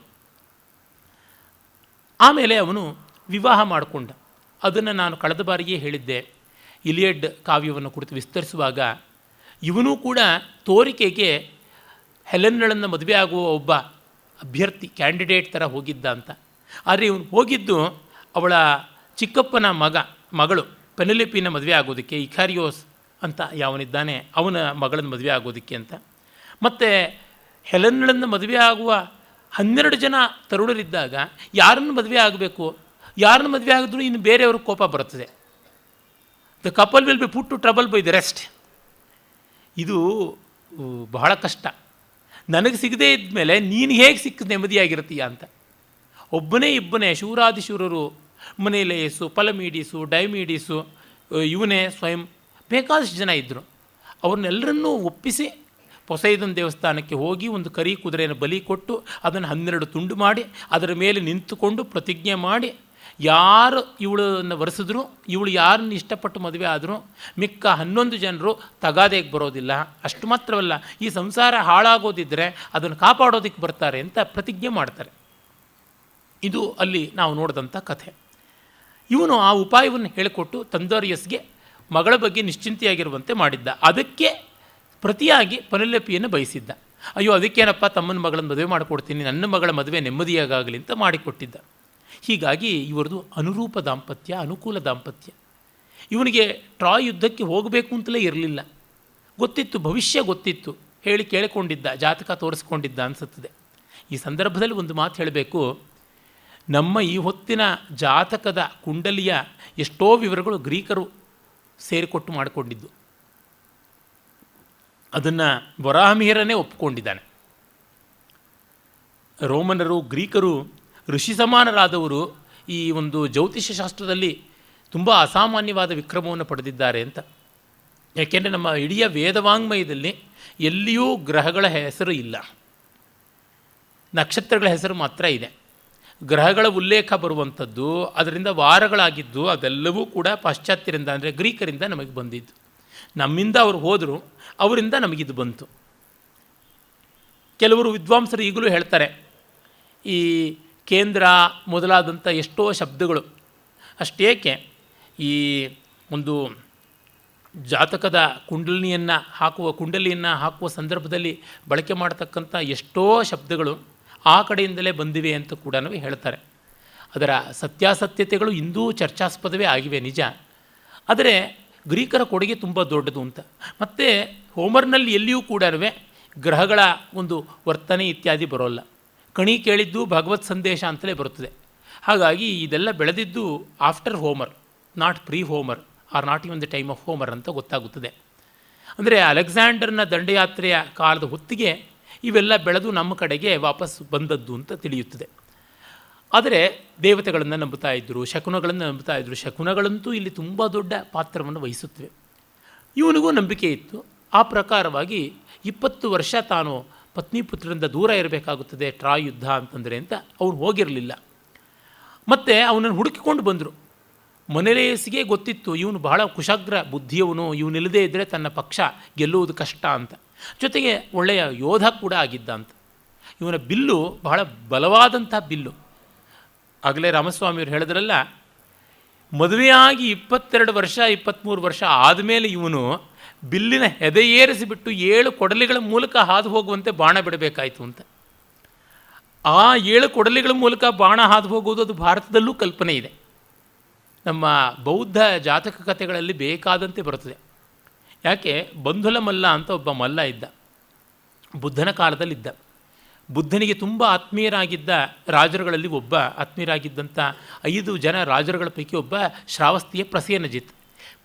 ಆಮೇಲೆ ಅವನು ವಿವಾಹ ಮಾಡಿಕೊಂಡ. ಅದನ್ನು ನಾನು ಕಳೆದ ಬಾರಿಯೇ ಹೇಳಿದ್ದೆ. ಇಲಿಯಡ್ ಕಾವ್ಯವನ್ನು ಕುರಿತು ವಿಸ್ತರಿಸುವಾಗ ಇವನೂ ಕೂಡ ತೋರಿಕೆಗೆ ಹೆಲೆನ್ಗಳನ್ನು ಮದುವೆ ಆಗುವ ಒಬ್ಬ ಅಭ್ಯರ್ಥಿ ಕ್ಯಾಂಡಿಡೇಟ್ ಥರ ಹೋಗಿದ್ದ ಅಂತ. ಆದರೆ ಇವನು ಹೋಗಿದ್ದು ಅವಳ ಚಿಕ್ಕಪ್ಪನ ಮಗಳು ಪೆನೆಲಿಪಿನ ಮದುವೆ ಆಗೋದಕ್ಕೆ, ಇಕಾರಿಯೋಸ್ ಅಂತ ಯಾವನಿದ್ದಾನೆ ಅವನ ಮಗಳನ್ನು ಮದುವೆ ಆಗೋದಕ್ಕೆ ಅಂತ. ಮತ್ತು ಹೆಲೆನ್ಗಳನ್ನು ಮದುವೆ ಆಗುವ 12 ಜನ ತರುಣರಿದ್ದಾಗ ಯಾರನ್ನು ಮದುವೆ ಆಗಬೇಕು, ಯಾರನ್ನು ಮದುವೆ ಆಗಿದ್ರೂ ಇನ್ನು ಬೇರೆಯವ್ರಿಗೆ ಕೋಪ ಬರುತ್ತದೆ. The couple will be put to trouble by the rest. ಇದು ಬಹಳ ಕಷ್ಟ. ನನಗೆ ಸಿಗದೇ ಇದ್ಮೇಲೆ ನೀನು ಹೇಗೆ ಸಿಕ್ಕ ನೆಮ್ಮದಿಯಾಗಿರ್ತೀಯ ಅಂತ. ಇಬ್ಬನೇ ಶೂರಾದಿಶೂರರು, ಮನೇಲೇಸು, ಪಲಮೀಡೀಸು, ಡೈಮೀಡೀಸು, ಇವನೇ ಸ್ವಯಂ, ಬೇಕಾದಷ್ಟು ಜನ ಇದ್ದರು. ಅವ್ರನ್ನೆಲ್ಲರನ್ನೂ ಒಪ್ಪಿಸಿ ಪೊಸೈದನ್ ದೇವಸ್ಥಾನಕ್ಕೆ ಹೋಗಿ ಒಂದು ಕರಿ ಕುದುರೆಯನ್ನು ಬಲಿ ಕೊಟ್ಟು ಅದನ್ನು 12 ತುಂಡು ಮಾಡಿ ಅದರ ಮೇಲೆ ನಿಂತುಕೊಂಡು ಪ್ರತಿಜ್ಞೆ ಮಾಡಿ, ಯಾರು ಇವಳನ್ನು ವರೆಸಿದ್ರು, ಇವಳು ಯಾರನ್ನು ಇಷ್ಟಪಟ್ಟು ಮದುವೆ ಆದರೂ ಮಿಕ್ಕ 11 ಜನರು ತಗಾದೆಗೆ ಬರೋದಿಲ್ಲ. ಅಷ್ಟು ಮಾತ್ರವಲ್ಲ, ಈ ಸಂಸಾರ ಹಾಳಾಗೋದಿದ್ದರೆ ಅದನ್ನು ಕಾಪಾಡೋದಕ್ಕೆ ಬರ್ತಾರೆ ಅಂತ ಪ್ರತಿಜ್ಞೆ ಮಾಡ್ತಾರೆ. ಇದು ಅಲ್ಲಿ ನಾವು ನೋಡಿದಂಥ ಕಥೆ. ಇವನು ಆ ಉಪಾಯವನ್ನು ಹೇಳಿಕೊಟ್ಟು ತಂದೋರಿಯಸ್ಗೆ ಮಗಳ ಬಗ್ಗೆ ನಿಶ್ಚಿಂತೆಯಾಗಿರುವಂತೆ ಮಾಡಿದ್ದ. ಅದಕ್ಕೆ ಪ್ರತಿಯಾಗಿ ಪೆನೆಲೋಪಿಯನ್ನು ಬಯಸಿದ್ದ. ಅಯ್ಯೋ, ಅದಕ್ಕೇನಪ್ಪ, ತಮ್ಮನ ಮಗಳನ್ನು ಮದುವೆ ಮಾಡಿಕೊಡ್ತೀನಿ, ನನ್ನ ಮಗಳ ಮದುವೆ ನೆಮ್ಮದಿಯಾಗಲಿ ಅಂತ ಮಾಡಿಕೊಟ್ಟಿದ್ದ. ಹೀಗಾಗಿ ಇವರದು ಅನುರೂಪ ದಾಂಪತ್ಯ, ಅನುಕೂಲ ದಾಂಪತ್ಯ. ಇವನಿಗೆ ಟ್ರಾಯ್ ಯುದ್ಧಕ್ಕೆ ಹೋಗಬೇಕು ಅಂತಲೇ ಇರಲಿಲ್ಲ, ಗೊತ್ತಿತ್ತು, ಭವಿಷ್ಯ ಗೊತ್ತಿತ್ತು, ಹೇಳಿ ಕೇಳಿಕೊಂಡಿದ್ದ, ಜಾತಕ ತೋರಿಸ್ಕೊಂಡಿದ್ದ ಅನಿಸುತ್ತದೆ. ಈ ಸಂದರ್ಭದಲ್ಲಿ ಒಂದು ಮಾತು ಹೇಳಬೇಕು. ನಮ್ಮ ಈ ಹೊತ್ತಿನ ಜಾತಕದ ಕುಂಡಲಿಯ ಎಷ್ಟೋ ವಿವರಗಳು ಗ್ರೀಕರು ಸೇರಿಕೊಟ್ಟು ಮಾಡಿಕೊಂಡಿದ್ದು. ಅದನ್ನು ವರಾಹಮಿಹಿರನೇ ಒಪ್ಪಿಕೊಂಡಿದ್ದಾನೆ. ರೋಮನರು, ಗ್ರೀಕರು ಋಷಿ ಸಮಾನರಾದವರು ಈ ಒಂದು ಜ್ಯೋತಿಷ್ಯ ಶಾಸ್ತ್ರದಲ್ಲಿ ತುಂಬ ಅಸಾಮಾನ್ಯವಾದ ವಿಕ್ರಮವನ್ನು ಪಡೆದಿದ್ದಾರೆ ಅಂತ. ಯಾಕೆಂದರೆ ನಮ್ಮ ಇಡೀ ವೇದವಾಂಗ್ಮಯದಲ್ಲಿ ಎಲ್ಲಿಯೂ ಗ್ರಹಗಳ ಹೆಸರು ಇಲ್ಲ, ನಕ್ಷತ್ರಗಳ ಹೆಸರು ಮಾತ್ರ ಇದೆ. ಗ್ರಹಗಳ ಉಲ್ಲೇಖ ಬರುವಂಥದ್ದು, ಅದರಿಂದ ವಾರಗಳಾಗಿದ್ದು, ಅದೆಲ್ಲವೂ ಕೂಡ ಪಾಶ್ಚಾತ್ಯರಿಂದ ಅಂದರೆ ಗ್ರೀಕರಿಂದ ನಮಗೆ ಬಂದಿದ್ದು. ನಮ್ಮಿಂದ ಅವರು ಹೋದರು, ಅವರಿಂದ ನಮಗಿದು ಬಂತು. ಕೆಲವರು ವಿದ್ವಾಂಸರು ಈಗಲೂ ಹೇಳ್ತಾರೆ, ಈ ಕೇಂದ್ರ ಮೊದಲಾದಂಥ ಎಷ್ಟೋ ಶಬ್ದಗಳು ಅಷ್ಟೇಕೆ ಈ ಒಂದು ಜಾತಕದ ಕುಂಡಲಿಯನ್ನು ಹಾಕುವ ಸಂದರ್ಭದಲ್ಲಿ ಬಳಕೆ ಮಾಡತಕ್ಕಂಥ ಎಷ್ಟೋ ಶಬ್ದಗಳು ಆ ಕಡೆಯಿಂದಲೇ ಬಂದಿವೆ ಅಂತ ಕೂಡ ಹೇಳ್ತಾರೆ. ಅದರ ಸತ್ಯಾಸತ್ಯತೆಗಳು ಇಂದೂ ಚರ್ಚಾಸ್ಪದವೇ ಆಗಿವೆ, ನಿಜ. ಆದರೆ ಗ್ರೀಕರ ಕೊಡುಗೆ ತುಂಬ ದೊಡ್ಡದು ಅಂತ. ಮತ್ತು ಹೋಮರ್ನಲ್ಲಿ ಎಲ್ಲಿಯೂ ಕೂಡ ಗ್ರಹಗಳ ಒಂದು ವರ್ತನೆ ಇತ್ಯಾದಿ ಬರೋಲ್ಲ. ಕಣಿ ಕೇಳಿದ್ದು ಭಗವತ್ ಸಂದೇಶ ಅಂತಲೇ ಬರುತ್ತದೆ. ಹಾಗಾಗಿ ಇದೆಲ್ಲ ಬೆಳೆದಿದ್ದು after Homer, not pre Homer or not even the time of Homer ಅಂತ ಗೊತ್ತಾಗುತ್ತದೆ. ಅಂದರೆ ಅಲೆಕ್ಸಾಂಡರ್ನ ದಂಡಯಾತ್ರೆಯ ಕಾಲದ ಹೊತ್ತಿಗೆ ಇವೆಲ್ಲ ಬೆಳೆದು ನಮ್ಮ ಕಡೆಗೆ ವಾಪಸ್ ಬಂದದ್ದು ಅಂತ ತಿಳಿಯುತ್ತದೆ. ಆದರೆ ದೇವತೆಗಳನ್ನು ನಂಬುತ್ತಾ ಇದ್ದರು, ಶಕುನಗಳನ್ನು ನಂಬುತ್ತಾ ಇದ್ದರು. ಶಕುನಗಳಂತೂ ಇಲ್ಲಿ ತುಂಬ ದೊಡ್ಡ ಪಾತ್ರವನ್ನು ವಹಿಸುತ್ತವೆ. ಇವನಿಗೂ ನಂಬಿಕೆ ಇತ್ತು. ಆ ಪ್ರಕಾರವಾಗಿ 20 ವರ್ಷ ತಾನು ಪತ್ನಿ ಪುತ್ರರಿಂದ ದೂರ ಇರಬೇಕಾಗುತ್ತದೆ ಟ್ರಾಯ್ ಯುದ್ಧ ಅಂತಂದರೆ ಅಂತ ಅವನು ಹೋಗಿರಲಿಲ್ಲ. ಮತ್ತು ಅವನನ್ನು ಹುಡುಕಿಕೊಂಡು ಬಂದರು. ಮನೆಲೇಸಿಗೆ ಗೊತ್ತಿತ್ತು ಇವನು ಬಹಳ ಕುಶಾಗ್ರ ಬುದ್ಧಿಯವನು, ಇವನಿಲ್ಲದೇ ಇದ್ದರೆ ತನ್ನ ಪಕ್ಷ ಗೆಲ್ಲುವುದು ಕಷ್ಟ ಅಂತ. ಜೊತೆಗೆ ಒಳ್ಳೆಯ ಯೋಧ ಕೂಡ ಆಗಿದ್ದ ಅಂತ. ಇವನ ಬಿಲ್ಲು ಬಹಳ ಬಲವಾದಂಥ ಬಿಲ್ಲು. ಆಗಲೇ ರಾಮಸ್ವಾಮಿಯವರು ಹೇಳಿದ್ರಲ್ಲ, ಮದುವೆಯಾಗಿ 22 ವರ್ಷ 23 ವರ್ಷ ಆದಮೇಲೆ ಇವನು ಬಿಲ್ಲಿನ ಹೆದೆಯೇರಿಸಿಬಿಟ್ಟು 7 ಕೊಡಲಿಗಳ ಮೂಲಕ ಹಾದು ಹೋಗುವಂತೆ ಬಾಣ ಬಿಡಬೇಕಾಯಿತು ಅಂತ. ಆ 7 ಕೊಡಲಿಗಳ ಮೂಲಕ ಬಾಣ ಹಾದು ಹೋಗುವುದು ಅದು ಭಾರತದಲ್ಲೂ ಕಲ್ಪನೆ ಇದೆ. ನಮ್ಮ ಬೌದ್ಧ ಜಾತಕ ಕಥೆಗಳಲ್ಲಿ ಬೇಕಾದಂತೆ ಬರುತ್ತದೆ. ಯಾಕೆ, ಬಂಧುಲ ಮಲ್ಲ ಅಂತ ಒಬ್ಬ ಮಲ್ಲ ಇದ್ದ, ಬುದ್ಧನ ಕಾಲದಲ್ಲಿದ್ದ. ಬುದ್ಧನಿಗೆ ತುಂಬ ಆತ್ಮೀಯರಾಗಿದ್ದ ರಾಜರುಗಳಲ್ಲಿ ಒಬ್ಬ, ಆತ್ಮೀಯರಾಗಿದ್ದಂಥ 5 ಜನ ರಾಜರುಗಳ ಪೈಕಿ ಒಬ್ಬ ಶ್ರಾವಸ್ತಿಯ ಪ್ರಸೇನಜಿತ್.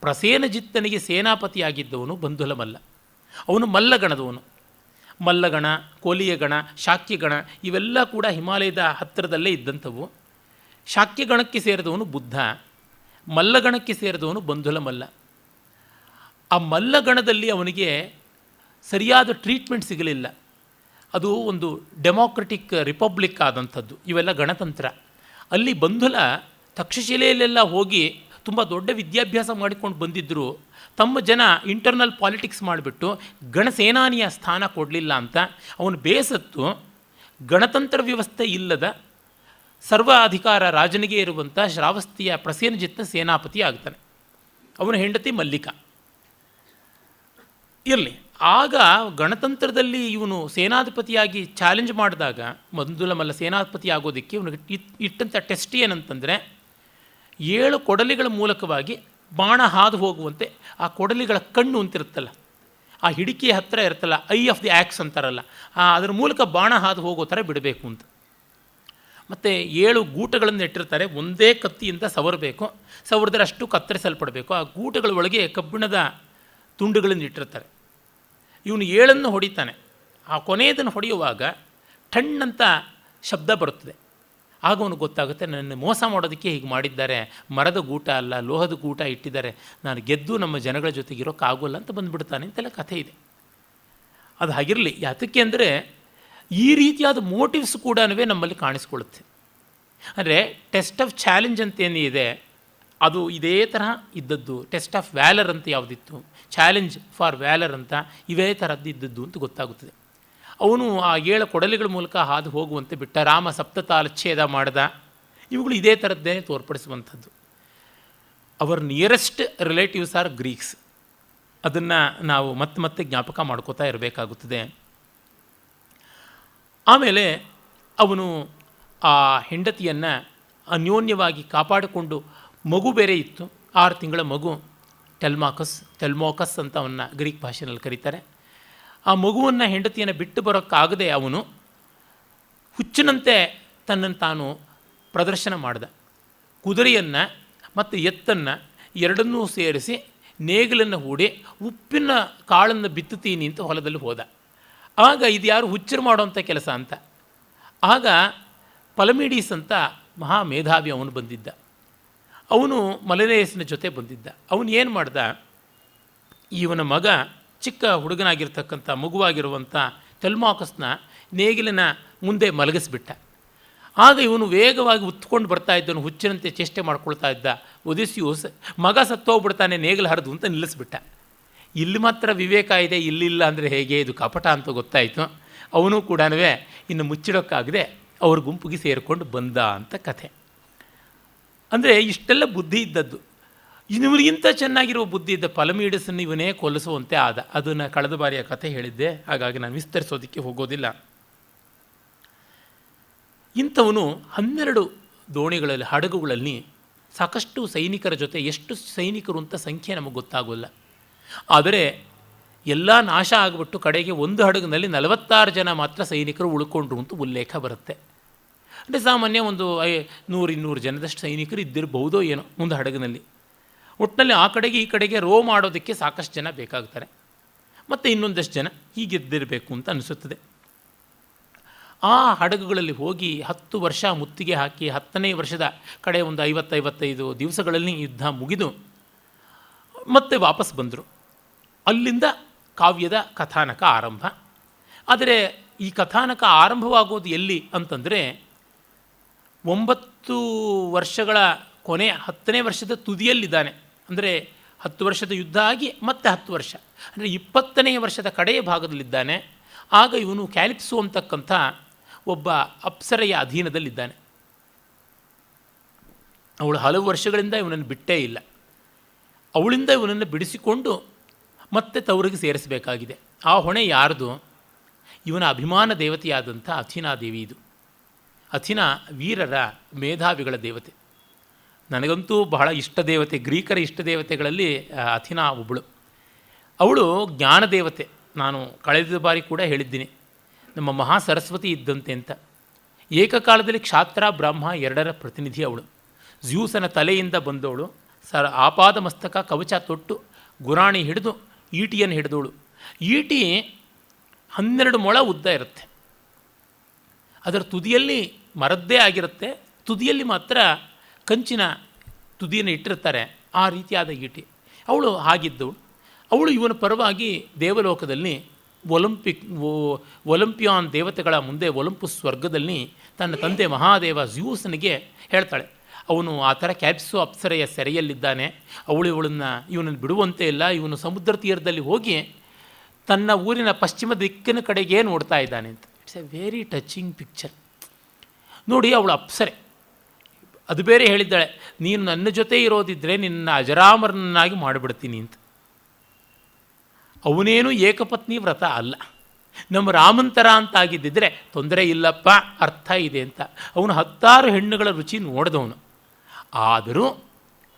ಪ್ರಸೇನಜಿತ್ತನಿಗೆ ಸೇನಾಪತಿಯಾಗಿದ್ದವನು ಬಂಧುಲ ಮಲ್ಲ. ಅವನು ಮಲ್ಲಗಣದವನು. ಮಲ್ಲಗಣ, ಕೋಲಿಯಗಣ, ಶಾಕ್ಯಗಣ ಇವೆಲ್ಲ ಕೂಡ ಹಿಮಾಲಯದ ಹತ್ತಿರದಲ್ಲೇ ಇದ್ದಂಥವು. ಶಾಕ್ಯಗಣಕ್ಕೆ ಸೇರಿದವನು ಬುದ್ಧ, ಮಲ್ಲಗಣಕ್ಕೆ ಸೇರಿದವನು ಬಂಧುಲ ಮಲ್ಲ. ಆ ಮಲ್ಲಗಣದಲ್ಲಿ ಅವನಿಗೆ ಸರಿಯಾದ ಟ್ರೀಟ್ಮೆಂಟ್ ಸಿಗಲಿಲ್ಲ. ಅದು ಒಂದು ಡೆಮೋಕ್ರೆಟಿಕ್ ರಿಪಬ್ಲಿಕ್ ಆದಂಥದ್ದು, ಇವೆಲ್ಲ ಗಣತಂತ್ರ. ಅಲ್ಲಿ ಬಂಧುಲ ತಕ್ಷಶಿಲೆಯಲ್ಲೆಲ್ಲ ಹೋಗಿ ತುಂಬ ದೊಡ್ಡ ವಿದ್ಯಾಭ್ಯಾಸ ಮಾಡಿಕೊಂಡು ಬಂದಿದ್ದರು. ತಮ್ಮ ಜನ ಇಂಟರ್ನಲ್ ಪಾಲಿಟಿಕ್ಸ್ ಮಾಡಿಬಿಟ್ಟು ಗಣಸೇನಾನಿಯ ಸ್ಥಾನ ಕೊಡಲಿಲ್ಲ ಅಂತ ಅವನು ಬೇಸತ್ತು ಗಣತಂತ್ರ ವ್ಯವಸ್ಥೆ ಇಲ್ಲದ ಸರ್ವ ಅಧಿಕಾರ ರಾಜನಿಗೆ ಇರುವಂಥ ಶ್ರಾವಸ್ತಿಯ ಪ್ರಸೇನಜಿತ್ತ ಸೇನಾಪತಿ ಆಗ್ತಾನೆ. ಅವನ ಹೆಂಡತಿ ಮಲ್ಲಿಕಾ. ಇರಲಿ, ಆಗ ಗಣತಂತ್ರದಲ್ಲಿ ಇವನು ಸೇನಾಧಿಪತಿಯಾಗಿ ಚಾಲೆಂಜ್ ಮಾಡಿದಾಗ, ಬಂಧುಲ ಮಲ್ಲ ಸೇನಾಧಿಪತಿ ಆಗೋದಕ್ಕೆ ಇವನಿಗೆ ಇಟ್ಟಂಥ ಟೆಸ್ಟ್ ಏನಂತಂದರೆ 7 ಕೊಡಲಿಗಳ ಮೂಲಕವಾಗಿ ಬಾಣ ಹಾದು ಹೋಗುವಂತೆ ಆ ಕೊಡಲಿಗಳ ಕಣ್ಣು ಅಂತಿರುತ್ತಲ್ಲ, ಆ ಹಿಡಿಕೆಯ ಹತ್ತಿರ ಇರುತ್ತಲ್ಲ, ಐ ಆಫ್ ದಿ ಆ್ಯಕ್ಸ್ ಅಂತಾರಲ್ಲ, ಅದರ ಮೂಲಕ ಬಾಣ ಹಾದು ಹೋಗೋ ಥರ ಬಿಡಬೇಕು ಅಂತ. ಮತ್ತು 7 ಗೂಟಗಳನ್ನು ಇಟ್ಟಿರ್ತಾರೆ, ಒಂದೇ ಕತ್ತಿಯಿಂದ ಸವರಬೇಕು, ಸವರಿದ್ರೆ ಅಷ್ಟು ಕತ್ತರಿಸಲ್ಪಡಬೇಕು. ಆ ಗೂಟಗಳ ಒಳಗೆ ಕಬ್ಬಿಣದ ತುಂಡುಗಳನ್ನು ಇಟ್ಟಿರ್ತಾರೆ. ಇವನು 7 ಹೊಡಿತಾನೆ. ಆ ಕೊನೆಯದನ್ನು ಹೊಡೆಯುವಾಗ ಟಣ್ಣಂತ ಶಬ್ದ ಬರುತ್ತದೆ. ಆಗ ಅವನು ಗೊತ್ತಾಗುತ್ತೆ, ನನ್ನ ಮೋಸ ಮಾಡೋದಕ್ಕೆ ಹೀಗೆ ಮಾಡಿದ್ದಾರೆ, ಮರದ ಗೂಟ ಅಲ್ಲ ಲೋಹದ ಗೂಟ ಇಟ್ಟಿದ್ದಾರೆ, ನಾನು ಗೆದ್ದು ನಮ್ಮ ಜನಗಳ ಜೊತೆಗಿರೋಕ್ಕಾಗೋಲ್ಲ ಅಂತ ಬಂದುಬಿಡ್ತಾನೆ ಅಂತೆಲ್ಲ ಕಥೆ ಇದೆ. ಅದು ಹಾಗಿರಲಿ. ಯಾತಕ್ಕೆ ಅಂದರೆ ಈ ರೀತಿಯಾದ ಮೋಟಿವ್ಸ್ ಕೂಡ ನಮ್ಮಲ್ಲಿ ಕಾಣಿಸ್ಕೊಳ್ಳುತ್ತೆ. ಅಂದರೆ ಟೆಸ್ಟ್ ಆಫ್ ಚಾಲೆಂಜ್ ಅಂತೇನಿದೆ ಅದು ಇದೇ ತರಹ ಇದ್ದದ್ದು. ಟೆಸ್ಟ್ ಆಫ್ ವ್ಯಾಲರ್ ಅಂತ ಯಾವುದಿತ್ತು, ಚಾಲೆಂಜ್ ಫಾರ್ ವ್ಯಾಲರ್ ಅಂತ ಇವೇ ಥರದ್ದು ಇದ್ದದ್ದು ಅಂತ ಗೊತ್ತಾಗುತ್ತದೆ. ಅವನು ಆ 7 ಕೊಡಲಿಗಳ ಮೂಲಕ ಹಾದು ಹೋಗುವಂತೆ ಬಿಟ್ಟ. ರಾಮ ಸಪ್ತತಾಲಚ್ಛೇದ ಮಾಡ್ದ. ಇವುಗಳು ಇದೇ ಥರದ್ದೇ ತೋರ್ಪಡಿಸುವಂಥದ್ದು. Our nearest relatives are Greeks. ಅದನ್ನು ನಾವು ಮತ್ತೆ ಜ್ಞಾಪಕ ಮಾಡ್ಕೋತಾ ಇರಬೇಕಾಗುತ್ತದೆ. ಆಮೇಲೆ ಅವನು ಆ ಹೆಂಡತಿಯನ್ನು ಅನ್ಯೋನ್ಯವಾಗಿ ಕಾಪಾಡಿಕೊಂಡು, ಮಗು ಬೇರೆ ಇತ್ತು, 6 ತಿಂಗಳ ಮಗು, ಟೆಲ್ಮೋಕಸ್ ಅಂತ ಅವನ್ನ ಗ್ರೀಕ್ ಭಾಷೆಯಲ್ಲಿ ಕರೀತಾರೆ. ಆ ಮಗುವನ್ನು ಹೆಂಡತಿಯನ್ನು ಬಿಟ್ಟು ಬರೋಕ್ಕಾಗದೆ ಅವನು ಹುಚ್ಚಿನಂತೆ ತನ್ನನ್ನು ತಾನು ಪ್ರದರ್ಶನ ಮಾಡಿದ. ಕುದುರೆಯನ್ನು ಮತ್ತು ಎತ್ತನ್ನು ಎರಡನ್ನೂ ಸೇರಿಸಿ ನೇಗಿಲನ್ನು ಹೂಡಿ ಉಪ್ಪಿನ ಕಾಳನ್ನು ಬಿತ್ತುತ್ತೀನಿ ಅಂತ ಹೊಲದಲ್ಲಿ ಹೋದ. ಆಗ ಇದು ಯಾರು ಹುಚ್ಚರು ಮಾಡೋವಂಥ ಕೆಲಸ ಅಂತ. ಆಗ ಪಲಮೀಡೀಸ್ ಅಂತ ಮಹಾ ಮೇಧಾವಿ ಅವನು ಬಂದಿದ್ದ. ಅವನು ಮಲನೇಯಸ್ನ ಜೊತೆ ಬಂದಿದ್ದ. ಅವನು ಏನು ಮಾಡ್ದ, ಇವನ ಮಗ ಚಿಕ್ಕ ಹುಡುಗನಾಗಿರ್ತಕ್ಕಂಥ ಮಗುವಾಗಿರುವಂಥ ಟೆಲ್ಮಾಕಸ್ನ ನೇಗಿಲಿನ ಮುಂದೆ ಮಲಗಿಸ್ಬಿಟ್ಟ. ಆಗ ಇವನು ವೇಗವಾಗಿ ಉತ್ಕೊಂಡು ಬರ್ತಾ ಇದ್ದನು, ಹುಚ್ಚಿನಂತೆ ಚೇಷ್ಟೆ ಮಾಡ್ಕೊಳ್ತಾ ಇದ್ದ. ಒದಿಸಿಯೂಸ್ ಮಗ ಸತ್ತೋಗ್ಬಿಡ್ತಾನೆ ನೇಗಿಲು ಹರಿದು ಅಂತ ನಿಲ್ಲಿಸ್ಬಿಟ್ಟ. ಇಲ್ಲಿ ಮಾತ್ರ ವಿವೇಕ ಇದೆ, ಇಲ್ಲಿಲ್ಲ ಅಂದರೆ ಹೇಗೆ, ಇದು ಕಪಟ ಅಂತ ಗೊತ್ತಾಯಿತು. ಅವನು ಕೂಡ ಇನ್ನು ಮುಚ್ಚಿಡೋಕ್ಕಾಗದೆ ಅವ್ರ ಗುಂಪಿಗೆ ಸೇರಿಕೊಂಡು ಬಂದ ಅಂತ ಕಥೆ. ಅಂದರೆ ಇಷ್ಟೆಲ್ಲ ಬುದ್ಧಿ ಇದ್ದದ್ದು. ಇವನಿಗಿಂತ ಚೆನ್ನಾಗಿರುವ ಬುದ್ಧಿ ಇದ್ದ ಪಲಮೀಡಸನ್ನು ಇವನೇ ಕೊಲ್ಲಿಸುವಂತೆ ಆದ. ಅದನ್ನು ಕಳೆದ ಬಾರಿಯ ಕಥೆ ಹೇಳಿದ್ದೆ, ಹಾಗಾಗಿ ನಾನು ವಿಸ್ತರಿಸೋದಕ್ಕೆ ಹೋಗೋದಿಲ್ಲ. ಇಂಥವನು 12 ದೋಣಿಗಳಲ್ಲಿ, ಹಡಗುಗಳಲ್ಲಿ ಸಾಕಷ್ಟು ಸೈನಿಕರ ಜೊತೆ, ಎಷ್ಟು ಸೈನಿಕರು ಅಂತ ಸಂಖ್ಯೆ ನಮಗೆ ಗೊತ್ತಾಗೋಲ್ಲ. ಆದರೆ ಎಲ್ಲ ನಾಶ ಆಗಿಬಿಟ್ಟು ಕಡೆಗೆ ಒಂದು ಹಡಗಿನಲ್ಲಿ 46 ಜನ ಮಾತ್ರ ಸೈನಿಕರು ಉಳ್ಕೊಂಡ್ರು ಅಂತ ಉಲ್ಲೇಖ ಬರುತ್ತೆ. ಅಂದರೆ ಸಾಮಾನ್ಯ ಒಂದು 100-200 ಜನದಷ್ಟು ಸೈನಿಕರು ಇದ್ದಿರಬಹುದೋ ಏನೋ ಒಂದು ಹಡಗಿನಲ್ಲಿ. ಒಟ್ಟಿನಲ್ಲಿ ಆ ಕಡೆಗೆ ಈ ಕಡೆಗೆ ರೋ ಮಾಡೋದಕ್ಕೆ ಸಾಕಷ್ಟು ಜನ ಬೇಕಾಗ್ತಾರೆ. ಮತ್ತು ಇನ್ನೊಂದಷ್ಟು ಜನ ಹೀಗಿದ್ದಿರಬೇಕು ಅಂತ ಅನಿಸುತ್ತದೆ. ಆ ಹಡಗುಗಳಲ್ಲಿ ಹೋಗಿ 10 ವರ್ಷ ಮುತ್ತಿಗೆ ಹಾಕಿ 10ನೇ ವರ್ಷದ ಕಡೆ ಒಂದು 50-55 ದಿವಸಗಳಲ್ಲಿ ಯುದ್ಧ ಮುಗಿದು ಮತ್ತೆ ವಾಪಸ್ ಬಂದರು. ಅಲ್ಲಿಂದ ಕಾವ್ಯದ ಕಥಾನಕ ಆರಂಭ. ಆದರೆ ಈ ಕಥಾನಕ ಆರಂಭವಾಗೋದು ಎಲ್ಲಿ ಅಂತಂದರೆ 9 ವರ್ಷಗಳ ಕೊನೆ 10ನೇ ವರ್ಷದ ತುದಿಯಲ್ಲಿದ್ದಾನೆ. ಅಂದರೆ 10 ವರ್ಷದ ಯುದ್ಧ ಆಗಿ ಮತ್ತೆ 10 ವರ್ಷ, ಅಂದರೆ 20ನೇ ವರ್ಷದ ಕಡೆಯ ಭಾಗದಲ್ಲಿದ್ದಾನೆ. ಆಗ ಇವನು ಕ್ಯಾಲಿಪ್ಸೋ ಅಂತಕ್ಕಂಥ ಒಬ್ಬ ಅಪ್ಸರೆಯ ಅಧೀನದಲ್ಲಿದ್ದಾನೆ. ಅವಳು ಹಲವು ವರ್ಷಗಳಿಂದ ಇವನನ್ನು ಬಿಟ್ಟೇ ಇಲ್ಲ. ಅವಳಿಂದ ಇವನನ್ನು ಬಿಡಿಸಿಕೊಂಡು ಮತ್ತೆ ತವರಿಗೆ ಸೇರಿಸಬೇಕಾಗಿದೆ. ಆ ಹೊಣೆ ಯಾರ್ದು? ಇವನ ಅಭಿಮಾನ ದೇವತೆಯಾದಂಥ ಅಥಿನಾದೇವಿ. ಇದು ಅಥಿನಾ ವೀರರ ಮೇಧಾವಿಗಳ ದೇವತೆ. ನನಗಂತೂ ಬಹಳ ಇಷ್ಟ ದೇವತೆ. ಗ್ರೀಕರ ಇಷ್ಟ ದೇವತೆಗಳಲ್ಲಿ ಅಥಿನಾ ಒಬ್ಬಳು. ಅವಳು ಜ್ಞಾನ ದೇವತೆ. ನಾನು ಕಳೆದ ಬಾರಿ ಕೂಡ ಹೇಳಿದ್ದೀನಿ, ನಮ್ಮ ಮಹಾ ಸರಸ್ವತಿ ಇದ್ದಂತೆ ಅಂತ. ಏಕಕಾಲದಲ್ಲಿ ಕ್ಷಾತ್ರ ಬ್ರಾಹ್ಮ ಎರಡರ ಪ್ರತಿನಿಧಿ ಅವಳು. ಜ್ಯೂಸನ ತಲೆಯಿಂದ ಬಂದವಳು. ಆಪಾದ ಮಸ್ತಕ ಕವಚ ತೊಟ್ಟು ಗುರಾಣಿ ಹಿಡಿದು ಈಟಿಯನ್ನು ಹಿಡಿದವಳು. ಈಟಿ 12 ಮೊಳ ಉದ್ದ ಇರುತ್ತೆ. ಅದರ ತುದಿಯಲ್ಲಿ ಮರದ್ದೇ ಆಗಿರುತ್ತೆ, ತುದಿಯಲ್ಲಿ ಮಾತ್ರ ಕಂಚಿನ ತುದಿಯನ್ನು ಇಟ್ಟಿರ್ತಾರೆ. ಆ ರೀತಿಯಾದ ಈಟಿ ಅವಳು ಹಾಗಿದ್ದವಳು. ಅವಳು ಇವನ ಪರವಾಗಿ ದೇವಲೋಕದಲ್ಲಿ ಒಲಿಂಪಿಯಾನ್ ದೇವತೆಗಳ ಮುಂದೆ ಒಲಿಂಪಸ್ ಸ್ವರ್ಗದಲ್ಲಿ ತನ್ನ ತಂದೆ ಮಹಾದೇವ ಜ್ಯೂಸನಿಗೆ ಹೇಳ್ತಾಳೆ, ಅವನು ಆ ಥರ ಕ್ಯಾಪ್ಸೋ ಅಪ್ಸರೆಯ ಸೆರೆಯಲ್ಲಿದ್ದಾನೆ, ಇವನನ್ನು ಬಿಡುವಂತೆ ಇಲ್ಲ, ಇವನು ಸಮುದ್ರ ತೀರದಲ್ಲಿ ಹೋಗಿ ತನ್ನ ಊರಿನ ಪಶ್ಚಿಮ ದಿಕ್ಕಿನ ಕಡೆಗೆ ನೋಡ್ತಾ ಇದ್ದಾನೆ ಅಂತ. It's A very touching picture. ನೋಡಿ, ಅವಳು ಅಪ್ಸರೆ. ಅದು ಬೇರೆ ಹೇಳಿದ್ದಾಳೆ, ನೀನು ನನ್ನ ಜೊತೆ ಇರೋದಿದ್ದರೆ ನಿನ್ನ ಅಜರಾಮರನ್ನಾಗಿ ಮಾಡಿಬಿಡ್ತೀನಿ ಅಂತ. ಅವನೇನು ಏಕಪತ್ನಿ ವ್ರತ ಅಲ್ಲ, ನಮ್ಮ ರಾಮಂತರ ಅಂತ ಆಗಿದ್ದಿದ್ರೆ ತೊಂದರೆ ಇಲ್ಲಪ್ಪ, ಅರ್ಥ ಇದೆ ಅಂತ. ಅವನು 10 ಹೆಣ್ಣುಗಳ ರುಚಿ ನೋಡಿದವನು. ಆದರೂ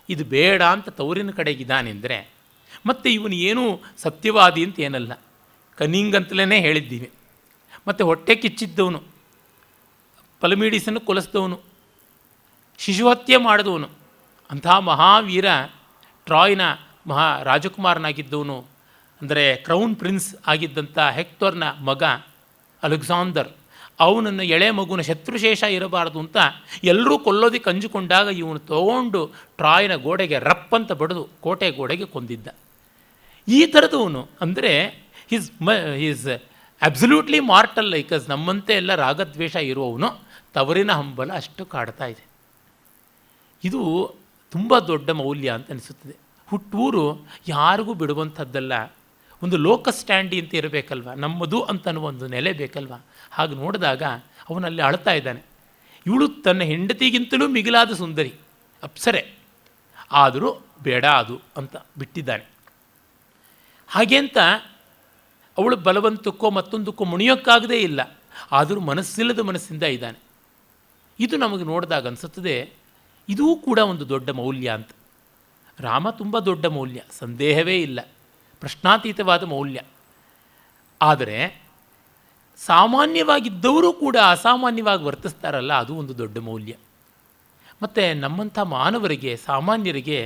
ಇದು ಬೇಡ ಅಂತ ತವರಿನ ಕಡೆಗಿದ್ದಾನೆಂದರೆ ಮತ್ತು ಇವನು ಏನೂ ಸತ್ಯವಾದಿ ಅಂತ ಏನಲ್ಲ, ಕನಿಂಗ್ ಅಂತಲೇ ಹೇಳಿದ್ದೀವಿ. ಮತ್ತು ಹೊಟ್ಟೆ ಕಿಚ್ಚಿದ್ದವನು, ಪಲಮೀಡಿಸನ್ನು ಕೊಲಿಸಿದವನು, ಶಿಶುಹತ್ಯೆ ಮಾಡಿದವನು, ಅಂಥ ಮಹಾವೀರ, ಟ್ರಾಯ್ನ ಮಹಾ ರಾಜಕುಮಾರನಾಗಿದ್ದವನು, ಅಂದರೆ ಕ್ರೌನ್ ಪ್ರಿನ್ಸ್ ಆಗಿದ್ದಂಥ ಹೆಕ್ಟೋರ್ನ ಮಗ ಅಲೆಕ್ಸಾಂಡರ್, ಅವನನ್ನು ಎಳೆ ಮಗುವಿನ ಶತ್ರುಶೇಷ ಇರಬಾರ್ದು ಅಂತ ಎಲ್ಲರೂ ಕೊಲ್ಲೋದಕ್ಕೆ ಅಂಜಿಕೊಂಡಾಗ ಇವನು ತಗೊಂಡು ಟ್ರಾಯ್ನ ಗೋಡೆಗೆ ರಪ್ಪಂತ ಬಡಿದು ಕೋಟೆ ಗೋಡೆಗೆ ಕೊಂದಿದ್ದ. ಈ ಥರದವನು ಅಂದರೆ ಈಸ್ ಅಬ್ಸಲ್ಯೂಟ್ಲಿ ಮಾರ್ಟಲ್ ಲೈಕಸ್. ನಮ್ಮಂತೆ ಎಲ್ಲ ರಾಗದ್ವೇಷ ಇರುವವನು ತವರಿನ ಹಂಬಲ ಅಷ್ಟು ಕಾಡ್ತಾ ಇದೆ. ಇದು ತುಂಬ ದೊಡ್ಡ ಮೌಲ್ಯ ಅಂತ ಅನಿಸುತ್ತದೆ. ಹುಟ್ಟೂರು ಯಾರಿಗೂ ಬಿಡುವಂಥದ್ದಲ್ಲ. ಒಂದು ಲೋಕ ಸ್ಟ್ಯಾಂಡಿ ಅಂತ ಇರಬೇಕಲ್ವ, ನಮ್ಮದು ಅಂತನ್ನುವ ಒಂದು ನೆಲೆ ಬೇಕಲ್ವ. ಹಾಗೆ ನೋಡಿದಾಗ ಅವನಲ್ಲಿ ಅಳ್ತಾ ಇದ್ದಾನೆ. ಇವಳು ತನ್ನ ಹೆಂಡತಿಗಿಂತಲೂ ಮಿಗಿಲಾದ ಸುಂದರಿ, ಅಪ್ಸರೆ, ಆದರೂ ಬೇಡ ಅದು ಅಂತ ಬಿಟ್ಟಿದ್ದಾನೆ. ಹಾಗೆ ಅಂತ ಅವಳು ಬಲವಂತಕ್ಕೋ ಮತ್ತೊಂದಕ್ಕೋ ಮುಣಿಯೋಕ್ಕಾಗದೇ ಇಲ್ಲ, ಆದರೂ ಮನಸ್ಸಿಲ್ಲದ ಮನಸ್ಸಿಂದ ಇದ್ದಾನೆ. ಇದು ನಮಗೆ ನೋಡಿದಾಗ ಅನಿಸುತ್ತದೆ ಇದೂ ಕೂಡ ಒಂದು ದೊಡ್ಡ ಮೌಲ್ಯ ಅಂತ. ರಾಮ ತುಂಬ ದೊಡ್ಡ ಮೌಲ್ಯ, ಸಂದೇಹವೇ ಇಲ್ಲ, ಪ್ರಶ್ನಾತೀತವಾದ ಮೌಲ್ಯ. ಆದರೆ ಸಾಮಾನ್ಯವಾಗಿದ್ದವರು ಕೂಡ ಅಸಾಮಾನ್ಯವಾಗಿ ವರ್ತಿಸ್ತಾರಲ್ಲ, ಅದು ಒಂದು ದೊಡ್ಡ ಮೌಲ್ಯ. ಮತ್ತು ನಮ್ಮಂಥ ಮಾನವರಿಗೆ, ಸಾಮಾನ್ಯರಿಗೆ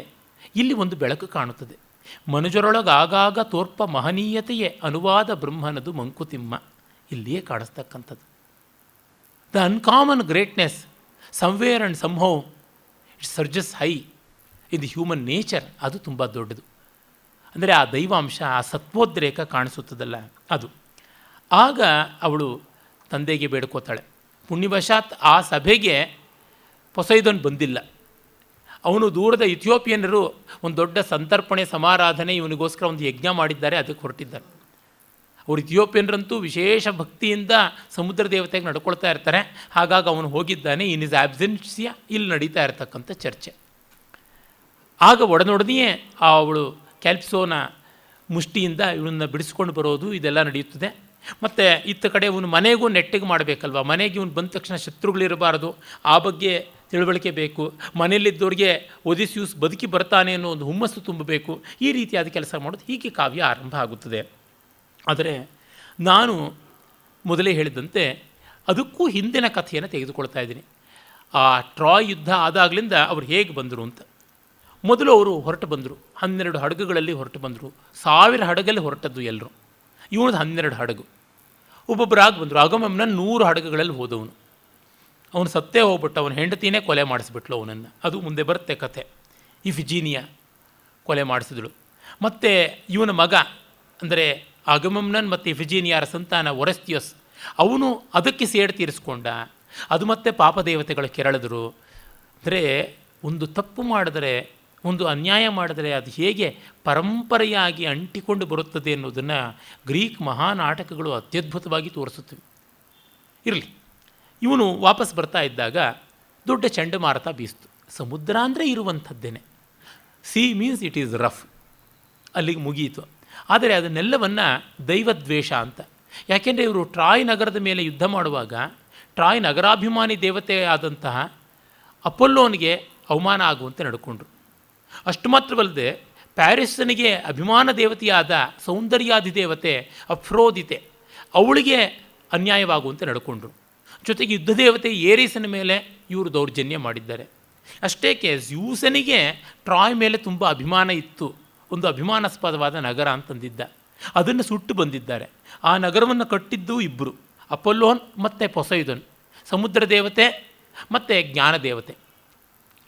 ಇಲ್ಲಿ ಒಂದು ಬೆಳಕು ಕಾಣುತ್ತದೆ. ಮನುಜರೊಳಗಾಗಾಗ ತೋರ್ಪ ಮಹನೀಯತೆಯೇ ಅನುವಾದ ಬ್ರಹ್ಮನದು ಮಂಕುತಿಮ್ಮ, ಇಲ್ಲಿಯೇ ಕಾಣಿಸ್ತಕ್ಕಂಥದ್ದು. The uncommon greatness somewhere and somehow it's surges high in the human nature, ಅದು ತುಂಬ ದೊಡ್ಡದು. ಅಂದರೆ ಆ ದೈವಾಂಶ, ಆ ಸತ್ವೋದ್ರೇಕ ಕಾಣಿಸುತ್ತದಲ್ಲ ಅದು. ಆಗ ಅವಳು ತಂದೆಗೆ ಬೇಡ್ಕೋತಾಳೆ. ಪುಣ್ಯವಶಾತ್ ಆ ಸಭೆಗೆ ಪೊಸೈದನ್ ಬಂದಿಲ್ಲ. ಅವನು ದೂರದ ಇಥಿಯೋಪಿಯನ್ನರು ಒಂದು ದೊಡ್ಡ ಸಂತರ್ಪಣೆ ಸಮಾರಾಧನೆ ಇವನಿಗೋಸ್ಕರ ಒಂದು ಯಜ್ಞ ಮಾಡಿದ್ದಾರೆ, ಅದಕ್ಕೆ ಹೊರಟಿದ್ದಾರೆ. ಅವರು ಇಥಿಯೋಪಿಯನ್ರಂತೂ ವಿಶೇಷ ಭಕ್ತಿಯಿಂದ ಸಮುದ್ರ ದೇವತೆಗೆ ನಡ್ಕೊಳ್ತಾ ಇರ್ತಾರೆ. ಹಾಗಾಗಿ ಅವನು ಹೋಗಿದ್ದಾನೆ. ಇನ್ ಇಸ್ ಆಬ್ಸೆನ್ಸಿಯಾ ಇಲ್ಲಿ ನಡೀತಾ ಇರತಕ್ಕಂಥ ಚರ್ಚೆ. ಆಗ ಒಡನೊಡನೆಯೇ ಅವಳು ಕ್ಯಾಲ್ಪ್ಸೋನ ಮುಷ್ಟಿಯಿಂದ ಇವನನ್ನು ಬಿಡಿಸ್ಕೊಂಡು ಬರೋದು ಇದೆಲ್ಲ ನಡೆಯುತ್ತದೆ. ಮತ್ತು ಇತ್ತ ಕಡೆ ಇವನು ಮನೆಗೂ ನೆಟ್ಟಿಗೆ ಮಾಡಬೇಕಲ್ವ, ಮನೆಗೆ ಇವನು ಬಂದ ತಕ್ಷಣ ಶತ್ರುಗಳಿರಬಾರದು, ಆ ಬಗ್ಗೆ ತಿಳುವಳಿಕೆ ಬೇಕು, ಮನೆಯಲ್ಲಿದ್ದವ್ರಿಗೆ ಒದಿಸ್ಯೂಸ್ ಬದುಕಿ ಬರ್ತಾನೆ ಅನ್ನೋ ಒಂದು ಹುಮ್ಮಸ್ಸು ತುಂಬಬೇಕು. ಈ ರೀತಿಯಾದ ಕೆಲಸ ಮಾಡೋದು, ಹೀಗೆ ಕಾವ್ಯ ಆರಂಭ ಆಗುತ್ತದೆ. ಆದರೆ ನಾನು ಮೊದಲೇ ಹೇಳಿದಂತೆ ಅದಕ್ಕೂ ಹಿಂದಿನ ಕಥೆಯನ್ನು ತೆಗೆದುಕೊಳ್ತಾ ಇದ್ದೀನಿ. ಆ ಟ್ರಾಯ್ ಯುದ್ಧ ಆದಾಗಲಿಂದ ಅವರು ಹೇಗೆ ಬಂದರು ಅಂತ. ಮೊದಲು ಅವರು ಹೊರಟು ಬಂದರು, 12 ಹಡಗುಗಳಲ್ಲಿ ಹೊರಟು ಬಂದರು. 1000 ಹಡಗಲ್ಲಿ ಹೊರಟದ್ದು ಎಲ್ಲರೂ. ಇವನದು 12 ಹಡಗು. ಒಬ್ಬೊಬ್ಬರಾಗಿ ಬಂದರು. ಅಗಮಮ್ನನ್ 100 ಹಡಗುಗಳಲ್ಲಿ ಹೋದವನು. ಅವನು ಸತ್ತೇ ಹೋಗ್ಬಿಟ್ಟು ಅವನ ಹೆಂಡತಿನೇ ಕೊಲೆ ಮಾಡಿಸ್ಬಿಟ್ಲು ಅವನನ್ನು. ಅದು ಮುಂದೆ ಬರುತ್ತೆ ಕಥೆ. ಇಫಿಜೀನಿಯಾ ಕೊಲೆ ಮಾಡಿಸಿದಳು. ಮತ್ತು ಇವನ ಮಗ ಅಂದರೆ ಅಗಮಮ್ನನ್ ಮತ್ತು ಇಫಿಜೀನಿಯಾರ ಸಂತಾನ ಒರೆಸ್ತಿಯಸ್, ಅವನು ಅದಕ್ಕೆ ಸೇಡು ತೀರಿಸ್ಕೊಂಡ. ಅದು ಮತ್ತೆ ಪಾಪದೇವತೆಗಳು ಕೆರಳಿದ್ರು. ಅಂದರೆ ಒಂದು ತಪ್ಪು ಮಾಡಿದರೆ, ಒಂದು ಅನ್ಯಾಯ ಮಾಡಿದರೆ ಅದು ಹೇಗೆ ಪರಂಪರೆಯಾಗಿ ಅಂಟಿಕೊಂಡು ಬರುತ್ತದೆ ಅನ್ನೋದನ್ನು ಗ್ರೀಕ್ ಮಹಾನಾಟಕಗಳು ಅತ್ಯದ್ಭುತವಾಗಿ ತೋರಿಸುತ್ತವೆ. ಇರಲಿ, ಇವನು ವಾಪಸ್ ಬರ್ತಾ ಇದ್ದಾಗ ದೊಡ್ಡ ಚಂಡಮಾರುತ ಬೀಸ್ತು. ಸಮುದ್ರ ಅಂದರೆ ಇರುವಂಥದ್ದೇನೆ. Sea means it is rough, ಅಲ್ಲಿಗೆ ಮುಗಿಯಿತು. ಆದರೆ ಅದನ್ನೆಲ್ಲವನ್ನು ದೈವದ್ವೇಷ ಅಂತ. ಯಾಕೆಂದರೆ ಇವರು ಟ್ರಾಯ್ ನಗರದ ಮೇಲೆ ಯುದ್ಧ ಮಾಡುವಾಗ ಟ್ರಾಯ್ ನಗರಾಭಿಮಾನಿ ದೇವತೆ ಆದಂತಹ ಅಪೊಲ್ಲೋನಿಗೆ ಅವಮಾನ ಆಗುವಂತೆ ನಡ್ಕೊಂಡ್ರು. ಅಷ್ಟು ಮಾತ್ರವಲ್ಲದೆ ಪ್ಯಾರಿಸ್ಸನಿಗೆ ಅಭಿಮಾನ ದೇವತೆಯಾದ ಸೌಂದರ್ಯಾಧಿದೇವತೆ ಅಫ್ರೋದಿತೆ, ಅವಳಿಗೆ ಅನ್ಯಾಯವಾಗುವಂತೆ ನಡ್ಕೊಂಡ್ರು. ಜೊತೆಗೆ ಯುದ್ಧ ದೇವತೆ ಏರಿಸನ ಮೇಲೆ ಇವರು ದೌರ್ಜನ್ಯ ಮಾಡಿದ್ದಾರೆ. ಅಷ್ಟೇಕೆ ಜ್ಯೂಸನಿಗೆ ಟ್ರಾಯ್ ಮೇಲೆ ತುಂಬ ಅಭಿಮಾನ ಇತ್ತು. ಒಂದು ಅಭಿಮಾನಾಸ್ಪದವಾದ ನಗರ ಅಂತಂದಿದ್ದ. ಅದನ್ನು ಸುಟ್ಟು ಬಂದಿದ್ದಾರೆ. ಆ ನಗರವನ್ನು ಕಟ್ಟಿದ್ದು ಇಬ್ಬರು, ಅಪೊಲ್ಲೋನ್ ಮತ್ತು ಪೊಸೈದನ್, ಸಮುದ್ರ ದೇವತೆ ಮತ್ತು ಜ್ಞಾನ ದೇವತೆ.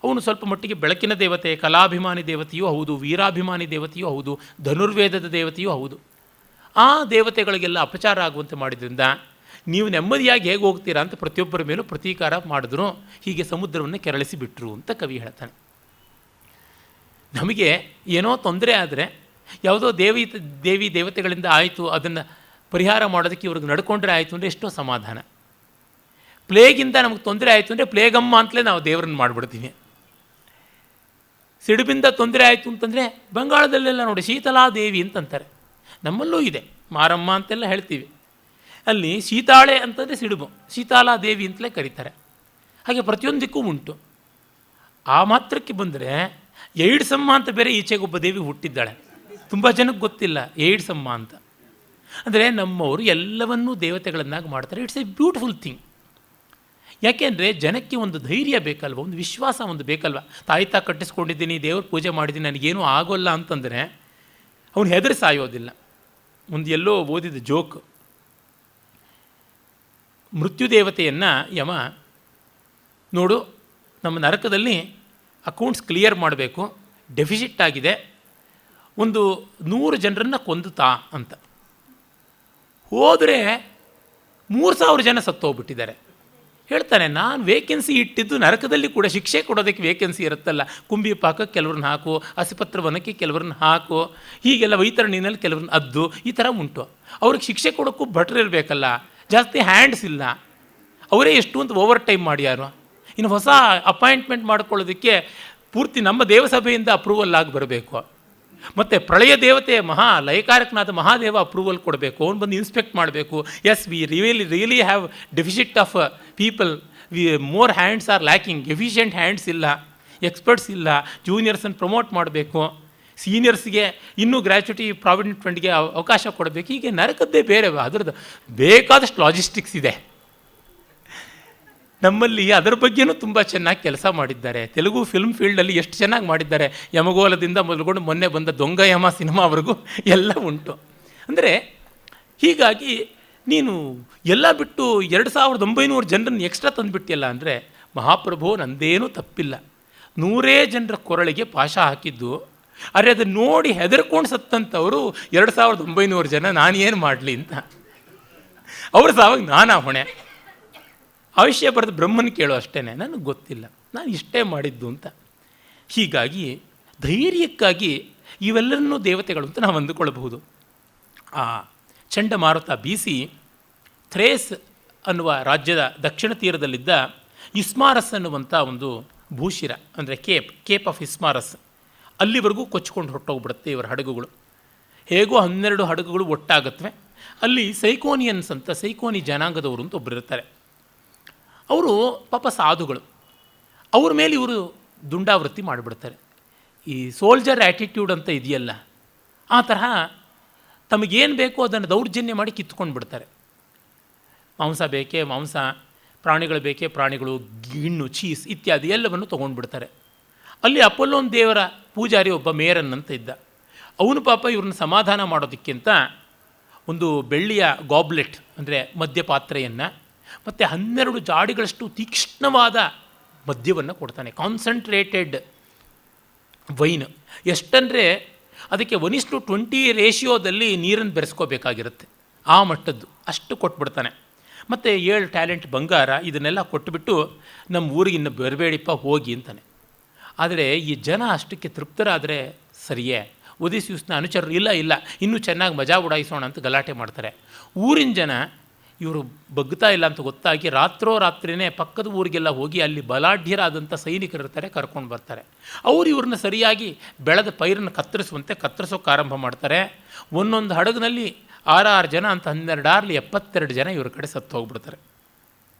ಅವನು ಸ್ವಲ್ಪ ಮಟ್ಟಿಗೆ ಬೆಳಕಿನ ದೇವತೆ, ಕಲಾಭಿಮಾನಿ ದೇವತೆಯೂ ಹೌದು, ವೀರಾಭಿಮಾನಿ ದೇವತೆಯೂ ಹೌದು, ಧನುರ್ವೇದದ ದೇವತೆಯೂ ಹೌದು. ಆ ದೇವತೆಗಳಿಗೆಲ್ಲ ಅಪಚಾರ ಆಗುವಂತೆ ಮಾಡಿದ್ರಿಂದ ನೀವು ನೆಮ್ಮದಿಯಾಗಿ ಹೇಗೆ ಹೋಗ್ತೀರಾ ಅಂತ ಪ್ರತಿಯೊಬ್ಬರ ಮೇಲೂ ಪ್ರತೀಕಾರ ಮಾಡಿದ್ರು. ಹೀಗೆ ಸಮುದ್ರವನ್ನು ಕೆರಳಿಸಿ ಬಿಟ್ಟರು ಅಂತ ಕವಿ ಹೇಳ್ತಾನೆ. ನಮಗೆ ಏನೋ ತೊಂದರೆ ಆದರೆ ಯಾವುದೋ ದೇವಿ ದೇವತೆಗಳಿಂದ ಆಯಿತು, ಅದನ್ನು ಪರಿಹಾರ ಮಾಡೋದಕ್ಕೆ ಇವ್ರಿಗೆ ನಡ್ಕೊಂಡ್ರೆ ಆಯಿತು ಅಂದರೆ ಎಷ್ಟೋ ಸಮಾಧಾನ. ಪ್ಲೇಗಿಂದ ನಮಗೆ ತೊಂದರೆ ಆಯಿತು ಅಂದರೆ ಪ್ಲೇಗಮ್ಮ ಅಂತಲೇ ನಾವು ದೇವರನ್ನು ಮಾಡಿಬಿಡ್ತೀವಿ. ಸಿಡುಬಿಂದ ತೊಂದರೆ ಆಯಿತು ಅಂತಂದರೆ ಬಂಗಾಳದಲ್ಲೆಲ್ಲ ನೋಡಿ ಶೀತಲಾದೇವಿ ಅಂತಂತಾರೆ. ನಮ್ಮಲ್ಲೂ ಇದೆ, ಮಾರಮ್ಮ ಅಂತೆಲ್ಲ ಹೇಳ್ತೀವಿ. ಅಲ್ಲಿ ಶೀತಾಳೆ ಅಂತಂದರೆ ಸಿಡುಬು, ಶೀತಾಲಾದೇವಿ ಅಂತಲೇ ಕರೀತಾರೆ. ಹಾಗೆ ಪ್ರತಿಯೊಂದಕ್ಕೂ ಉಂಟು. ಆ ಮಾತ್ರಕ್ಕೆ ಬಂದರೆ ಏಡ್ಸಮ್ಮ ಅಂತ ಬೇರೆ ಈಚೆಗೊಬ್ಬ ದೇವಿ ಹುಟ್ಟಿದ್ದಾಳೆ. ತುಂಬ ಜನಕ್ಕೆ ಗೊತ್ತಿಲ್ಲ ಏಡ್ಸ್ ಅಮ್ಮ ಅಂತ. ಅಂದರೆ ನಮ್ಮವರು ಎಲ್ಲವನ್ನೂ ದೇವತೆಗಳನ್ನಾಗಿ ಮಾಡ್ತಾರೆ. It's A beautiful thing. ಯಾಕೆಂದರೆ ಜನಕ್ಕೆ ಒಂದು ಧೈರ್ಯ ಬೇಕಲ್ವ, ಒಂದು ವಿಶ್ವಾಸ ಒಂದು ಬೇಕಲ್ವ. ತಾಯ್ತಾ ಕಟ್ಟಿಸ್ಕೊಂಡಿದ್ದೀನಿ, ದೇವ್ರ ಪೂಜೆ ಮಾಡಿದ್ದೀನಿ, ನನಗೇನೂ ಆಗೋಲ್ಲ ಅಂತಂದರೆ ಅವನು ಹೆದರಿ ಸಾಯೋದಿಲ್ಲ. ಒಂದು ಎಲ್ಲೋ ಓದಿದ ಜೋಕ್, ಮೃತ್ಯುದೇವತೆಯನ್ನು ಯಮ, ನೋಡು ನಮ್ಮ ನರಕದಲ್ಲಿ ಅಕೌಂಟ್ಸ್ ಕ್ಲಿಯರ್ ಮಾಡಬೇಕು, ಡೆಫಿಸಿಟ್ ಆಗಿದೆ, ಒಂದು 100 ಜನರನ್ನು ಕೊಂದುತ್ತಾ ಅಂತ. ಹೋದರೆ 3000 ಜನ ಸತ್ತೋಗ್ಬಿಟ್ಟಿದ್ದಾರೆ. ಹೇಳ್ತಾನೆ, ನಾನು ವೇಕೆನ್ಸಿ ಇಟ್ಟಿದ್ದು ನರಕದಲ್ಲಿ ಕೂಡ ಶಿಕ್ಷೆ ಕೊಡೋದಕ್ಕೆ ವೇಕೆನ್ಸಿ ಇರುತ್ತಲ್ಲ, ಕುಂಬಿ ಪಾಕಕ್ಕೆ ಕೆಲವ್ರನ್ನ ಹಾಕು, ಹಸಿಪತ್ರವನಕ್ಕೆ ಕೆಲವ್ರನ್ನ ಹಾಕು, ಹೀಗೆಲ್ಲ ವೈತರಣಿನಲ್ಲಿ ಕೆಲವ್ರನ್ನ ಅದ್ದು, ಈ ಥರ ಉಂಟು. ಅವ್ರಿಗೆ ಶಿಕ್ಷೆ ಕೊಡೋಕ್ಕೂ ಭಟ್ರಿರಬೇಕಲ್ಲ, ಜಾಸ್ತಿ ಹ್ಯಾಂಡ್ಸ್ ಇಲ್ಲ, ಅವರೇ ಎಷ್ಟು ಅಂತ ಓವರ್ ಟೈಮ್ ಮಾಡ್ಯಾರು. ಇನ್ನು ಹೊಸ ಅಪಾಯಿಂಟ್ಮೆಂಟ್ ಮಾಡ್ಕೊಳ್ಳೋದಕ್ಕೆ ಪೂರ್ತಿ ನಮ್ಮ ದೇವಸಭೆಯಿಂದ ಅಪ್ರೂವಲ್ ಆಗಿ ಬರಬೇಕು. ಮತ್ತು ಪ್ರಳಯ ದೇವತೆ ಲಯಕಾರಕನಾದ ಮಹಾದೇವ ಅಪ್ರೂವಲ್ ಕೊಡಬೇಕು, ಅವನು ಬಂದು ಇನ್ಸ್ಪೆಕ್ಟ್ ಮಾಡಬೇಕು. Yes, we really have deficit of people, more hands are lacking, efficient hands ಇಲ್ಲ, ಎಕ್ಸ್ಪರ್ಟ್ಸ್ ಇಲ್ಲ, ಜೂನಿಯರ್ಸನ್ನು ಪ್ರಮೋಟ್ ಮಾಡಬೇಕು, ಸೀನಿಯರ್ಸ್ಗೆ ಇನ್ನೂ ಗ್ರ್ಯಾಚ್ಯುಟಿ ಪ್ರಾವಿಡೆಂಟ್ ಫಂಡ್ಗೆ ಅವಕಾಶ ಕೊಡಬೇಕು. ಹೀಗೆ ನರಕದ್ದೇ ಬೇರೆ, ಅದರದ್ದು ಬೇಕಾದಷ್ಟು ಲಾಜಿಸ್ಟಿಕ್ಸ್ ಇದೆ. ನಮ್ಮಲ್ಲಿ ಅದರ ಬಗ್ಗೆನೂ ತುಂಬ ಚೆನ್ನಾಗಿ ಕೆಲಸ ಮಾಡಿದ್ದಾರೆ. ತೆಲುಗು ಫಿಲ್ಮ್ ಫೀಲ್ಡಲ್ಲಿ ಎಷ್ಟು ಚೆನ್ನಾಗಿ ಮಾಡಿದ್ದಾರೆ. ಯಮಗೋಲದಿಂದ ಮೊದಲುಗೊಂಡು ಮೊನ್ನೆ ಬಂದ ದೊಂಗ ಯಮ ಸಿನಿಮಾವರೆಗೂ ಎಲ್ಲ ಉಂಟು. ಅಂದರೆ ಹೀಗಾಗಿ ನೀನು ಎಲ್ಲ ಬಿಟ್ಟು 2900 ಜನರನ್ನು ಎಕ್ಸ್ಟ್ರಾ ತಂದುಬಿಟ್ಟಿಯಲ್ಲ ಅಂದರೆ, ಮಹಾಪ್ರಭು ನಂದೇನೂ ತಪ್ಪಿಲ್ಲ, 100 ಜನರ ಕೊರಳಿಗೆ ಪಾಶ ಹಾಕಿದ್ದು. ಅರೆ ಅದನ್ನು ನೋಡಿ ಹೆದರ್ಕೊಂಡು ಸತ್ತಂಥವರು 2900 ಜನ, ನಾನೇನು ಮಾಡಲಿ ಅಂತ. ಅವ್ರ ಸಾವಾಗ ನಾನಾ ಹೊಣೆ. ಅವಶ್ಯ ಬರೆದು ಬ್ರಹ್ಮನ ಕೇಳೋ ಅಷ್ಟೇ, ನನಗೆ ಗೊತ್ತಿಲ್ಲ, ನಾನು ಇಷ್ಟೇ ಮಾಡಿದ್ದು ಅಂತ. ಹೀಗಾಗಿ ಧೈರ್ಯಕ್ಕಾಗಿ ಇವೆಲ್ಲರನ್ನೂ ದೇವತೆಗಳು ಅಂತ ನಾವು ಅಂದುಕೊಳ್ಳಬಹುದು. ಆ ಚಂಡಮಾರುತ ಬೀಸಿ ಥ್ರೇಸ್ ಅನ್ನುವ ರಾಜ್ಯದ ದಕ್ಷಿಣ ತೀರದಲ್ಲಿದ್ದ ಇಸ್ಮಾರಸ್ ಅನ್ನುವಂಥ ಒಂದು ಭೂಶಿರ, ಅಂದರೆ ಕೇಪ್ ಆಫ್ ಇಸ್ಮಾರಸ್, ಅಲ್ಲಿವರೆಗೂ ಕೊಚ್ಕೊಂಡು ಹೊರಟೋಗ್ಬಿಡುತ್ತೆ ಇವರ ಹಡಗುಗಳು. ಹೇಗೋ 12 ಹಡಗುಗಳು ಒಟ್ಟಾಗತ್ವೆ. ಅಲ್ಲಿ ಸೈಕೋನಿಯನ್ಸ್ ಅಂತ, ಸೈಕೋನಿ ಜನಾಂಗದವರು ಅಂತ ಒಬ್ಬರು ಇರ್ತಾರೆ. ಅವರು ಪಾಪ ಸಾಧುಗಳು, ಅವ್ರ ಮೇಲೆ ಇವರು ದುಂಡಾವೃತ್ತಿ ಮಾಡಿಬಿಡ್ತಾರೆ. ಈ ಸೋಲ್ಜರ್ ಆ್ಯಟಿಟ್ಯೂಡ್ ಅಂತ ಇದೆಯಲ್ಲ, ಆ ತರಹ ತಮಗೇನು ಬೇಕೋ ಅದನ್ನು ದೌರ್ಜನ್ಯ ಮಾಡಿ ಕಿತ್ಕೊಂಡು ಬಿಡ್ತಾರೆ. ಮಾಂಸ ಬೇಕೇ ಮಾಂಸ, ಪ್ರಾಣಿಗಳು ಬೇಕೇ ಪ್ರಾಣಿಗಳು, ಗಿಣ್ಣು, ಚೀಸ್ ಇತ್ಯಾದಿ ಎಲ್ಲವನ್ನು ತೊಗೊಂಡ್ಬಿಡ್ತಾರೆ. ಅಲ್ಲಿ ಅಪೊಲ್ಲೋನ್ ದೇವರ ಪೂಜಾರಿ ಒಬ್ಬ ಮೇರನ್ ಅಂತ ಇದ್ದ. ಅವನು ಪಾಪ ಇವ್ರನ್ನ ಸಮಾಧಾನ ಮಾಡೋದಕ್ಕಿಂತ ಒಂದು ಬೆಳ್ಳಿಯ ಗಾಬ್ಲೆಟ್, ಅಂದರೆ ಮದ್ಯಪಾತ್ರೆಯನ್ನು, ಮತ್ತು 12 ಜಾಡಿಗಳಷ್ಟು ತೀಕ್ಷ್ಣವಾದ ಮದ್ಯವನ್ನು ಕೊಡ್ತಾನೆ, ಕಾನ್ಸಂಟ್ರೇಟೆಡ್ ವೈನ್. ಎಷ್ಟಂದರೆ ಅದಕ್ಕೆ 1:20 ರೇಷಿಯೋದಲ್ಲಿ ನೀರನ್ನು ಬೆರೆಸ್ಕೋಬೇಕಾಗಿರುತ್ತೆ, ಆ ಮಟ್ಟದ್ದು ಅಷ್ಟು ಕೊಟ್ಬಿಡ್ತಾನೆ. ಮತ್ತು 7 ಟ್ಯಾಲೆಂಟ್ ಬಂಗಾರ, ಇದನ್ನೆಲ್ಲ ಕೊಟ್ಟುಬಿಟ್ಟು ನಮ್ಮ ಊರಿಗೆ ಇನ್ನು ಬರಬೇಡಿಪ್ಪ ಹೋಗಿ ಅಂತಾನೆ. ಆದರೆ ಈ ಜನ ಅಷ್ಟಕ್ಕೆ ತೃಪ್ತರಾದರೆ ಸರಿಯೇ, ಒದಿಸ್ಯೂಸ್ನ ಅನುಚರರು ಇಲ್ಲ ಇನ್ನೂ ಚೆನ್ನಾಗಿ ಮಜಾ ಉಡಾಯಿಸೋಣ ಅಂತ ಗಲಾಟೆ ಮಾಡ್ತಾರೆ. ಊರಿನ ಜನ ಇವರು ಬಗ್ತಾ ಇಲ್ಲ ಅಂತ ಗೊತ್ತಾಗಿ ರಾತ್ರಿನೇ ಪಕ್ಕದ ಊರಿಗೆಲ್ಲ ಹೋಗಿ ಅಲ್ಲಿ ಬಲಾಢ್ಯರಾದಂಥ ಸೈನಿಕರಿರ್ತಾರೆ, ಕರ್ಕೊಂಡು ಬರ್ತಾರೆ. ಅವರು ಇವ್ರನ್ನ ಸರಿಯಾಗಿ ಬೆಳೆದ ಪೈರನ್ನು ಕತ್ತರಿಸೋಕೆ ಆರಂಭ ಮಾಡ್ತಾರೆ. ಒಂದೊಂದು ಹಡಗಿನಲ್ಲಿ 6 ಜನ ಅಂತ 12 72 ಜನ ಇವ್ರ ಕಡೆ ಸತ್ತು ಹೋಗ್ಬಿಡ್ತಾರೆ.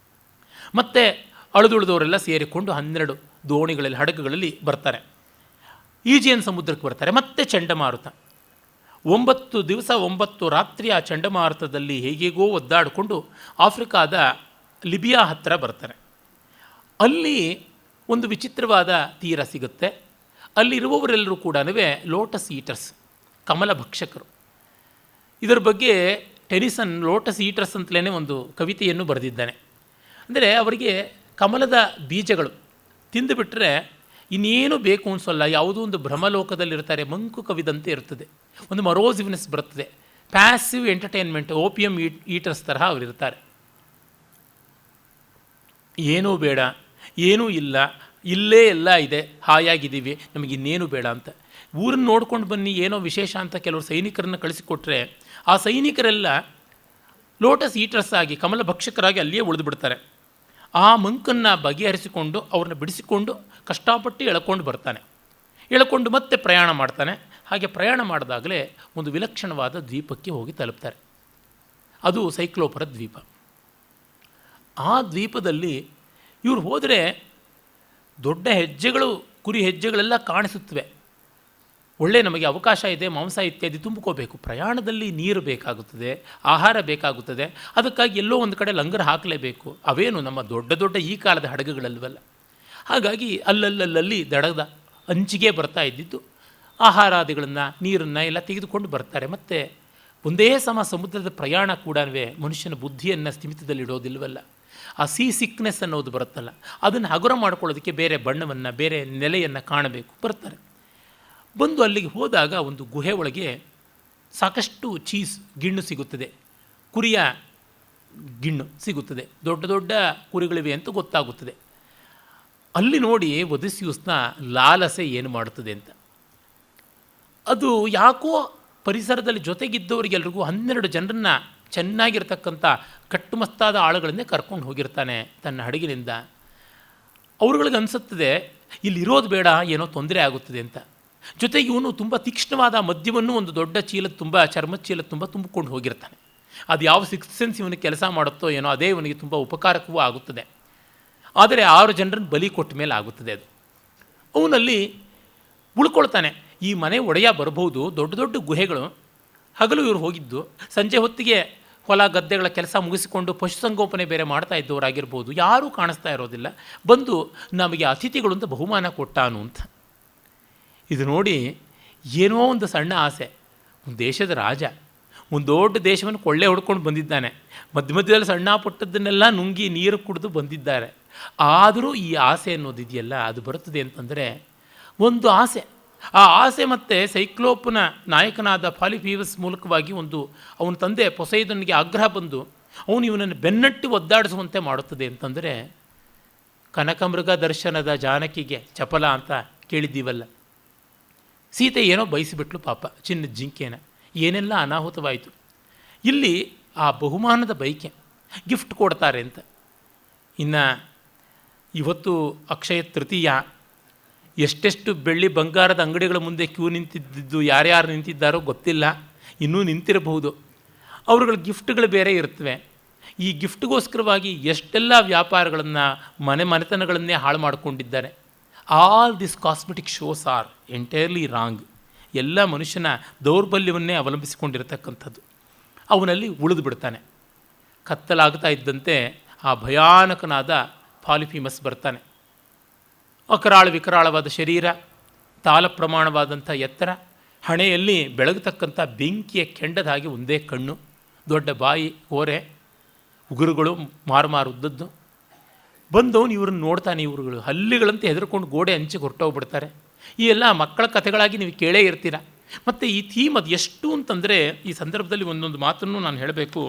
ಮತ್ತು ಅಳುದುಳಿದವರೆಲ್ಲ ಸೇರಿಕೊಂಡು 12 ದೋಣಿಗಳಲ್ಲಿ, ಹಡಗುಗಳಲ್ಲಿ ಬರ್ತಾರೆ. ಈಜಿಯನ್ ಸಮುದ್ರಕ್ಕೆ ಬರ್ತಾರೆ. ಮತ್ತೆ ಚಂಡಮಾರುತ 9 ದಿವಸ 9 ರಾತ್ರಿ ಆ ಚಂಡಮಾರುತದಲ್ಲಿ ಹೇಗೇಗೋ ಒದ್ದಾಡಿಕೊಂಡು ಆಫ್ರಿಕಾದ ಲಿಬಿಯಾ ಹತ್ತಿರ ಬರ್ತಾರೆ. ಅಲ್ಲಿ ಒಂದು ವಿಚಿತ್ರವಾದ ತೀರ ಸಿಗುತ್ತೆ. ಅಲ್ಲಿರುವವರೆಲ್ಲರೂ ಕೂಡ ಲೋಟಸ್ ಈಟರ್ಸ್, ಕಮಲ ಭಕ್ಷಕರು. ಇದರ ಬಗ್ಗೆ ಟೆನಿಸನ್ ಲೋಟಸ್ ಈಟರ್ಸ್ ಅಂತಲೇ ಒಂದು ಕವಿತೆಯನ್ನು ಬರೆದಿದ್ದಾನೆ. ಅಂದರೆ ಅವರಿಗೆ ಕಮಲದ ಬೀಜಗಳು ತಿಂದುಬಿಟ್ರೆ ಇನ್ನೇನು ಬೇಕು ಅನಿಸೋಲ್ಲ, ಯಾವುದೋ ಒಂದು ಭ್ರಮಲೋಕದಲ್ಲಿರ್ತಾರೆ, ಮಂಕು ಕವಿದಂತೆ ಇರ್ತದೆ, ಒಂದು ಮರೋಸಿವ್ನೆಸ್ ಬರ್ತದೆ. ಪ್ಯಾಸಿವ್ ಎಂಟರ್ಟೈನ್ಮೆಂಟ್, ಓಪಿಯಂ ಈಟರ್ಸ್ ತರಹ ಅವರಿರ್ತಾರೆ. ಏನೂ ಬೇಡ, ಏನೂ ಇಲ್ಲ, ಇಲ್ಲೇ ಎಲ್ಲ ಇದೆ, ಹಾಯಾಗಿದ್ದೀವಿ, ನಮಗಿನ್ನೇನು ಬೇಡ ಅಂತ. ಊರನ್ನು ನೋಡ್ಕೊಂಡು ಬನ್ನಿ, ಏನೋ ವಿಶೇಷ ಅಂತ ಕೆಲವರು ಸೈನಿಕರನ್ನು ಕಳಿಸಿಕೊಟ್ರೆ ಆ ಸೈನಿಕರೆಲ್ಲ ಲೋಟಸ್ ಈಟರ್ಸ್ ಆಗಿ, ಕಮಲ ಭಕ್ಷಕರಾಗಿ ಅಲ್ಲಿಯೇ ಉಳಿದು ಬಿಡ್ತಾರೆ. ಆ ಮಂಕನ್ನು ಬಗೆಹರಿಸಿಕೊಂಡು ಅವ್ರನ್ನ ಬಿಡಿಸಿಕೊಂಡು ಕಷ್ಟಪಟ್ಟು ಎಳ್ಕೊಂಡು ಬರ್ತಾನೆ. ಎಳ್ಕೊಂಡು ಮತ್ತೆ ಪ್ರಯಾಣ ಮಾಡ್ತಾನೆ. ಹಾಗೆ ಪ್ರಯಾಣ ಮಾಡಿದಾಗಲೇ ಒಂದು ವಿಲಕ್ಷಣವಾದ ದ್ವೀಪಕ್ಕೆ ಹೋಗಿ ತಲುಪ್ತಾರೆ. ಅದು ಸೈಕ್ಲೋಪರ ದ್ವೀಪ. ಆ ದ್ವೀಪದಲ್ಲಿ ಇವರು ಹೋದರೆ ದೊಡ್ಡ ಹೆಜ್ಜೆಗಳು, ಕುರಿ ಹೆಜ್ಜೆಗಳೆಲ್ಲ ಕಾಣಿಸುತ್ತವೆ. ಒಳ್ಳೆ ನಮಗೆ ಅವಕಾಶ ಇದೆ, ಮಾಂಸ ಇತ್ಯಾದಿ ತುಂಬಿಕೋಬೇಕು. ಪ್ರಯಾಣದಲ್ಲಿ ನೀರು ಬೇಕಾಗುತ್ತದೆ, ಆಹಾರ ಬೇಕಾಗುತ್ತದೆ. ಅದಕ್ಕಾಗಿ ಎಲ್ಲೋ ಒಂದು ಕಡೆ ಲಂಗರ್ ಹಾಕಲೇಬೇಕು. ಅವೇನು ನಮ್ಮ ದೊಡ್ಡ ದೊಡ್ಡ ಈ ಕಾಲದ ಹಡಗುಗಳಲ್ವಲ್ಲ. ಹಾಗಾಗಿ ಅಲ್ಲಲ್ಲಿ ದಡದ ಅಂಚಿಗೆ ಬರ್ತಾ ಇದ್ದಿದ್ದು ಆಹಾರಾದಿಗಳನ್ನು, ನೀರನ್ನು ಎಲ್ಲ ತೆಗೆದುಕೊಂಡು ಬರ್ತಾರೆ. ಮತ್ತು ಒಂದೇ ಸಮುದ್ರದ ಪ್ರಯಾಣ ಕೂಡ ಮನುಷ್ಯನ ಬುದ್ಧಿಯನ್ನು ಸ್ಥಿಮಿತದಲ್ಲಿಡೋದಿಲ್ವಲ್ಲ. ಆ ಸಿಕ್ನೆಸ್ ಅನ್ನೋದು ಬರುತ್ತಲ್ಲ, ಅದನ್ನು ಹಗುರ ಮಾಡ್ಕೊಳ್ಳೋದಕ್ಕೆ ಬೇರೆ ಬಣ್ಣವನ್ನು, ಬೇರೆ ನೆಲೆಯನ್ನು ಕಾಣಬೇಕು. ಬರ್ತಾರೆ. ಬಂದು ಅಲ್ಲಿಗೆ ಹೋದಾಗ ಒಂದು ಗುಹೆ ಒಳಗೆ ಸಾಕಷ್ಟು ಗಿಣ್ಣು ಸಿಗುತ್ತದೆ. ಕುರಿಯ ಗಿಣ್ಣು ಸಿಗುತ್ತದೆ. ದೊಡ್ಡ ದೊಡ್ಡ ಕುರಿಗಳಿವೆ ಅಂತ ಗೊತ್ತಾಗುತ್ತದೆ. ಅಲ್ಲಿ ನೋಡಿ ಒದಿಸ್ಯೂಸ್ನ ಲಾಲಸೆ ಏನು ಮಾಡುತ್ತದೆ ಅಂತ. ಅದು ಯಾಕೋ ಪರಿಸರದಲ್ಲಿ ಜೊತೆಗಿದ್ದವರಿಗೆಲ್ರಿಗೂ 12 ಜನರನ್ನು ಚೆನ್ನಾಗಿರ್ತಕ್ಕಂಥ ಕಟ್ಟುಮಸ್ತಾದ ಆಳುಗಳನ್ನೇ ಕರ್ಕೊಂಡು ಹೋಗಿರ್ತಾನೆ ತನ್ನ ಹಡಗಿನಿಂದ. ಅವ್ರುಗಳಿಗೆ ಅನಿಸುತ್ತದೆ ಇಲ್ಲಿರೋದು ಬೇಡ, ಏನೋ ತೊಂದರೆ ಆಗುತ್ತದೆ ಅಂತ. ಜೊತೆಗೆ ಇವನು ತುಂಬ ತೀಕ್ಷ್ಣವಾದ ಮದ್ಯವನ್ನು ಒಂದು ದೊಡ್ಡ ಚರ್ಮದ ಚೀಲದ ತುಂಬ ತುಂಬಿಕೊಂಡು ಹೋಗಿರ್ತಾನೆ. ಅದು ಯಾವ ಸಿಕ್ಸ್ತ್ ಸೆನ್ಸ್ ಇವನಿಗೆ ಕೆಲಸ ಮಾಡುತ್ತೋ ಏನೋ, ಅದೇ ಇವನಿಗೆ ತುಂಬ ಉಪಕಾರಕವೂ ಆಗುತ್ತದೆ. ಆದರೆ 6 ಜನರನ್ನು ಬಲಿ ಕೊಟ್ಟ ಮೇಲೆ ಆಗುತ್ತದೆ ಅದು. ಅವನಲ್ಲಿ ಉಳ್ಕೊಳ್ತಾನೆ. ಈ ಮನೆ ಒಡೆಯ ಬರ್ಬೋದು, ದೊಡ್ಡ ದೊಡ್ಡ ಗುಹೆಗಳು. ಹಗಲು ಇವರು ಹೋಗಿದ್ದು, ಸಂಜೆ ಹೊತ್ತಿಗೆ ಹೊಲ ಗದ್ದೆಗಳ ಕೆಲಸ ಮುಗಿಸಿಕೊಂಡು ಪಶುಸಂಗೋಪನೆ ಬೇರೆ ಮಾಡ್ತಾ ಇದ್ದವರಾಗಿರ್ಬೋದು. ಯಾರೂ ಕಾಣಿಸ್ತಾ ಇರೋದಿಲ್ಲ. ಬಂದು ನಮಗೆ ಅತಿಥಿಗಳು ಅಂತ ಬಹುಮಾನ ಕೊಟ್ಟಾನು ಅಂತ. ಇದು ನೋಡಿ ಏನೋ ಒಂದು ಸಣ್ಣ ಆಸೆ. ಒಂದು ದೇಶದ ರಾಜ ಒಂದು ದೊಡ್ಡ ದೇಶವನ್ನು ಕೊಳ್ಳೆ ಹೊಡ್ಕೊಂಡು ಬಂದಿದ್ದಾನೆ. ಮಧ್ಯದಲ್ಲಿ ಸಣ್ಣ ಪುಟ್ಟದ್ದನ್ನೆಲ್ಲ ನುಂಗಿ ನೀರು ಕುಡಿದು ಬಂದಿದ್ದಾರೆ. ಆದರೂ ಈ ಆಸೆ ಅನ್ನೋದಿದೆಯಲ್ಲ, ಅದು ಬರುತ್ತದೆ ಅಂತಂದರೆ ಒಂದು ಆಸೆ. ಆ ಆಸೆ ಮತ್ತು ಸೈಕ್ಲೋಪ್ನ ನಾಯಕನಾದ ಪಾಲಿಫೀವಸ್ ಮೂಲಕವಾಗಿ ಅವನ ತಂದೆ ಪೊಸೈದನಿಗೆ ಆಗ್ರಹ ಬಂದು ಅವನು ಇವನನ್ನು ಬೆನ್ನಟ್ಟಿ ಒದ್ದಾಡಿಸುವಂತೆ ಮಾಡುತ್ತದೆ ಅಂತಂದರೆ, ಕನಕಮೃಗ ದರ್ಶನದ ಜಾನಕಿಗೆ ಚಪಲ ಅಂತ ಕೇಳಿದ್ದೀವಲ್ಲ, ಸೀತೆ ಏನೋ ಬಯಸಿಬಿಟ್ಲು ಪಾಪ, ಚಿನ್ನದ ಜಿಂಕೆನ. ಏನೆಲ್ಲ ಅನಾಹುತವಾಯಿತು. ಇಲ್ಲಿ ಆ ಬಹುಮಾನದ ಬಯಕೆ, ಗಿಫ್ಟ್ ಕೊಡ್ತಾರೆ ಅಂತ. ಇನ್ನು ಇವತ್ತು ಅಕ್ಷಯ ತೃತೀಯ, ಎಷ್ಟೆಷ್ಟು ಬೆಳ್ಳಿ ಬಂಗಾರದ ಅಂಗಡಿಗಳ ಮುಂದೆ ಕ್ಯೂ ನಿಂತಿದ್ದು, ಯಾರ್ಯಾರು ನಿಂತಿದ್ದಾರೋ ಗೊತ್ತಿಲ್ಲ, ಇನ್ನೂ ನಿಂತಿರಬಹುದು. ಅವ್ರುಗಳ ಗಿಫ್ಟ್ಗಳು ಬೇರೆ ಇರ್ತವೆ. ಈ ಗಿಫ್ಟ್ಗೋಸ್ಕರವಾಗಿ ಎಷ್ಟೆಲ್ಲ ವ್ಯಾಪಾರಗಳನ್ನು, ಮನೆತನಗಳನ್ನೇ ಹಾಳು ಮಾಡಿಕೊಂಡಿದ್ದಾರೆ. All this cosmetic shows are entirely wrong. ಎಲ್ಲ ಮನುಷ್ಯನ ದೌರ್ಬಲ್ಯವನ್ನೇ ಅವಲಂಬಿಸಿಕೊಂಡಿರತಕ್ಕಂಥದ್ದು. ಅವನಲ್ಲಿ ಉಳಿದು ಬಿಡ್ತಾನೆ. ಕತ್ತಲಾಗ್ತಾ ಇದ್ದಂತೆ ಆ ಭಯಾನಕನಾದ ಪಾಲಿಫೀಮಸ್ ಬರ್ತಾನೆ. ವಿಕರಾಳವಾದ ಶರೀರ, ತಾಲ ಪ್ರಮಾಣವಾದಂಥ ಎತ್ತರ, ಹಣೆಯಲ್ಲಿ ಬೆಳಗತಕ್ಕಂಥ ಬೆಂಕಿಯ ಕೆಂಡದ ಹಾಗೆ ಒಂದೇ ಕಣ್ಣು, ದೊಡ್ಡ ಬಾಯಿ, ಓರೆ, ಉಗುರುಗಳು ಮಾರು ಉದ್ದದ್ದು. ಬಂದವನು ಇವ್ರನ್ನ ನೋಡ್ತಾನೆ. ಇವ್ರುಗಳು ಹಲ್ಲಿಗಳಂತೆ ಹೆದರ್ಕೊಂಡು ಗೋಡೆ ಅಂಚಿಗೆ ಹೊರಟೋಗ್ಬಿಡ್ತಾರೆ. ಈ ಎಲ್ಲ ಮಕ್ಕಳ ಕಥೆಗಳಾಗಿ ನೀವು ಕೇಳೇ ಇರ್ತೀರ. ಮತ್ತು ಈ ಥೀಮ್ ಅದು ಎಷ್ಟು ಅಂತಂದರೆ, ಈ ಸಂದರ್ಭದಲ್ಲಿ ಒಂದೊಂದು ಮಾತನ್ನು ನಾನು ಹೇಳಬೇಕು.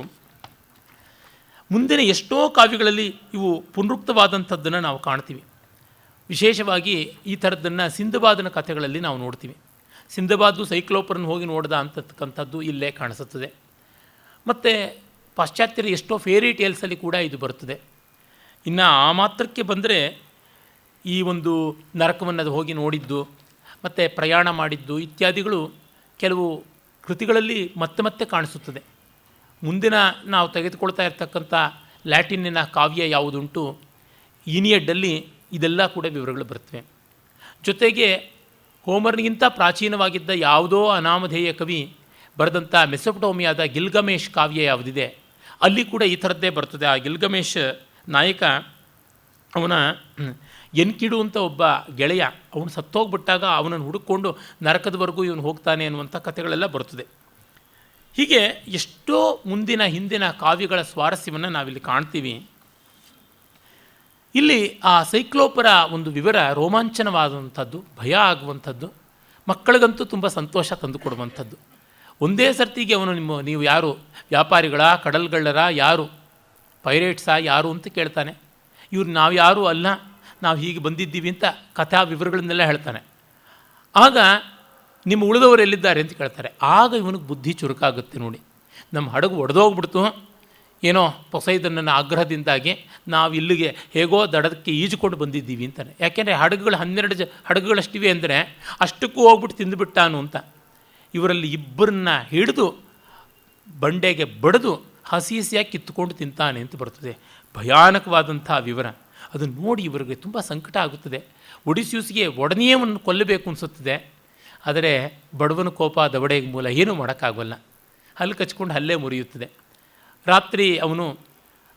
ಮುಂದಿನ ಎಷ್ಟೋ ಕಾವ್ಯಗಳಲ್ಲಿ ಇವು ಪುನರುಕ್ತವಾದಂಥದ್ದನ್ನು ನಾವು ಕಾಣ್ತೀವಿ. ವಿಶೇಷವಾಗಿ ಈ ಥರದ್ದನ್ನು ಸಿಂಧಬಾದನ ಕಥೆಗಳಲ್ಲಿ ನಾವು ನೋಡ್ತೀವಿ. ಸಿಂಧಬಾದು ಸೈಕ್ಲೋಪರನ್ನು ಹೋಗಿ ನೋಡ್ದ ಅಂತಕ್ಕಂಥದ್ದು ಇಲ್ಲೇ ಕಾಣಿಸುತ್ತದೆ. ಮತ್ತು ಪಾಶ್ಚಾತ್ಯರ ಎಷ್ಟೋ ಫೇರಿ ಟೇಲ್ಸಲ್ಲಿ ಕೂಡ ಇದು ಬರುತ್ತದೆ. ಇನ್ನು ಆ ಮಾತ್ರಕ್ಕೆ ಬಂದರೆ, ಈ ಒಂದು ನರಕವನ್ನು ಹೋಗಿ ನೋಡಿದ್ದು ಮತ್ತು ಪ್ರಯಾಣ ಮಾಡಿದ್ದು ಇತ್ಯಾದಿಗಳು ಕೆಲವು ಕೃತಿಗಳಲ್ಲಿ ಮತ್ತೆ ಕಾಣಿಸುತ್ತದೆ. ಮುಂದಿನ ನಾವು ತೆಗೆದುಕೊಳ್ತಾ ಇರ್ತಕ್ಕಂಥ ಲ್ಯಾಟಿನ್ನಿನ ಕಾವ್ಯ ಯಾವುದುಂಟು, ಈನಿಯಡ್ಡಲ್ಲಿ ಇದೆಲ್ಲ ಕೂಡ ವಿವರಗಳು ಬರ್ತವೆ. ಜೊತೆಗೆ ಹೋಮರ್ನಿಗಿಂತ ಪ್ರಾಚೀನವಾಗಿದ್ದ ಯಾವುದೋ ಅನಾಮಧೇಯ ಕವಿ ಬರೆದಂಥ ಮೆಸೊಪಟೋಮಿಯಾದ ಗಿಲ್ಗಮೇಶ್ ಕಾವ್ಯ ಯಾವುದಿದೆ, ಅಲ್ಲಿ ಕೂಡ ಈ ಥರದ್ದೇ ಬರ್ತದೆ. ಆ ಗಿಲ್ಗಮೇಶ್ ನಾಯಕ, ಅವನ ಎನ್ಕಿಡು ಅಂತ ಒಬ್ಬ ಗೆಳೆಯ, ಅವನು ಸತ್ತೋಗ್ಬಿಟ್ಟಾಗ ಅವನನ್ನು ಹುಡುಕೊಂಡು ನರಕದವರೆಗೂ ಇವನು ಹೋಗ್ತಾನೆ ಅನ್ನುವಂಥ ಕಥೆಗಳೆಲ್ಲ ಬರ್ತದೆ. ಹೀಗೆ ಎಷ್ಟೋ ಹಿಂದಿನ ಕಾವ್ಯಗಳ ಸ್ವಾರಸ್ಯವನ್ನು ನಾವಿಲ್ಲಿ ಕಾಣ್ತೀವಿ. ಇಲ್ಲಿ ಆ ಸೈಕ್ಲೋಪರ ಒಂದು ವಿವರ ರೋಮಾಂಚನವಾದಂಥದ್ದು, ಭಯ ಆಗುವಂಥದ್ದು, ಮಕ್ಕಳಿಗಂತೂ ತುಂಬ ಸಂತೋಷ ತಂದುಕೊಡುವಂಥದ್ದು. ಒಂದೇ ಸರ್ತಿಗೆ ಅವನು ನೀವು ಯಾರು ವ್ಯಾಪಾರಿಗಳ, ಕಡಲ್ಗಳ್ಳರ, ಯಾರು ಪೈರೇಟ್ಸಾ, ಯಾರು ಅಂತ ಕೇಳ್ತಾನೆ. ಇವ್ರು ನಾವು ಯಾರೂ ಅಲ್ಲ, ನಾವು ಹೀಗೆ ಬಂದಿದ್ದೀವಿ ಅಂತ ಕಥಾ ವಿವರಗಳನ್ನೆಲ್ಲ ಹೇಳ್ತಾನೆ. ಆಗ ನಿಮ್ಮ ಉಳಿದವರು ಎಲ್ಲಿದ್ದಾರೆ ಅಂತ ಕೇಳ್ತಾರೆ. ಆಗ ಇವನಿಗೆ ಬುದ್ಧಿ ಚುರುಕಾಗುತ್ತೆ. ನೋಡಿ, ನಮ್ಮ ಹಡಗು ಒಡೆದೋಗ್ಬಿಡ್ತು, ಏನೋ ಪೊಸೈದನನ್ನ ಆಗ್ರಹದಿಂದಾಗಿ ನಾವು ಇಲ್ಲಿಗೆ ಹೇಗೋ ದಡಕ್ಕೆ ಈಜುಕೊಂಡು ಬಂದಿದ್ದೀವಿ ಅಂತಾನೆ. ಯಾಕೆಂದರೆ ಹಡಗುಗಳು 12 ಹಡಗುಗಳಷ್ಟಿವೆ ಅಂದರೆ ಅಷ್ಟಕ್ಕೂ ಹೋಗ್ಬಿಟ್ಟು ತಿಂದುಬಿಟ್ಟಾನು ಅಂತ. ಇವರಲ್ಲಿ ಇಬ್ಬರನ್ನ ಹಿಡಿದು ಬಂಡೆಗೆ ಬಡಿದು ಹಸಿಯಾಗಿ ಕಿತ್ತುಕೊಂಡು ತಿಂತಾನೆ ಅಂತ ಬರ್ತದೆ. ಭಯಾನಕವಾದಂಥ ವಿವರ. ಅದನ್ನು ನೋಡಿ ಇವರಿಗೆ ತುಂಬ ಸಂಕಟ ಆಗುತ್ತದೆ. ಒಡಿಸ್ಯೂಸ್ಗೆ ಒಡನೆಯವನ್ನು ಕೊಲ್ಲಬೇಕು ಅನಿಸುತ್ತದೆ. ಆದರೆ ಬಡವನ ಕೋಪ ದವಡೆಗೆ ಮೂಲ, ಏನೂ ಮಾಡೋಕ್ಕಾಗೋಲ್ಲ. ಹಲ್ಲು ಕಚ್ಕೊಂಡು ಹಲ್ಲೇ ಮುರಿಯುತ್ತದೆ. ರಾತ್ರಿ ಅವನು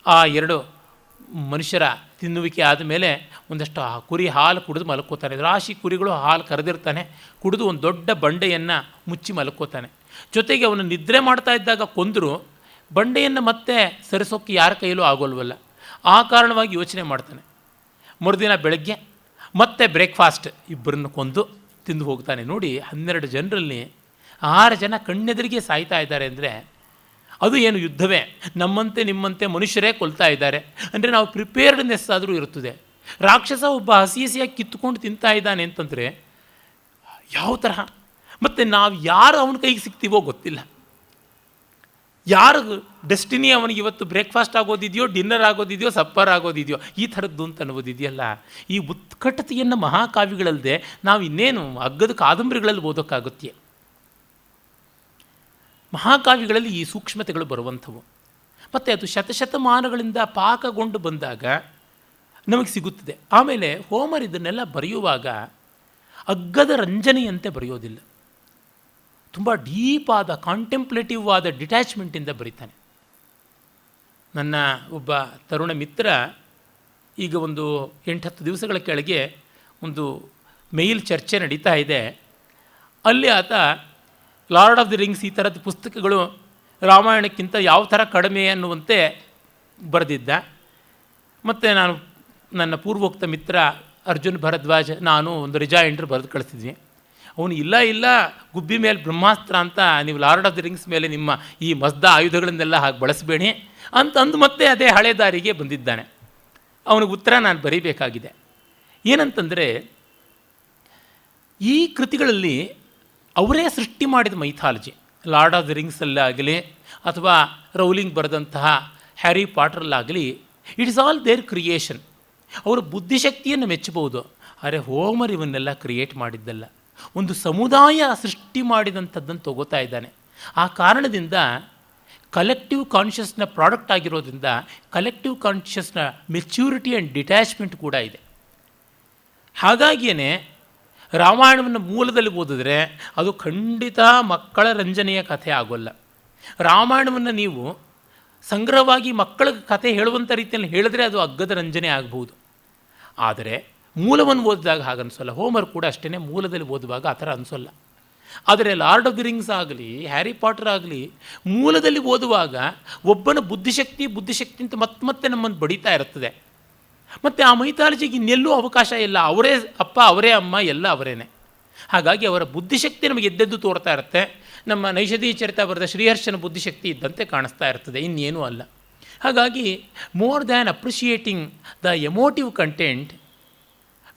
ಆ 2 ಮನುಷ್ಯರ ತಿನ್ನುವಿಕೆ ಆದಮೇಲೆ ಒಂದಷ್ಟು ಕುರಿ ಹಾಲು ಕುಡಿದು ಮಲ್ಕೋತಾನೆ. ರಾಶಿ ಕುರಿಗಳು ಹಾಲು ಕರೆದಿರ್ತಾನೆ, ಕುಡಿದು ಒಂದು ದೊಡ್ಡ ಬಂಡೆಯನ್ನು ಮುಚ್ಚಿ ಮಲ್ಕೋತಾನೆ. ಜೊತೆಗೆ ಅವನು ನಿದ್ರೆ ಮಾಡ್ತಾ ಇದ್ದಾಗ ಕೊಂದರೂ ಬಂಡೆಯನ್ನು ಮತ್ತೆ ಸರಿಸೋಕ್ಕೆ ಯಾರ ಕೈಯಲ್ಲೂ ಆಗೋಲ್ವಲ್ಲ. ಆ ಕಾರಣವಾಗಿ ಯೋಚನೆ ಮಾಡ್ತಾನೆ. ಮರುದಿನ ಬೆಳಗ್ಗೆ ಮತ್ತೆ ಬ್ರೇಕ್ಫಾಸ್ಟ್ ಇಬ್ಬರನ್ನು ಕೊಂದು ತಿಂದು ಹೋಗ್ತಾನೆ. ನೋಡಿ, 12 ಜನರಲ್ಲಿ 6 ಜನ ಕಣ್ಣೆದುರಿಗೆ ಸಾಯ್ತಾ ಇದ್ದಾರೆ ಅಂದರೆ ಅದು ಏನು ಯುದ್ಧವೇ? ನಮ್ಮಂತೆ ನಿಮ್ಮಂತೆ ಮನುಷ್ಯರೇ ಕೊಲ್ತಾ ಇದ್ದಾರೆ ಅಂದರೆ ನಾವು ಪ್ರಿಪೇರ್ಡ್ನೆಸ್ ಆದರೂ ಇರುತ್ತದೆ. ರಾಕ್ಷಸ ಒಬ್ಬ ಹಸಿ ಹಸಿಯಾಗಿ ಕಿತ್ತುಕೊಂಡು ತಿಂತಾ ಇದ್ದಾನೆ ಅಂತಂದರೆ ಯಾವ ತರಹ? ಮತ್ತು ನಾವು ಯಾರು ಅವನ ಕೈಗೆ ಸಿಗ್ತೀವೋ ಗೊತ್ತಿಲ್ಲ. ಯಾರು ಡೆಸ್ಟಿನಿ ಅವನಿಗೆ ಇವತ್ತು ಬ್ರೇಕ್ಫಾಸ್ಟ್ ಆಗೋದಿದೆಯೋ, ಡಿನ್ನರ್ ಆಗೋದಿದೆಯೋ, ಸಪ್ಪರ್ ಆಗೋದಿದೆಯೋ, ಈ ಥರದ್ದು ಅಂತ ಅನ್ನೋದಿದೆಯಲ್ಲ. ಈ ಉತ್ಕಟತೆಯನ್ನು ಮಹಾಕಾವ್ಯಗಳಲ್ಲದೆ ನಾವು ಇನ್ನೇನು ಅಗ್ಗದ ಕಾದಂಬರಿಗಳಲ್ಲಿ ಓದೋಕ್ಕಾಗುತ್ತೆ. ಮಹಾಕಾವ್ಯಗಳಲ್ಲಿ ಈ ಸೂಕ್ಷ್ಮತೆಗಳು ಬರುವಂಥವು. ಮತ್ತು ಅದು ಶತಶತಮಾನಗಳಿಂದ ಪಾಕಗೊಂಡು ಬಂದಾಗ ನಮಗೆ ಸಿಗುತ್ತದೆ. ಆಮೇಲೆ ಹೋಮರ್ ಇದನ್ನೆಲ್ಲ ಬರೆಯುವಾಗ ಅಗ್ಗದ ರಂಜನೆಯಂತೆ ಬರೆಯೋದಿಲ್ಲ. ತುಂಬ ಡೀಪಾದ ಕಾಂಟೆಂಪ್ಲೇಟಿವ್ ಆದ ಡಿಟ್ಯಾಚ್ಮೆಂಟಿಂದ ಬರೀತಾನೆ. ನನ್ನ ಒಬ್ಬ ತರುಣ ಮಿತ್ರ ಈಗ ಒಂದು 8-10 ದಿವಸಗಳ ಕೆಳಗೆ ಒಂದು ಮೇಲ್ ಚರ್ಚೆ ನಡೀತಾ ಇದೆ. ಅಲ್ಲಿ ಆತ ಲಾರ್ಡ್ ಆಫ್ ದಿ ರಿಂಗ್ಸ್ ಈ ಥರದ ಪುಸ್ತಕಗಳು ರಾಮಾಯಣಕ್ಕಿಂತ ಯಾವ ಥರ ಕಡಿಮೆ ಅನ್ನುವಂತೆ ಬರೆದಿದ್ದ. ಮತ್ತು ನಾನು ನನ್ನ ಪೂರ್ವೋಕ್ತ ಮಿತ್ರ ಅರ್ಜುನ್ ಭರದ್ವಾಜ್ ನಾನು ಒಂದು ರಿಜಾಯಿಂಡ್ರ್ ಬರೆದು ಕಳಿಸಿದ್ವಿ. ಅವನು ಇಲ್ಲ ಗುಬ್ಬಿ ಮೇಲೆ ಬ್ರಹ್ಮಾಸ್ತ್ರ ಅಂತ ನೀವು ಲಾರ್ಡ್ ಆಫ್ ದಿ ರಿಂಗ್ಸ್ ಮೇಲೆ ನಿಮ್ಮ ಈ ಮಸ್ದ ಆಯುಧಗಳನ್ನೆಲ್ಲ ಹಾಗೆ ಬಳಸಬೇಡಿ ಅಂತಂದು ಮತ್ತೆ ಅದೇ ಹಳೆ ದಾರಿಗೆ ಬಂದಿದ್ದಾನೆ. ಅವನಿಗೆ ಉತ್ತರ ನಾನು ಬರೀಬೇಕಾಗಿದೆ. ಏನಂತಂದರೆ, ಈ ಕೃತಿಗಳಲ್ಲಿ ಅವರೇ ಸೃಷ್ಟಿ ಮಾಡಿದ ಮೈಥಾಲಜಿ, ಲಾರ್ಡ್ ಆಫ್ ದಿ ರಿಂಗ್ಸಲ್ಲಾಗಲಿ ಅಥವಾ ರೌಲಿಂಗ್ ಬರೆದಂತಹ ಹ್ಯಾರಿ ಪಾಟರ್ಲಾಗಲಿ, it is all their creation. ಅವರ ಬುದ್ಧಿಶಕ್ತಿಯನ್ನು ಮೆಚ್ಚಬಹುದು. ಆದರೆ ಹೋಮರ್ ಇವನ್ನೆಲ್ಲ ಕ್ರಿಯೇಟ್ ಮಾಡಿದ್ದಲ್ಲ, ಒಂದು ಸಮುದಾಯ ಸೃಷ್ಟಿ ಮಾಡಿದಂಥದ್ದನ್ನು ತಗೋತಾ ಇದ್ದಾನೆ. ಆ ಕಾರಣದಿಂದ ಕಲೆಕ್ಟಿವ್ ಕಾನ್ಷಿಯಸ್ನ ಪ್ರಾಡಕ್ಟ್ ಆಗಿರೋದ್ರಿಂದ ಕಲೆಕ್ಟಿವ್ ಕಾನ್ಷಿಯಸ್ನ ಮೆಚ್ಯೂರಿಟಿ ಆ್ಯಂಡ್ ಡಿಟ್ಯಾಚ್ಮೆಂಟ್ ಕೂಡ ಇದೆ. ಹಾಗಾಗಿಯೇ ರಾಮಾಯಣವನ್ನು ಮೂಲದಲ್ಲಿ ಓದಿದ್ರೆ ಅದು ಖಂಡಿತ ಮಕ್ಕಳ ರಂಜನೆಯ ಕಥೆ ಆಗೋಲ್ಲ. ರಾಮಾಯಣವನ್ನು ನೀವು ಸಂಗ್ರಹವಾಗಿ ಮಕ್ಕಳ ಕಥೆ ಹೇಳುವಂಥ ರೀತಿಯಲ್ಲಿ ಹೇಳಿದ್ರೆ ಅದು ಅಗ್ಗದ ರಂಜನೆ ಆಗಬಹುದು. ಆದರೆ ಮೂಲವನ್ನು ಓದಿದಾಗ ಹಾಗನ್ಸೋಲ್ಲ. ಹೋಮರ್ ಕೂಡ ಅಷ್ಟೇ, ಮೂಲದಲ್ಲಿ ಓದುವಾಗ ಆ ಥರ ಅನಿಸೋಲ್ಲ. ಆದರೆ ಲಾರ್ಡ್ ಆಫ್ ದಿ ರಿಂಗ್ಸ್ ಆಗಲಿ ಹ್ಯಾರಿ ಪಾಟರ್ ಆಗಲಿ ಮೂಲದಲ್ಲಿ ಓದುವಾಗ ಒಬ್ಬನ ಬುದ್ಧಿಶಕ್ತಿ ಅಂತ ಮತ್ತೆ ನಮ್ಮನ್ನು ಬಡಿತಾ ಇರುತ್ತದೆ. ಮತ್ತು ಆ ಮೈಥಾಲಜಿಗೆ ಇನ್ನೆಲ್ಲೂ ಅವಕಾಶ ಇಲ್ಲ. ಅವರೇ ಅಪ್ಪ, ಅವರೇ ಅಮ್ಮ, ಎಲ್ಲ ಅವರೇನೆ. ಹಾಗಾಗಿ ಅವರ ಬುದ್ಧಿಶಕ್ತಿ ನಮಗೆ ಎದ್ದೆದ್ದು ತೋರ್ತಾ ಇರುತ್ತೆ. ನಮ್ಮ ನೈಷಧಿ ಚರಿತ ಬರೆದ ಶ್ರೀಹರ್ಷನ ಬುದ್ಧಿಶಕ್ತಿ ಇದ್ದಂತೆ ಕಾಣಿಸ್ತಾ ಇರ್ತದೆ, ಇನ್ನೇನೂ ಅಲ್ಲ. ಹಾಗಾಗಿ more than appreciating the emotive content,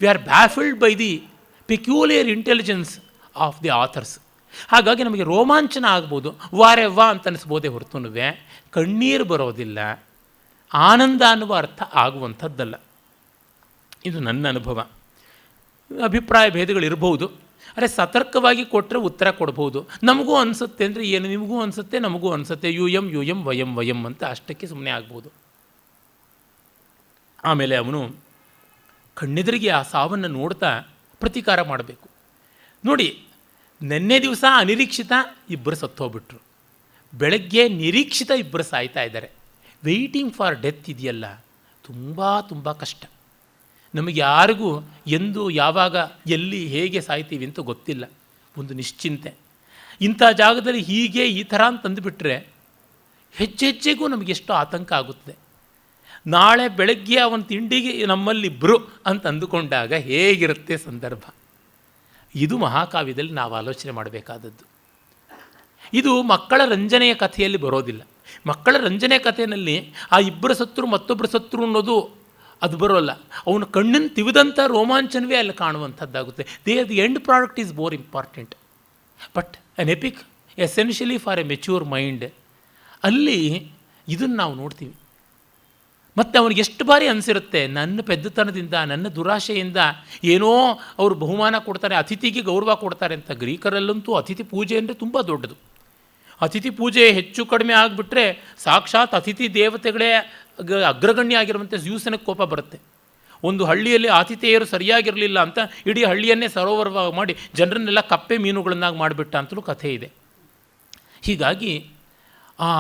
we are baffled by the peculiar intelligence of the authors. ಹಾಗಾಗಿ ನಮಗೆ ರೋಮಾಂಚನ ಆಗ್ಬೋದು, ವಾರೆವ್ವಾ ಅಂತ ಅನಿಸ್ಬೋದೇ ಹೊರತುನುವೆ ಕಣ್ಣೀರು ಬರೋದಿಲ್ಲ, ಆನಂದ ಅನ್ನುವ ಅರ್ಥ ಆಗುವಂಥದ್ದಲ್ಲ. ಇದು ನನ್ನ ಅನುಭವ. ಅಭಿಪ್ರಾಯ ಭೇದಗಳಿರ್ಬೋದು, ಆದರೆ ಸತರ್ಕವಾಗಿ ಕೊಟ್ಟರೆ ಉತ್ತರ ಕೊಡ್ಬೋದು. ನಮಗೂ ಅನಿಸುತ್ತೆ ಅಂದರೆ ಏನು, ನಿಮಗೂ ಅನಿಸುತ್ತೆ, ನಮಗೂ ಅನಿಸುತ್ತೆ, ಯು ಎಂ ವಯಂ ಅಂತ ಅಷ್ಟಕ್ಕೆ ಸುಮ್ಮನೆ ಆಗ್ಬೋದು. ಆಮೇಲೆ ಅವನು ಕಣ್ಣೆದುರಿಗೆ ಆ ಸಾವನ್ನು ನೋಡ್ತಾ ಪ್ರತೀಕಾರ ಮಾಡಬೇಕು. ನೋಡಿ, ನಿನ್ನೆ ದಿವಸ ಅನಿರೀಕ್ಷಿತ ಇಬ್ಬರು ಸತ್ತೋಗ್ಬಿಟ್ರು, ಬೆಳಗ್ಗೆ ನಿರೀಕ್ಷಿತ ಇಬ್ಬರು ಸಾಯ್ತಾ ಇದ್ದಾರೆ. ವೆಯ್ಟಿಂಗ್ ಫಾರ್ ಡೆತ್ ಇದೆಯಲ್ಲ, ತುಂಬ ಕಷ್ಟ. ನಮಗೆ ಯಾರಿಗೂ ಎಂದು, ಯಾವಾಗ, ಎಲ್ಲಿ, ಹೇಗೆ ಸಾಯ್ತೀವಿ ಅಂತ ಗೊತ್ತಿಲ್ಲ. ಒಂದು ನಿಶ್ಚಿಂತೆ. ಇಂಥ ಜಾಗದಲ್ಲಿ ಹೀಗೆ ಈ ಥರ ಅಂತಂದುಬಿಟ್ರೆ ಹೆಜ್ಜೆಗೂ ನಮಗೆಷ್ಟು ಆತಂಕ ಆಗುತ್ತದೆ. ನಾಳೆ ಬೆಳಗ್ಗೆ ಅವನ ತಿಂಡಿಗೆ ನಮ್ಮಲ್ಲಿಬ್ಬರು ಅಂತ ಅಂದುಕೊಂಡಾಗ ಹೇಗಿರುತ್ತೆ ಸಂದರ್ಭ. ಇದು ಮಹಾಕಾವ್ಯದಲ್ಲಿ ನಾವು ಆಲೋಚನೆ ಮಾಡಬೇಕಾದದ್ದು. ಇದು ಮಕ್ಕಳ ರಂಜನೆಯ ಕಥೆಯಲ್ಲಿ ಬರೋದಿಲ್ಲ. ಮಕ್ಕಳ ರಂಜನೆ ಕಥೆಯಲ್ಲಿ ಆ ಇಬ್ಬರು ಸತ್ರು ಮತ್ತೊಬ್ಬರು ಸತ್ರು ಅನ್ನೋದು ಅದು ಬರೋಲ್ಲ. ಅವನು ಕಣ್ಣನ್ನು ತಿವಿದಂಥ ರೋಮಾಂಚನವೇ ಅಲ್ಲಿ ಕಾಣುವಂಥದ್ದಾಗುತ್ತೆ. The end product is more important. But an epic essentially for a mature mind, ಅಲ್ಲಿ ಇದನ್ನು ನಾವು ನೋಡ್ತೀವಿ. ಮತ್ತು ಅವನಿಗೆ ಎಷ್ಟು ಬಾರಿ ಅನಿಸಿರುತ್ತೆ, ನನ್ನ ಪೆದ್ದತನದಿಂದ, ನನ್ನ ದುರಾಶೆಯಿಂದ ಏನೋ ಅವರು ಬಹುಮಾನ ಕೊಡ್ತಾರೆ, ಅತಿಥಿಗೆ ಗೌರವ ಕೊಡ್ತಾರೆ ಅಂತ. ಗ್ರೀಕರಲ್ಲಂತೂ ಅತಿಥಿ ಪೂಜೆ ಅಂದರೆ ತುಂಬ ದೊಡ್ಡದು. ಅತಿಥಿ ಪೂಜೆ ಹೆಚ್ಚು ಕಡಿಮೆ ಆಗಿಬಿಟ್ರೆ ಸಾಕ್ಷಾತ್ ಅತಿಥಿ ದೇವತೆಗಳೇ ಅಗ್ರಗಣ್ಯ ಆಗಿರುವಂಥ ಜ್ಯೂಸನ ಕೋಪ ಬರುತ್ತೆ. ಒಂದು ಹಳ್ಳಿಯಲ್ಲಿ ಆತಿಥೇಯರು ಸರಿಯಾಗಿರಲಿಲ್ಲ ಅಂತ ಇಡೀ ಹಳ್ಳಿಯನ್ನೇ ಸರೋವರವಾಗಿ ಮಾಡಿ ಜನರನ್ನೆಲ್ಲ ಕಪ್ಪೆ ಮೀನುಗಳನ್ನಾಗಿ ಮಾಡಿಬಿಟ್ಟ ಅಂತಲೂ ಕಥೆ ಇದೆ. ಹೀಗಾಗಿ ಆ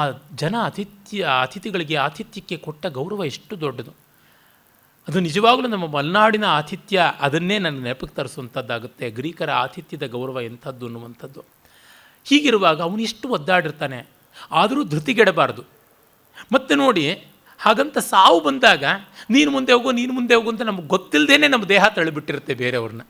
ಜನ ಅತಿಥಿಗಳಿಗೆ ಆತಿಥ್ಯಕ್ಕೆ ಕೊಟ್ಟ ಗೌರವ ಎಷ್ಟು ದೊಡ್ಡದು. ಅದು ನಿಜವಾಗಲೂ ನಮ್ಮ ಮಲೆನಾಡಿನ ಆತಿಥ್ಯ ಅದನ್ನೇ ನನ್ನ ನೆನಪಿಗೆ ತರಿಸುವಂಥದ್ದಾಗುತ್ತೆ. ಗ್ರೀಕರ ಆತಿಥ್ಯದ ಗೌರವ ಎಂಥದ್ದು ಅನ್ನುವಂಥದ್ದು. ಹೀಗಿರುವಾಗ ಅವನು ಎಷ್ಟು ಒದ್ದಾಡಿರ್ತಾನೆ, ಆದರೂ ಧೃತಿಗೆಡಬಾರ್ದು. ಮತ್ತು ನೋಡಿ, ಹಾಗಂತ ಸಾವು ಬಂದಾಗ ನೀನು ಮುಂದೆ ಹೋಗು ಅಂತ ನಮಗೆ ಗೊತ್ತಿಲ್ಲದೇ ನಮ್ಮ ದೇಹ ತಳ್ಳಿಬಿಟ್ಟಿರುತ್ತೆ ಬೇರೆಯವ್ರನ್ನ.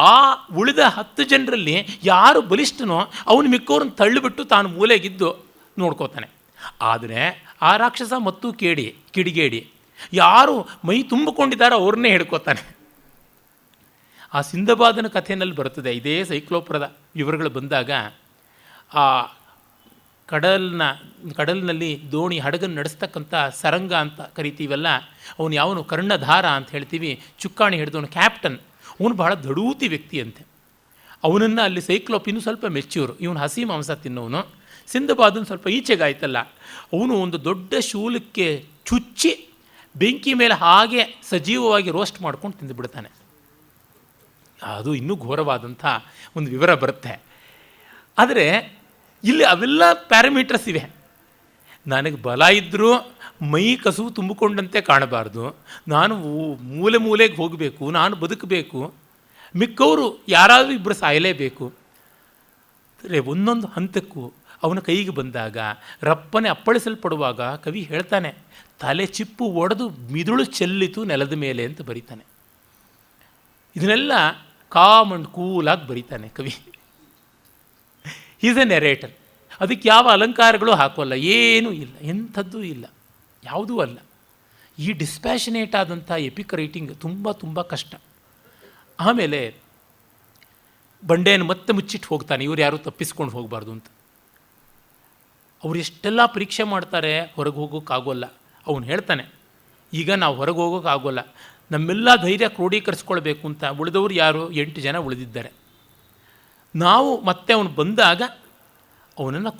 ಆ ಉಳಿದ 10 ಜನರಲ್ಲಿ ಯಾರು ಬಲಿಷ್ಠನೋ ಅವನು ಮಿಕ್ಕವ್ರನ್ನ ತಳ್ಳಿಬಿಟ್ಟು ತಾನು ಮೂಲೆಗಿದ್ದು ನೋಡ್ಕೋತಾನೆ. ಆದರೆ ಆ ರಾಕ್ಷಸ ಮತ್ತು ಕಿಡಿಗೇಡಿ ಯಾರು ಮೈ ತುಂಬಿಕೊಂಡಿದ್ದಾರೋ ಅವ್ರನ್ನೇ ಹಿಡ್ಕೋತಾನೆ. ಆ ಸಿಂಧಬಾದನ ಕಥೆಯಲ್ಲಿ ಬರುತ್ತದೆ. ಇದೇ ಸೈಕ್ಲೋಪುರದ ವಿವರಗಳು ಬಂದಾಗ ಆ ಕಡಲಿನಲ್ಲಿ ದೋಣಿ ಹಡಗನ್ನು ನಡೆಸ್ತಕ್ಕಂಥ ಸರಂಗ ಅಂತ ಕರಿತೀವಲ್ಲ, ಅವನು ಯಾವನು ಕರ್ಣಧಾರ ಅಂತ ಹೇಳ್ತೀವಿ, ಚುಕ್ಕಾಣಿ ಹಿಡಿದವನು ಕ್ಯಾಪ್ಟನ್, ಅವನು ಬಹಳ ದಡೂತಿ ವ್ಯಕ್ತಿ ಅಂತೆ. ಅವನನ್ನು ಅಲ್ಲಿ ಸೈಕ್ಲೋಪ್ ಇನ್ನೂ ಸ್ವಲ್ಪ ಮೆಚ್ಯೂರು, ಇವನು ಹಸಿ ಮಾಂಸ ತಿನ್ನೋನು. ಸಿಂಧಬಾದನ್ ಸ್ವಲ್ಪ ಈಚೆಗಾಯ್ತಲ್ಲ, ಅವನು ಒಂದು ದೊಡ್ಡ ಶೂಲಕ್ಕೆ ಚುಚ್ಚಿ ಬೆಂಕಿ ಮೇಲೆ ಹಾಗೆ ಸಜೀವವಾಗಿ ರೋಸ್ಟ್ ಮಾಡ್ಕೊಂಡು ತಿಂದುಬಿಡ್ತಾನೆ. ಅದು ಇನ್ನೂ ಘೋರವಾದಂಥ ಒಂದು ವಿವರ ಬರುತ್ತೆ. ಆದರೆ ಇಲ್ಲಿ ಅವೆಲ್ಲ ಪ್ಯಾರಾಮೀಟರ್ಸ್ ಇವೆ. ನನಗೆ ಬಲ ಇದ್ದರೂ ಮೈ ಕಸುವು ತುಂಬಿಕೊಂಡಂತೆ ಕಾಣಬಾರ್ದು, ನಾನು ಮೂಲೆಗೆ ಹೋಗಬೇಕು, ನಾನು ಬದುಕಬೇಕು, ಮಿಕ್ಕವರು ಯಾರಾದರೂ ಇಬ್ಬರು ಸಾಯಲೇಬೇಕು. ಅಂದರೆ ಒಂದೊಂದು ಹಂತಕ್ಕೂ ಅವನ ಕೈಗೆ ಬಂದಾಗ, ರಪ್ಪನೆ ಅಪ್ಪಳಿಸಲ್ಪಡುವಾಗ ಕವಿ ಹೇಳ್ತಾನೆ, ತಲೆ ಚಿಪ್ಪು ಒಡೆದು ಮಿದುಳು ಚೆಲ್ಲಿತು ನೆಲದ ಮೇಲೆ ಅಂತ ಬರೀತಾನೆ. ಇದನ್ನೆಲ್ಲ ಕಾಮ್ ಅಂಡ್ ಕೂಲಾಗಿ ಬರೀತಾನೆ ಕವಿ. Is A narrator. ಅದಕ್ಕೆ ಯಾವ ಅಲಂಕಾರಗಳು ಹಾಕೋಲ್ಲ, ಏನೂ ಇಲ್ಲ, ಎಂಥದ್ದೂ ಇಲ್ಲ, ಯಾವುದೂ ಅಲ್ಲ. ಈ ಡಿಸ್ಪ್ಯಾಷನೇಟ್ ಆದಂಥ ಎಪಿಕ್ ರೈಟಿಂಗ್ ತುಂಬ ತುಂಬ ಕಷ್ಟ. ಆಮೇಲೆ ಬಂಡೆಯನ್ನು ಮತ್ತೆ ಮುಚ್ಚಿಟ್ಟು ಹೋಗ್ತಾನೆ, ಇವ್ರು ಯಾರೂ ತಪ್ಪಿಸ್ಕೊಂಡು ಹೋಗಬಾರ್ದು ಅಂತ. ಅವ್ರು ಎಷ್ಟೆಲ್ಲ ಪರೀಕ್ಷೆ ಮಾಡ್ತಾರೆ, ಹೊರಗೆ ಹೋಗೋಕ್ಕಾಗೋಲ್ಲ. ಅವನು ಹೇಳ್ತಾನೆ, ಈಗ ನಾವು ಹೊರಗೆ ಹೋಗೋಕ್ಕಾಗೋಲ್ಲ, ನಮ್ಮೆಲ್ಲ ಧೈರ್ಯ ಕ್ರೋಢೀಕರಿಸ್ಕೊಳ್ಬೇಕು ಅಂತ. ಉಳಿದವರು ಯಾರು 8 ಜನ ಉಳಿದಿದ್ದಾರೆ. ನಾವು ಮತ್ತೆ ಅವನು ಬಂದಾಗ ಅವನನ್ನು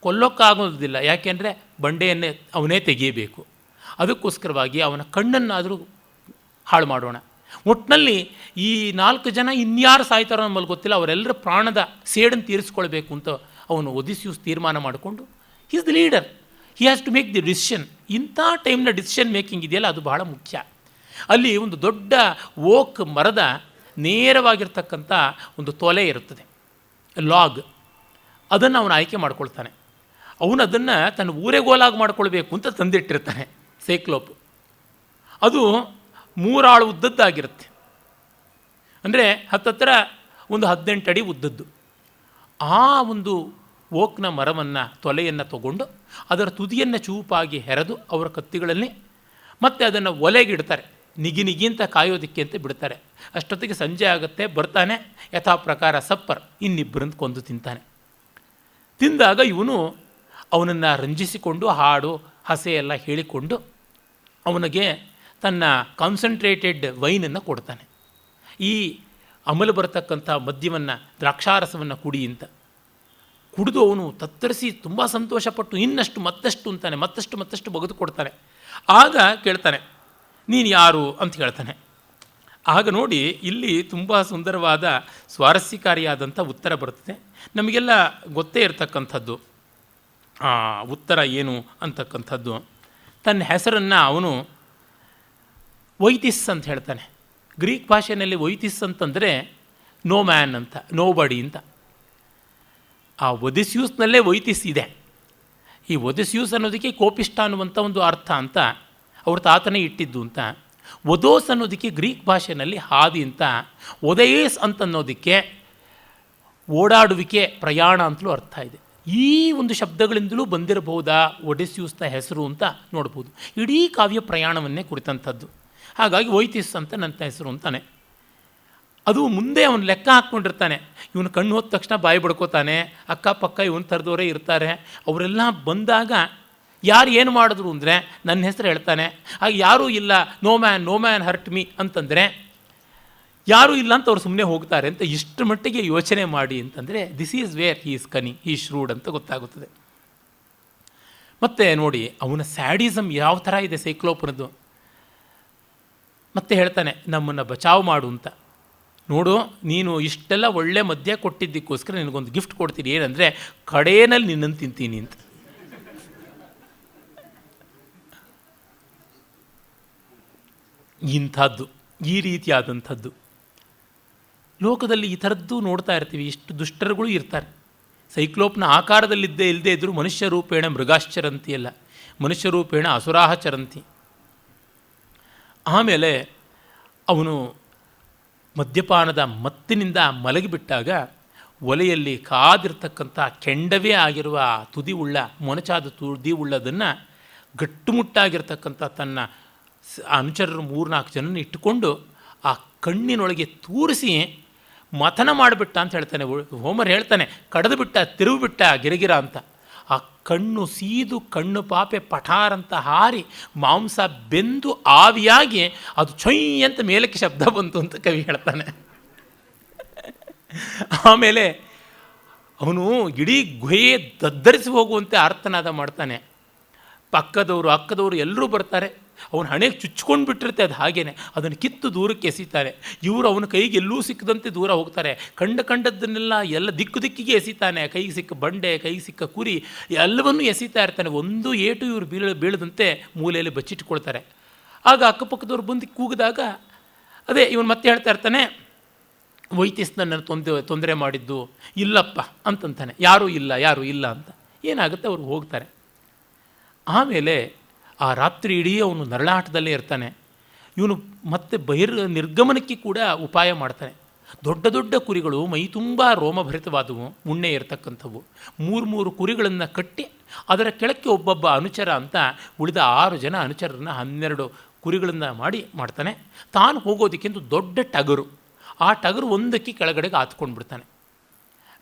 ಕೊಲ್ಲೋಕ್ಕಾಗೋದಿಲ್ಲ, ಯಾಕೆಂದರೆ ಬಂಡೆಯನ್ನೇ ಅವನೇ ತೆಗೆಯಬೇಕು. ಅದಕ್ಕೋಸ್ಕರವಾಗಿ ಅವನ ಕಣ್ಣನ್ನಾದರೂ ಹಾಳು ಮಾಡೋಣ. ಒಟ್ಟಿನಲ್ಲಿ ಈ 4 ಜನ ಇನ್ಯಾರು ಸಾಯ್ತಾರೋ ನಮ್ಮಲ್ಲಿ ಗೊತ್ತಿಲ್ಲ, ಅವರೆಲ್ಲರ ಪ್ರಾಣದ ಸೇಡನ್ನು ತೀರಿಸ್ಕೊಳ್ಬೇಕು ಅಂತ ಅವನು ಒದಿಸಿಯೂಸ್ ತೀರ್ಮಾನ ಮಾಡಿಕೊಂಡು, he is the leader, he has to make the decision. ಇಂಥ ಟೈಮ್ನ ಡಿಸಿಷನ್ ಮೇಕಿಂಗ್ ಇದೆಯಲ್ಲ, ಅದು ಬಹಳ ಮುಖ್ಯ. ಅಲ್ಲಿ ಒಂದು ದೊಡ್ಡ ಓಕ್ ಮರದ ನೇರವಾಗಿರ್ತಕ್ಕಂಥ ಒಂದು ತೊಲೆ ಇರುತ್ತದೆ, ಲಾಗ್. ಅದನ್ನು ಅವನು ಆಯ್ಕೆ ಮಾಡ್ಕೊಳ್ತಾನೆ. ಅವನು ಅದನ್ನು ತನ್ನ ಊರೆಗೋಲಾಗಿ ಮಾಡ್ಕೊಳ್ಬೇಕು ಅಂತ ತಂದಿಟ್ಟಿರ್ತಾನೆ ಸೈಕ್ಲೋಪ್. ಅದು 3 ಆಳು ಉದ್ದದ್ದಾಗಿರುತ್ತೆ, ಅಂದರೆ ಹತ್ತತ್ರ ಒಂದು 18 ಅಡಿ ಉದ್ದದ್ದು. ಆ ಒಂದು ಓಕ್ನ ಮರವನ್ನು, ತೊಲೆಯನ್ನು ತಗೊಂಡು ಅದರ ತುದಿಯನ್ನು ಚೂಪಾಗಿ ಹೆರೆದು ಅವರ ಕತ್ತಿಗಳಲ್ಲಿ ಮತ್ತೆ ಅದನ್ನು ಒಲೆಗಿಡ್ತಾರೆ. ನಿಗಿ ಅಂತ ಕಾಯೋದಿಕ್ಕೆ ಅಂತ ಬಿಡ್ತಾರೆ. ಅಷ್ಟೊತ್ತಿಗೆ ಸಂಜೆ ಆಗುತ್ತೆ, ಬರ್ತಾನೆ, ಯಥಾ ಪ್ರಕಾರ ಸಪ್ಪರ್ ಇನ್ನಿಬ್ಬರಂತ ಕೊಂದು ತಿಂತಾನೆ. ತಿಂದಾಗ ಇವನು ಅವನನ್ನು ರಂಜಿಸಿಕೊಂಡು ಹಾಡು ಹಸೆ ಎಲ್ಲ ಹೇಳಿಕೊಂಡು ಅವನಿಗೆ ತನ್ನ ಕಾನ್ಸಂಟ್ರೇಟೆಡ್ ವೈನನ್ನು ಕೊಡ್ತಾನೆ. ಈ ಅಮಲು ಬರತಕ್ಕಂಥ ಮದ್ಯವನ್ನು, ದ್ರಾಕ್ಷಾರಸವನ್ನು ಕುಡಿ ಅಂತ. ಕುಡಿದು ಅವನು ತತ್ತರಿಸಿ ತುಂಬ ಸಂತೋಷಪಟ್ಟು ಇನ್ನಷ್ಟು ಮತ್ತಷ್ಟು ಅಂತಾನೆ, ಮತ್ತಷ್ಟು ಬಗೆದು ಕೊಡ್ತಾನೆ. ಆಗ ಕೇಳ್ತಾನೆ, ನೀನು ಯಾರು ಅಂತ ಹೇಳ್ತಾನೆ. ಆಗ ನೋಡಿ, ಇಲ್ಲಿ ತುಂಬ ಸುಂದರವಾದ ಸ್ವಾರಸ್ಯಕಾರಿಯಾದಂಥ ಉತ್ತರ ಬರುತ್ತದೆ. ನಮಗೆಲ್ಲ ಗೊತ್ತೇ ಇರತಕ್ಕಂಥದ್ದು ಉತ್ತರ ಏನು ಅಂತಕ್ಕಂಥದ್ದು. ತನ್ನ ಹೆಸರನ್ನು ಅವನು ವೈತಿಸ್ ಅಂತ ಹೇಳ್ತಾನೆ. ಗ್ರೀಕ್ ಭಾಷೆಯಲ್ಲಿ ವೈತಿಸ್ ಅಂತಂದರೆ ನೋ ಮ್ಯಾನ್ ಅಂತ, ನೋ ಬಡಿ ಅಂತ. ಆ ಒದಿಸ್ಯೂಸ್ನಲ್ಲೇ ವೈತಿಸ್ ಇದೆ. ಈ ಒದಿಸ್ಯೂಸ್ ಅನ್ನೋದಕ್ಕೆ ಕೋಪಿಷ್ಟ ಅನ್ನುವಂಥ ಒಂದು ಅರ್ಥ ಅಂತ ಅವ್ರ ತಾತನೇ ಇಟ್ಟಿದ್ದು ಅಂತ. ಒದೋಸ್ ಅನ್ನೋದಕ್ಕೆ ಗ್ರೀಕ್ ಭಾಷೆಯಲ್ಲಿ ಹಾದಿ ಅಂತ, ಒದಯೇಸ್ ಅಂತನ್ನೋದಕ್ಕೆ ಓಡಾಡುವಿಕೆ, ಪ್ರಯಾಣ ಅಂತಲೂ ಅರ್ಥ ಇದೆ. ಈ ಒಂದು ಶಬ್ದಗಳಿಂದಲೂ ಬಂದಿರಬಹುದಾ ಒಡಿಸ್ಯೂಸ್ನ ಹೆಸರು ಅಂತ ನೋಡ್ಬೋದು. ಇಡೀ ಕಾವ್ಯ ಪ್ರಯಾಣವನ್ನೇ ಕುರಿತಂಥದ್ದು. ಹಾಗಾಗಿ ವೈತಿಸ್ ಅಂತ ನನ್ನ ಹೆಸರು ಅಂತಾನೆ. ಅದು ಮುಂದೆ ಅವನು ಲೆಕ್ಕ ಹಾಕ್ಕೊಂಡಿರ್ತಾನೆ. ಇವನು ಕಣ್ಣು ಹೋದ ತಕ್ಷಣ ಬಾಯಿ ಬಡ್ಕೋತಾನೆ, ಅಕ್ಕಪಕ್ಕ ಇವನು ಥರದವರೇ ಇರ್ತಾರೆ. ಅವರೆಲ್ಲ ಬಂದಾಗ ಯಾರು ಏನು ಮಾಡಿದ್ರು ಅಂದರೆ ನನ್ನ ಹೆಸರು ಹೇಳ್ತಾನೆ. ಆಗ ಯಾರೂ ಇಲ್ಲ, ನೋ ಮ್ಯಾನ್ ಹರ್ಟ್ ಮೀ ಅಂತಂದರೆ ಯಾರೂ ಇಲ್ಲ ಅಂತ ಅವ್ರು ಸುಮ್ಮನೆ ಹೋಗ್ತಾರೆ ಅಂತ ಇಷ್ಟರ ಮಟ್ಟಿಗೆ ಯೋಚನೆ ಮಾಡಿ ಅಂತಂದರೆ this is where he is canny, he shrewd ಅಂತ ಗೊತ್ತಾಗುತ್ತದೆ. ಮತ್ತು ನೋಡಿ, ಅವನ ಸ್ಯಾಡಿಸಮ್ ಯಾವ ಥರ ಇದೆ ಸೈಕ್ಲೋಪನದ್ದು. ಮತ್ತೆ ಹೇಳ್ತಾನೆ ನಮ್ಮನ್ನು ಬಚಾವ್ ಮಾಡು ಅಂತ. ನೋಡು, ನೀನು ಇಷ್ಟೆಲ್ಲ ಒಳ್ಳೆ ಮದ್ಯ ಕೊಟ್ಟಿದ್ದಕ್ಕೋಸ್ಕರ ನಿನಗೊಂದು ಗಿಫ್ಟ್ ಕೊಡ್ತೀನಿ, ಏನಂದರೆ ಕಡೇನಲ್ಲಿ ನಿನ್ನನ್ನು ತಿಂತೀನಿ ಅಂತ. ಇಂಥದ್ದು, ಈ ರೀತಿಯಾದಂಥದ್ದು ಲೋಕದಲ್ಲಿ ಈ ಥರದ್ದು ನೋಡ್ತಾ ಇರ್ತೀವಿ. ಇಷ್ಟು ದುಷ್ಟರುಗಳು ಇರ್ತಾರೆ. ಸೈಕ್ಲೋಪ್ನ ಆಕಾರದಲ್ಲಿದ್ದೇ ಇಲ್ಲದೆ ಇದ್ದರೂ ಮನುಷ್ಯ ರೂಪೇಣ ಮೃಗಾಶ್ಚರಂತಿ ಅಲ್ಲ, ಮನುಷ್ಯ ರೂಪೇಣ ಅಸುರಾಹ ಚರಂತಿ. ಆಮೇಲೆ ಅವನು ಮದ್ಯಪಾನದ ಮತ್ತಿನಿಂದ ಮಲಗಿಬಿಟ್ಟಾಗ ಒಲೆಯಲ್ಲಿ ಕಾದಿರ್ತಕ್ಕಂಥ ಕೆಂಡವೇ ಆಗಿರುವ ತುದಿ ಉಳ್ಳ ಮೊನಚಾದ ತುದಿ ಉಳ್ಳದನ್ನು ಗಟ್ಟುಮುಟ್ಟಾಗಿರ್ತಕ್ಕಂಥ ತನ್ನ ಅನುಚರರು 3-4 ಜನನ ಇಟ್ಟುಕೊಂಡು ಆ ಕಣ್ಣಿನೊಳಗೆ ತೂರಿಸಿ ಮಥನ ಮಾಡಿಬಿಟ್ಟ ಅಂತ ಹೇಳ್ತಾನೆ. ಹೋಮರ್ ಹೇಳ್ತಾನೆ, ಕಡಿದು ಬಿಟ್ಟ, ತಿರುವು ಬಿಟ್ಟ ಗಿರಗಿರ ಅಂತ. ಆ ಕಣ್ಣು ಸೀದು ಕಣ್ಣು ಪಾಪೆ ಪಠಾರಂತ ಹಾರಿ ಮಾಂಸ ಬೆಂದು ಆವಿಯಾಗಿ ಅದು ಚೊಯ್ ಅಂತ ಮೇಲಕ್ಕೆ ಶಬ್ದ ಬಂತು ಅಂತ ಕವಿ ಹೇಳ್ತಾನೆ. ಆಮೇಲೆ ಅವನು ಇಡೀ ಗುಹೆಯೇ ದದ್ದರಿಸಿ ಹೋಗುವಂತೆ ಆರ್ತನಾದ ಮಾಡ್ತಾನೆ. ಅಕ್ಕದವರು ಎಲ್ಲರೂ ಬರ್ತಾರೆ. ಅವನ ಹಣೆಗೆ ಚುಚ್ಕೊಂಡು ಬಿಟ್ಟಿರುತ್ತೆ ಅದು ಹಾಗೇನೆ. ಅದನ್ನು ಕಿತ್ತು ದೂರಕ್ಕೆ ಎಸಿತಾರೆ. ಇವರು ಅವನ ಕೈಗೆ ಎಲ್ಲೂ ಸಿಕ್ಕದಂತೆ ದೂರ ಹೋಗ್ತಾರೆ. ಕಂಡದ್ದನ್ನೆಲ್ಲ ಎಲ್ಲ ದಿಕ್ಕಿಗೆ ಎಸಿತಾನೆ. ಕೈಗೆ ಸಿಕ್ಕ ಬಂಡೆ, ಕೈಗೆ ಸಿಕ್ಕ ಕುರಿ ಎಲ್ಲವನ್ನೂ ಎಸಿತಾ ಇರ್ತಾನೆ. ಒಂದು ಏಟು ಇವರು ಬೀಳದಂತೆ ಮೂಲೆಯಲ್ಲಿ ಬಚ್ಚಿಟ್ಕೊಳ್ತಾರೆ. ಆಗ ಅಕ್ಕಪಕ್ಕದವ್ರು ಬಂದು ಕೂಗಿದಾಗ ಅದೇ ಇವನು ಮತ್ತೆ ಹೇಳ್ತಾ ಇರ್ತಾನೆ, ವೈತಿಸ್ ನನ್ನನ್ನು ತೊಂದರೆ ಮಾಡಿದ್ದು ಇಲ್ಲಪ್ಪ ಅಂತಂತಾನೆ. ಯಾರೂ ಇಲ್ಲ ಅಂತ. ಏನಾಗುತ್ತೆ, ಅವರು ಹೋಗ್ತಾರೆ. ಆಮೇಲೆ ಆ ರಾತ್ರಿ ಇಡೀ ಅವನು ನರಳಾಟದಲ್ಲೇ ಇರ್ತಾನೆ. ಇವನು ಮತ್ತೆ ನಿರ್ಗಮನಕ್ಕೆ ಕೂಡ ಉಪಾಯ ಮಾಡ್ತಾನೆ. ದೊಡ್ಡ ಕುರಿಗಳು ಮೈ ತುಂಬ ರೋಮಭರಿತವಾದವು, ಉಣ್ಣೆ ಇರತಕ್ಕಂಥವು. 3 ಕುರಿಗಳನ್ನು ಕಟ್ಟಿ ಅದರ ಕೆಳಕ್ಕೆ ಒಬ್ಬೊಬ್ಬ ಅನುಚರ ಅಂತ ಉಳಿದ 6 ಜನ ಅನುಚರರನ್ನು 12 ಕುರಿಗಳನ್ನು ಮಾಡ್ತಾನೆ. ತಾನು ಹೋಗೋದಕ್ಕಿಂತ ದೊಡ್ಡ ಟಗರು, ಆ ಟಗರು ಒಂದಕ್ಕೆ ಕೆಳಗಡೆಗೆ ಆತ್ಕೊಂಡು ಬಿಡ್ತಾನೆ.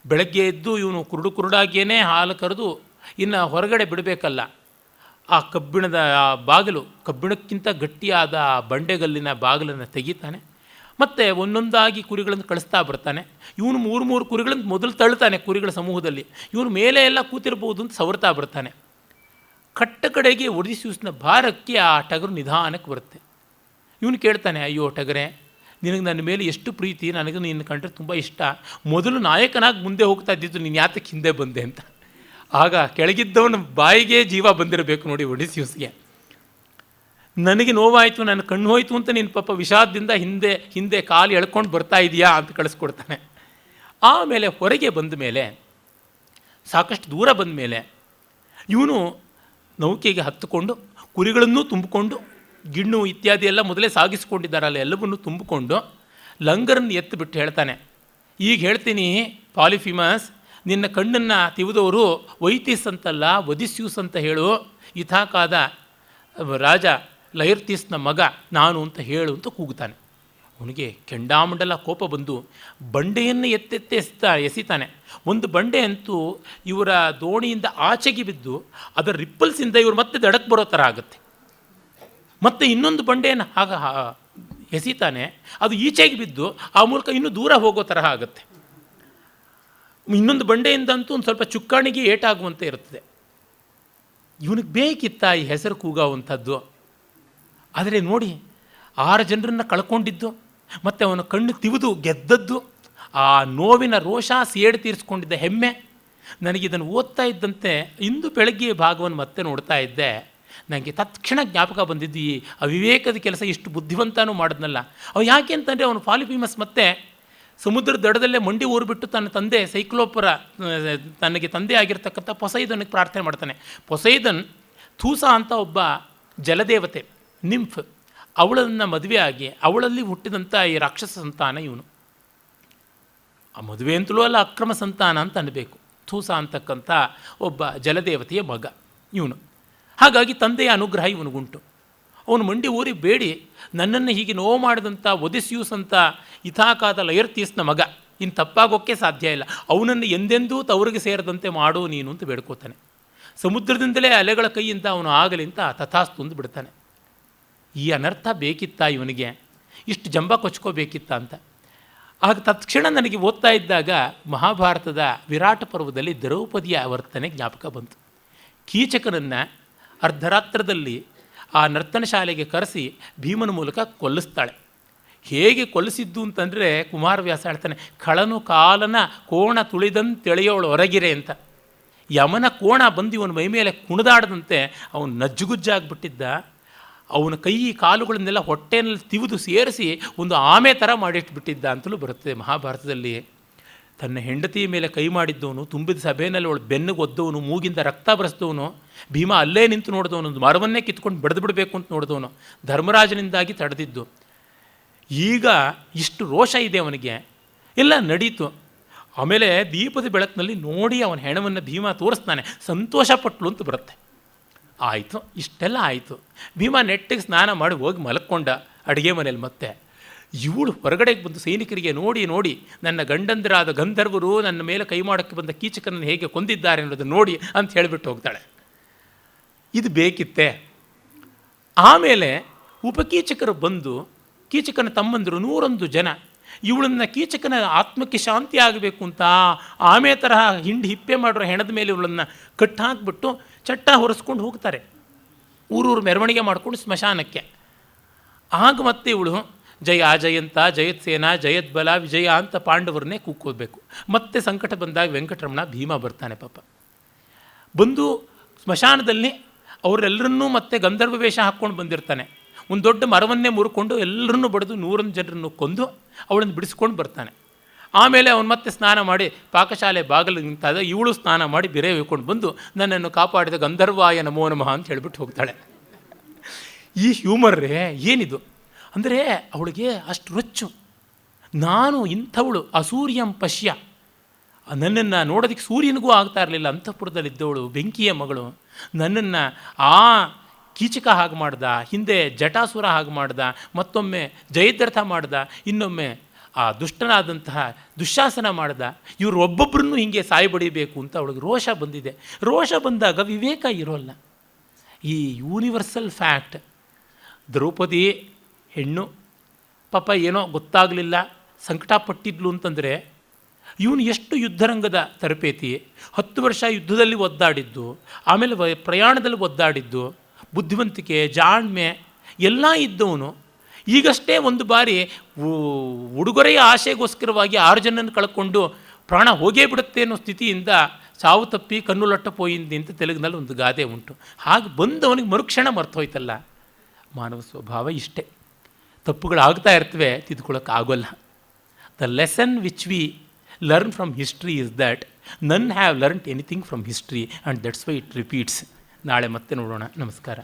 ಬೆಳಗ್ಗೆ ಎದ್ದು ಇವನು ಕುರುಡಾಗಿಯೇ ಹಾಲು ಕರೆದು ಇನ್ನು ಹೊರಗಡೆ ಬಿಡಬೇಕಲ್ಲ, ಆ ಕಬ್ಬಿಣದ ಬಾಗಿಲು, ಕಬ್ಬಿಣಕ್ಕಿಂತ ಗಟ್ಟಿಯಾದ ಬಂಡೆಗಲ್ಲಿನ ಬಾಗಿಲನ್ನು ತೆಗಿತಾನೆ. ಮತ್ತು ಒಂದೊಂದಾಗಿ ಕುರಿಗಳನ್ನು ಕಳಿಸ್ತಾ ಬರ್ತಾನೆ. ಇವನು 3 ಕುರಿಗಳನ್ನು ಮೊದಲು ತಳ್ತಾನೆ ಕುರಿಗಳ ಸಮೂಹದಲ್ಲಿ. ಇವನು ಮೇಲೆ ಎಲ್ಲ ಕೂತಿರ್ಬೋದು ಅಂತ ಸವರ್ತಾ ಬರ್ತಾನೆ. ಕಟ್ಟ ಕಡೆಗೆ ಒಡಿಸ್ಯೂಸ್ನ ಭಾರಕ್ಕೆ ಆ ಟಗರು ನಿಧಾನಕ್ಕೆ ಬರುತ್ತೆ. ಇವನು ಕೇಳ್ತಾನೆ, ಅಯ್ಯೋ ಟಗರೆ, ನಿನಗೆ ನನ್ನ ಮೇಲೆ ಎಷ್ಟು ಪ್ರೀತಿ, ನನಗೆ ನಿನ್ನ ಕಂಡ್ರೆ ತುಂಬ ಇಷ್ಟ. ಮೊದಲು ನಾಯಕನಾಗಿ ಮುಂದೆ ಹೋಗ್ತಾ ಇದ್ದಿದ್ದು, ನೀನು ಯಾತಕ್ಕೆ ಹಿಂದೆ ಬಂದೆ ಅಂತ. ಆಗ ಕೆಳಗಿದ್ದವನ ಬಾಯಿಗೆ ಜೀವ ಬಂದಿರಬೇಕು ನೋಡಿ ಒಡಿಸ್ಯೂಸ್ಗೆ. ನನಗೆ ನೋವಾಯಿತು, ನನ್ನ ಕಣ್ಣು ಹೋಯಿತು ಅಂತ ನೀನು ಪಾಪ ವಿಷಾದದಿಂದ ಹಿಂದೆ ಕಾಲು ಎಳ್ಕೊಂಡು ಬರ್ತಾ ಇದೆಯಾ ಅಂತ ಕಳಿಸ್ಕೊಡ್ತಾನೆ. ಆಮೇಲೆ ಹೊರಗೆ ಬಂದ ಮೇಲೆ, ಸಾಕಷ್ಟು ದೂರ ಬಂದ ಮೇಲೆ ಇವನು ನೌಕೆಗೆ ಹತ್ತುಕೊಂಡು ಕುರಿಗಳನ್ನೂ ತುಂಬಿಕೊಂಡು, ಗಿಣ್ಣು ಇತ್ಯಾದಿ ಎಲ್ಲ ಮೊದಲೇ ಸಾಗಿಸ್ಕೊಂಡಿದ್ದಾರಲ್ಲ ಎಲ್ಲವನ್ನೂ ತುಂಬಿಕೊಂಡು ಲಂಗರನ್ನು ಎತ್ತಿಬಿಟ್ಟು ಹೇಳ್ತಾನೆ, ಈಗ ಹೇಳ್ತೀನಿ ಪಾಲಿಫಿಮಸ್, ನಿನ್ನ ಕಣ್ಣನ್ನು ತಿವಿದವರು ವೈತಿಸ್ ಅಂತಲ್ಲ ಒದಿಸ್ಯೂಸ್ ಅಂತ ಹೇಳು, ಇಥಾಕಾದ ರಾಜ ಲೈರ್ತಿಸ್ನ ಮಗ ನಾನು ಅಂತ ಹೇಳು ಅಂತ ಕೂಗುತ್ತಾನೆ. ಅವನಿಗೆ ಕೆಂಡಾಮಂಡಲ ಕೋಪ ಬಂದು ಬಂಡೆಯನ್ನು ಎಸಿತಾನೆ. ಒಂದು ಬಂಡೆ ಅಂತೂ ಇವರ ದೋಣಿಯಿಂದ ಆಚೆಗೆ ಬಿದ್ದು ಅದರ ರಿಪ್ಪಲ್ಸಿಂದ ಇವರು ಮತ್ತೆ ದಡಕ್ಕೆ ಬರೋ ಥರ ಆಗುತ್ತೆ. ಮತ್ತು ಇನ್ನೊಂದು ಬಂಡೆಯನ್ನು ಎಸಿತಾನೆ, ಅದು ಈಚೆಗೆ ಬಿದ್ದು ಆ ಮೂಲಕ ಇನ್ನೂ ದೂರ ಹೋಗೋ ತರಹ ಆಗುತ್ತೆ. ಇನ್ನೊಂದು ಬಂಡೆಯಿಂದಂತೂ ಒಂದು ಸ್ವಲ್ಪ ಚುಕ್ಕಾಣಿಗೆ ಏಟಾಗುವಂತೆ ಇರುತ್ತದೆ. ಇವನಿಗೆ ಬೇಕಿತ್ತ ಈ ಹೆಸರು ಕೂಗಾವಂಥದ್ದು? ಆದರೆ ನೋಡಿ, 6 ಜನರನ್ನು ಕಳ್ಕೊಂಡಿದ್ದು, ಮತ್ತು ಅವನ ಕಣ್ಣು ತಿವಿದು ಗೆದ್ದದ್ದು, ಆ ನೋವಿನ ರೋಷ, ಸೇಡು ತೀರಿಸ್ಕೊಂಡಿದ್ದ ಹೆಮ್ಮೆ. ನನಗಿದನ್ನು ಓದ್ತಾ ಇದ್ದಂತೆ ಇಂದು ಬೆಳಗ್ಗೆ ಭಾಗವನ್ನು ಮತ್ತೆ ನೋಡ್ತಾ ಇದ್ದೆ. ನನಗೆ ತಕ್ಷಣ ಜ್ಞಾಪಕ ಬಂದಿದ್ದು, ಈ ಅವಿವೇಕದ ಕೆಲಸ ಇಷ್ಟು ಬುದ್ಧಿವಂತನೂ ಮಾಡಿದ್ನಲ್ಲ. ಅವು ಯಾಕೆ ಅಂತಂದರೆ ಅವನು ಪಾಲಿಫಿಮಸ್ ಮತ್ತೆ ಸಮುದ್ರ ದಡದಲ್ಲೇ ಮಂಡಿ ಊರಿಬಿಟ್ಟು ತನ್ನ ತಂದೆ ಸೈಕ್ಲೋಪರ, ತನಗೆ ತಂದೆ ಆಗಿರ್ತಕ್ಕಂಥ ಪೊಸೈದನಿಗೆ ಪ್ರಾರ್ಥನೆ ಮಾಡ್ತಾನೆ. ಪೊಸೈದನ್ ಥೂಸ ಅಂತ ಒಬ್ಬ ಜಲದೇವತೆ, ನಿಂಫ್, ಅವಳನ್ನು ಮದುವೆ ಆಗಿ ಅವಳಲ್ಲಿ ಹುಟ್ಟಿದಂಥ ಈ ರಾಕ್ಷಸ ಸಂತಾನ ಇವನು. ಆ ಮದುವೆ ಅಂತಲೂ ಅಲ್ಲ, ಅಕ್ರಮ ಸಂತಾನ ಅಂತ ಅನ್ನಬೇಕು. ಥೂಸ ಅಂತಕ್ಕಂಥ ಒಬ್ಬ ಜಲದೇವತೆಯ ಮಗ ಇವನು. ಹಾಗಾಗಿ ತಂದೆಯ ಅನುಗ್ರಹ ಇವನಿಗುಂಟು. ಅವನು ಮಂಡಿ ಊರಿ ಬೇಡಿ, ನನ್ನನ್ನು ಹೀಗೆ ನೋವು ಮಾಡಿದಂಥ ಒದಿಸ್ಯೂಸ್ ಅಂತ ಇಥಾಕಾದ ಲೈರ್ತೀಸ್ನ ಮಗ, ಇನ್ನು ತಪ್ಪಾಗೋಕ್ಕೆ ಸಾಧ್ಯ ಇಲ್ಲ, ಅವನನ್ನು ಎಂದೆಂದೂ ತವರಿಗೆ ಸೇರದಂತೆ ಮಾಡು ನೀನು ಅಂತ ಬೇಡ್ಕೋತಾನೆ. ಸಮುದ್ರದಿಂದಲೇ ಅಲೆಗಳ ಕೈಯಿಂದ ಅವನು ಆಗಲಿ ಅಂತ ತಥಾಸ್ತುಂದು ಬಿಡ್ತಾನೆ. ಈ ಅನರ್ಥ ಬೇಕಿತ್ತ ಇವನಿಗೆ? ಇಷ್ಟು ಜಂಬ ಕೊಚ್ಕೋಬೇಕಿತ್ತ ಅಂತ. ಆಗ ತತ್ಕ್ಷಣ ನನಗೆ ಓದ್ತಾ ಇದ್ದಾಗ ಮಹಾಭಾರತದ ವಿರಾಟ ಪರ್ವದಲ್ಲಿ ದ್ರೌಪದಿಯ ವರ್ತನೆ ಜ್ಞಾಪಕ ಬಂತು. ಕೀಚಕನನ್ನು ಅರ್ಧರಾತ್ರದಲ್ಲಿ ಆ ನರ್ತನ ಶಾಲೆಗೆ ಕರೆಸಿ ಭೀಮನ ಮೂಲಕ ಕೊಲ್ಲಿಸ್ತಾಳೆ. ಹೇಗೆ ಕೊಲ್ಲಿಸಿದ್ದು ಅಂತಂದರೆ ಕುಮಾರವ್ಯಾಸ ಹೇಳ್ತಾನೆ, ಖಳನು ಕಾಲನ ಕೋಣ ತುಳಿದಂತೆಳೆಯೋಳು ಹೊರಗಿರೆ ಅಂತ. ಯಮನ ಕೋಣ ಬಂದು ಇವನ ಮೈ ಮೇಲೆ ಕುಣಿದಾಡದಂತೆ ಅವನು ನಜ್ಜುಗುಜ್ಜಾಗ್ಬಿಟ್ಟಿದ್ದ. ಅವನ ಕೈ ಕಾಲುಗಳನ್ನೆಲ್ಲ ಹೊಟ್ಟೆನಲ್ಲಿ ತಿವಿದು ಸೇರಿಸಿ ಒಂದು ಆಮೆ ಥರ ಮಾಡಿಟ್ಬಿಟ್ಟಿದ್ದ ಅಂತಲೂ ಬರುತ್ತೆ ಮಹಾಭಾರತದಲ್ಲಿ. ತನ್ನ ಹೆಂಡತಿ ಮೇಲೆ ಕೈ ಮಾಡಿದ್ದವನು, ತುಂಬಿದ ಸಭೆಯಲ್ಲಿ ಅವಳು ಬೆನ್ನಿಗೆ ಒದ್ದವನು, ಮೂಗಿಂದ ರಕ್ತ ಬರೆಸಿದವನು, ಭೀಮ ಅಲ್ಲೇ ನಿಂತು ನೋಡಿದವನು, ಒಂದು ಮರವನ್ನೇ ಕಿತ್ಕೊಂಡು ಬಡಿದು ಬಿಡಬೇಕು ಅಂತ ನೋಡಿದವನು, ಧರ್ಮರಾಜನಿಂದಾಗಿ ತಡೆದಿದ್ದು. ಈಗ ಇಷ್ಟು ರೋಷ ಇದೆ ಅವನಿಗೆ, ಎಲ್ಲ ನಡೀತು. ಆಮೇಲೆ ದೀಪದ ಬೆಳಕಿನಲ್ಲಿ ನೋಡಿ ಅವನ ಹೆಣವನ್ನು ಭೀಮ ತೋರಿಸ್ತಾನೆ, ಸಂತೋಷಪಟ್ಲು ಅಂತ ಬರುತ್ತೆ. ಆಯಿತು, ಇಷ್ಟೆಲ್ಲ ಆಯಿತು. ಭೀಮ ನೆಟ್ಟಿಗೆ ಸ್ನಾನ ಮಾಡಿ ಹೋಗಿ ಮಲ್ಕೊಂಡ ಅಡುಗೆ ಮನೇಲಿ. ಮತ್ತೆ ಇವಳು ಹೊರಗಡೆಗೆ ಬಂದು ಸೈನಿಕರಿಗೆ ನೋಡಿ ನೋಡಿ ನನ್ನ ಗಂಡಂದಿರಾದ ಗಂಧರ್ವರು ನನ್ನ ಮೇಲೆ ಕೈ ಮಾಡೋಕ್ಕೆ ಬಂದ ಕೀಚಕನನ್ನು ಹೇಗೆ ಕೊಂದಿದ್ದಾರೆ ಅನ್ನೋದನ್ನು ನೋಡಿ ಅಂತ ಹೇಳಿಬಿಟ್ಟು ಹೋಗ್ತಾಳೆ. ಇದು ಬೇಕಿತ್ತೆ. ಆಮೇಲೆ ಉಪಕೀಚಕರು ಬಂದು, ಕೀಚಕನ ತಮ್ಮಂದರು 101 ಜನ, ಇವಳನ್ನು ಕೀಚಕನ ಆತ್ಮಕ್ಕೆ ಶಾಂತಿ ಆಗಬೇಕು ಅಂತ ಆಮೆ ತರಹ ಹಿಪ್ಪೆ ಮಾಡಿರೋ ಹೆಣದ ಮೇಲೆ ಇವಳನ್ನು ಕಟ್ಟು ಹಾಕಿಬಿಟ್ಟು ಚಟ್ಟ ಹೊರಿಸ್ಕೊಂಡು ಹೋಗ್ತಾರೆ. ಊರೂರು ಮೆರವಣಿಗೆ ಮಾಡಿಕೊಂಡು ಸ್ಮಶಾನಕ್ಕೆ. ಆಗ ಮತ್ತೆ ಇವಳು ಜಯ ಜಯಂತ, ಜಯತ್ಸೇನ, ಜಯದ್ಬಲ, ವಿಜಯ ಅಂತ ಪಾಂಡವರನ್ನೇ ಕೂಕ್ಕೋಬೇಕು. ಮತ್ತೆ ಸಂಕಟ ಬಂದಾಗ ವೆಂಕಟರಮಣ ಭೀಮ ಬರ್ತಾನೆ. ಪಾಪ ಬಂದು ಸ್ಮಶಾನದಲ್ಲಿ ಅವರೆಲ್ಲರನ್ನೂ ಮತ್ತೆ ಗಂಧರ್ವ ವೇಷ ಹಾಕ್ಕೊಂಡು ಬಂದಿರ್ತಾನೆ. ಒಂದು ದೊಡ್ಡ ಮರವನ್ನೇ ಮುರ್ಕೊಂಡು ಎಲ್ಲರನ್ನೂ ಬಡಿದು 101 ಜನರನ್ನು ಕೊಂದು ಅವಳನ್ನು ಬಿಡಿಸ್ಕೊಂಡು ಬರ್ತಾನೆ. ಆಮೇಲೆ ಅವನು ಮತ್ತೆ ಸ್ನಾನ ಮಾಡಿ ಪಾಕಶಾಲೆ ಬಾಗಿಲು ನಿಂತಾಗ ಇವಳು ಸ್ನಾನ ಮಾಡಿ ಬಿರೆ ಹೋಯ್ಕೊಂಡು ಬಂದು ನನ್ನನ್ನು ಕಾಪಾಡಿದ ಗಂಧರ್ವಾಯ ನಮೋ ನಮಃ ಅಂತ ಹೇಳ್ಬಿಟ್ಟು ಹೋಗ್ತಾಳೆ. ಈ ಹ್ಯೂಮರ್ರೇ ಏನಿದು ಅಂದರೆ ಅವಳಿಗೆ ಅಷ್ಟು ರೊಚ್ಚು. ನಾನು ಇಂಥವಳು ಅಸೂರ್ಯಂ ಪಶ್ಯ, ನನ್ನನ್ನು ನೋಡೋದಕ್ಕೆ ಸೂರ್ಯನಿಗೂ ಆಗ್ತಾ ಇರಲಿಲ್ಲ. ಅಂತಃಪುರದಲ್ಲಿದ್ದವಳು, ಬೆಂಕಿಯ ಮಗಳು, ನನ್ನನ್ನು ಆ ಕೀಚಕ ಹಾಗೆ ಮಾಡ್ದ, ಹಿಂದೆ ಜಟಾಸುರ ಹಾಗೆ ಮಾಡ್ದ, ಮತ್ತೊಮ್ಮೆ ಜಯದ್ರಥ ಮಾಡ್ದ, ಇನ್ನೊಮ್ಮೆ ಆ ದುಷ್ಟನಾದಂತಹ ದುಶ್ಯಾಸನ ಮಾಡ್ದ. ಇವರು ಒಬ್ಬೊಬ್ಬರನ್ನು ಹೀಗೆ ಸಾಯ್ಬಡಿಬೇಕು ಅಂತ ಅವಳಿಗೆ ರೋಷ ಬಂದಿದೆ. ರೋಷ ಬಂದಾಗ ವಿವೇಕ ಇರೋಲ್ಲ. ಈ ಯೂನಿವರ್ಸಲ್ ಫ್ಯಾಕ್ಟ್, ದ್ರೌಪದಿ ಹೆಣ್ಣು, ಪಾಪ ಏನೋ ಗೊತ್ತಾಗಲಿಲ್ಲ, ಸಂಕಟಪಟ್ಟಿದ್ಲು ಅಂತಂದರೆ, ಇವನು ಎಷ್ಟು ಯುದ್ಧರಂಗದ ತರಬೇತಿ, 10 ವರ್ಷ ಯುದ್ಧದಲ್ಲಿ ಒದ್ದಾಡಿದ್ದು, ಆಮೇಲೆ ಪ್ರಯಾಣದಲ್ಲಿ ಒದ್ದಾಡಿದ್ದು, ಬುದ್ಧಿವಂತಿಕೆ, ಜಾಣ್ಮೆ ಎಲ್ಲ ಇದ್ದವನು ಈಗಷ್ಟೇ ಒಂದು ಬಾರಿ ಉಡುಗೊರೆಯ ಆಶೆಗೋಸ್ಕರವಾಗಿ 6 ಜನನ ಕಳ್ಕೊಂಡು ಪ್ರಾಣ ಹೋಗೇ ಬಿಡುತ್ತೆ ಅನ್ನೋ ಸ್ಥಿತಿಯಿಂದ ಸಾವು ತಪ್ಪಿ ಕಣ್ಣು ಲಟ್ಟ ಪೋಯಿಂది ಅಂತ ತೆಲುಗಿನಲ್ಲಿ ಒಂದು ಗಾದೆ ಉಂಟು. ಹಾಗೆ ಬಂದವನಿಗೆ ಮರುಕ್ಷಣ ಮರ್ತೋಯ್ತಲ್ಲ. ಮಾನವ ಸ್ವಭಾವ ಇಷ್ಟೇ, ತಪ್ಪುಗಳಾಗ್ತಾ ಇರ್ತವೆ, ತಿದ್ಕೊಳ್ಳೋಕ್ಕಾಗೋಲ್ಲ. The lesson which we learn from history is that none have learnt anything from history and that's why it repeats. ನಾಳೆ ಮತ್ತೆ ನೋಡೋಣ. ನಮಸ್ಕಾರ.